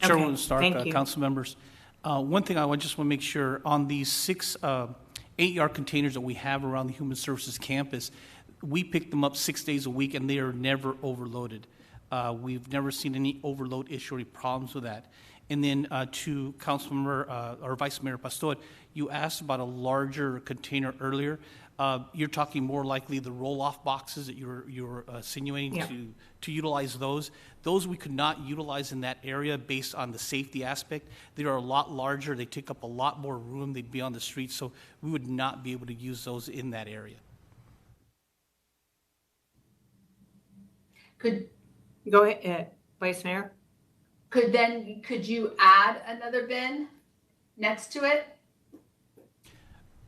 Chairwoman Stark, council members. One thing I just want to make sure on these 6 8-yard containers that we have around the Human Services Campus, we pick them up 6 days a week, and they are never overloaded. We've never seen any overload issue or any problems with that. And then to Councilmember or Vice Mayor Pastor, you asked about a larger container earlier. You're talking more likely the roll-off boxes that you're insinuating to utilize those. Those we could not utilize in that area based on the safety aspect. They are a lot larger. They take up a lot more room. They'd be on the street, so we would not be able to use those in that area. Go ahead, Vice Mayor. Could you add another bin next to it?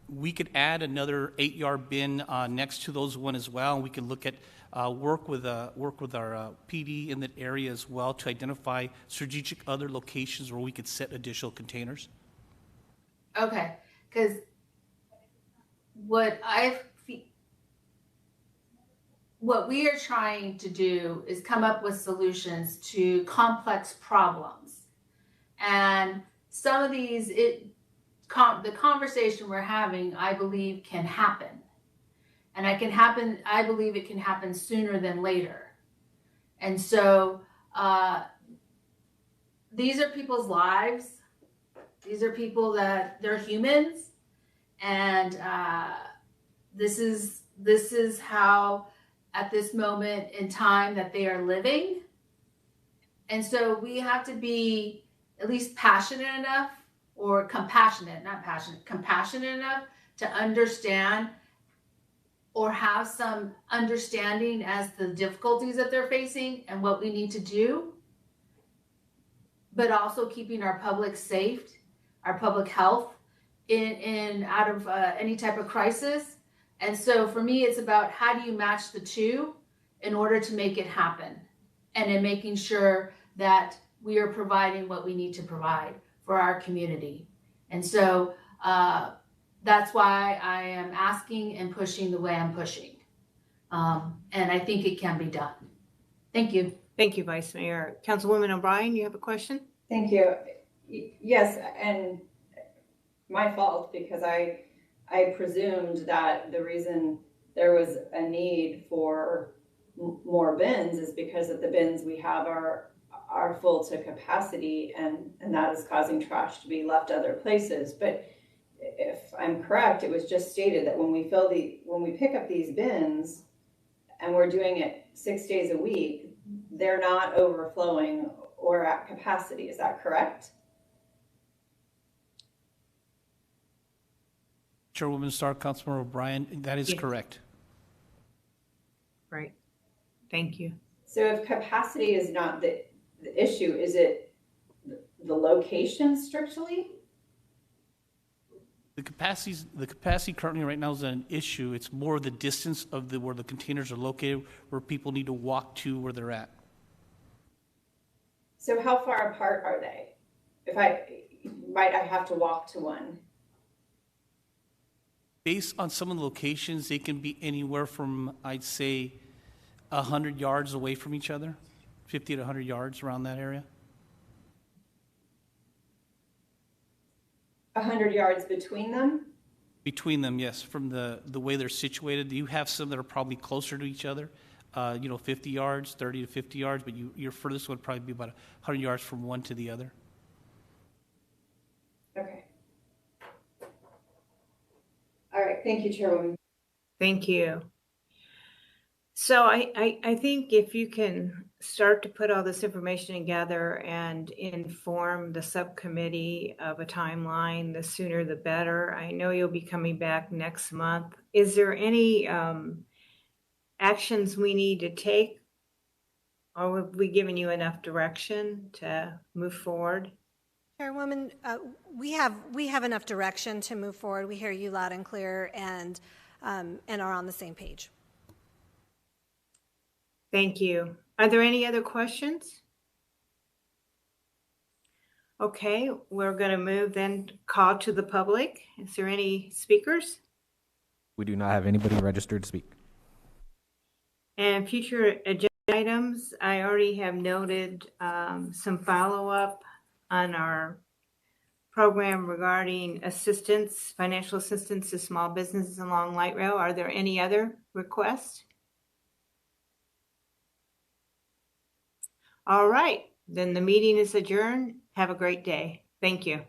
We could add another 8-yard bin next to those one as well. And we can look at work with our PD in that area as well to identify strategic other locations where we could set additional containers. Okay, because what we are trying to do is come up with solutions to complex problems. And some of these, the conversation we're having, I believe, can happen. And I believe it can happen sooner than later. And so these are people's lives. These are people that they're humans. And this is how, at this moment in time, that they are living. And so we have to be at least passionate enough, or compassionate, not passionate, compassionate enough to understand or have some understanding as the difficulties that they're facing and what we need to do, but also keeping our public safe, our public health in out of any type of crisis. And so for me, it's about how do you match the two in order to make it happen, and in making sure that we are providing what we need to provide for our community. And so that's why I am asking and pushing the way I'm pushing. And I think it can be done. Thank you. Thank you, Vice Mayor. Councilwoman O'Brien, you have a question? Thank you. Yes, and my fault, because I presumed that the reason there was a need for more bins is because of the bins we have are full to capacity, and that is causing trash to be left other places. But if I'm correct, it was just stated that when we pick up these bins and we're doing it 6 days a week, they're not overflowing or at capacity. Is that correct? Chairwoman Stark, Councilmember O'Brien, that is correct. Right. Thank you. So if capacity is not the issue, is it the location strictly? The capacity currently right now is an issue. It's more the distance of where the containers are located, where people need to walk to where they're at. So how far apart are they? Might I have to walk to one? Based on some of the locations, they can be anywhere from, I'd say, 100 yards away from each other, 50 to 100 yards around that area. 100 yards between them? Between them, yes, from the way they're situated. You have some that are probably closer to each other, 50 yards, 30 to 50 yards, but your furthest would probably be about 100 yards from one to the other. Okay. All right, thank you, Chairwoman. Thank you. So I think if you can start to put all this information together and inform the subcommittee of a timeline, the sooner the better. I know you'll be coming back next month. Is there any actions we need to take, or have we given you enough direction to move forward? Chairwoman, we have enough direction to move forward. We hear you loud and clear, and are on the same page. Thank you. Are there any other questions? Okay, we're going to move then, call to the public. Is there any speakers? We do not have anybody registered to speak. And future agenda items, I already have noted some follow-up on our program regarding assistance, financial assistance to small businesses along light rail. Are there any other requests? All right, then the meeting is adjourned. Have a great day. Thank you.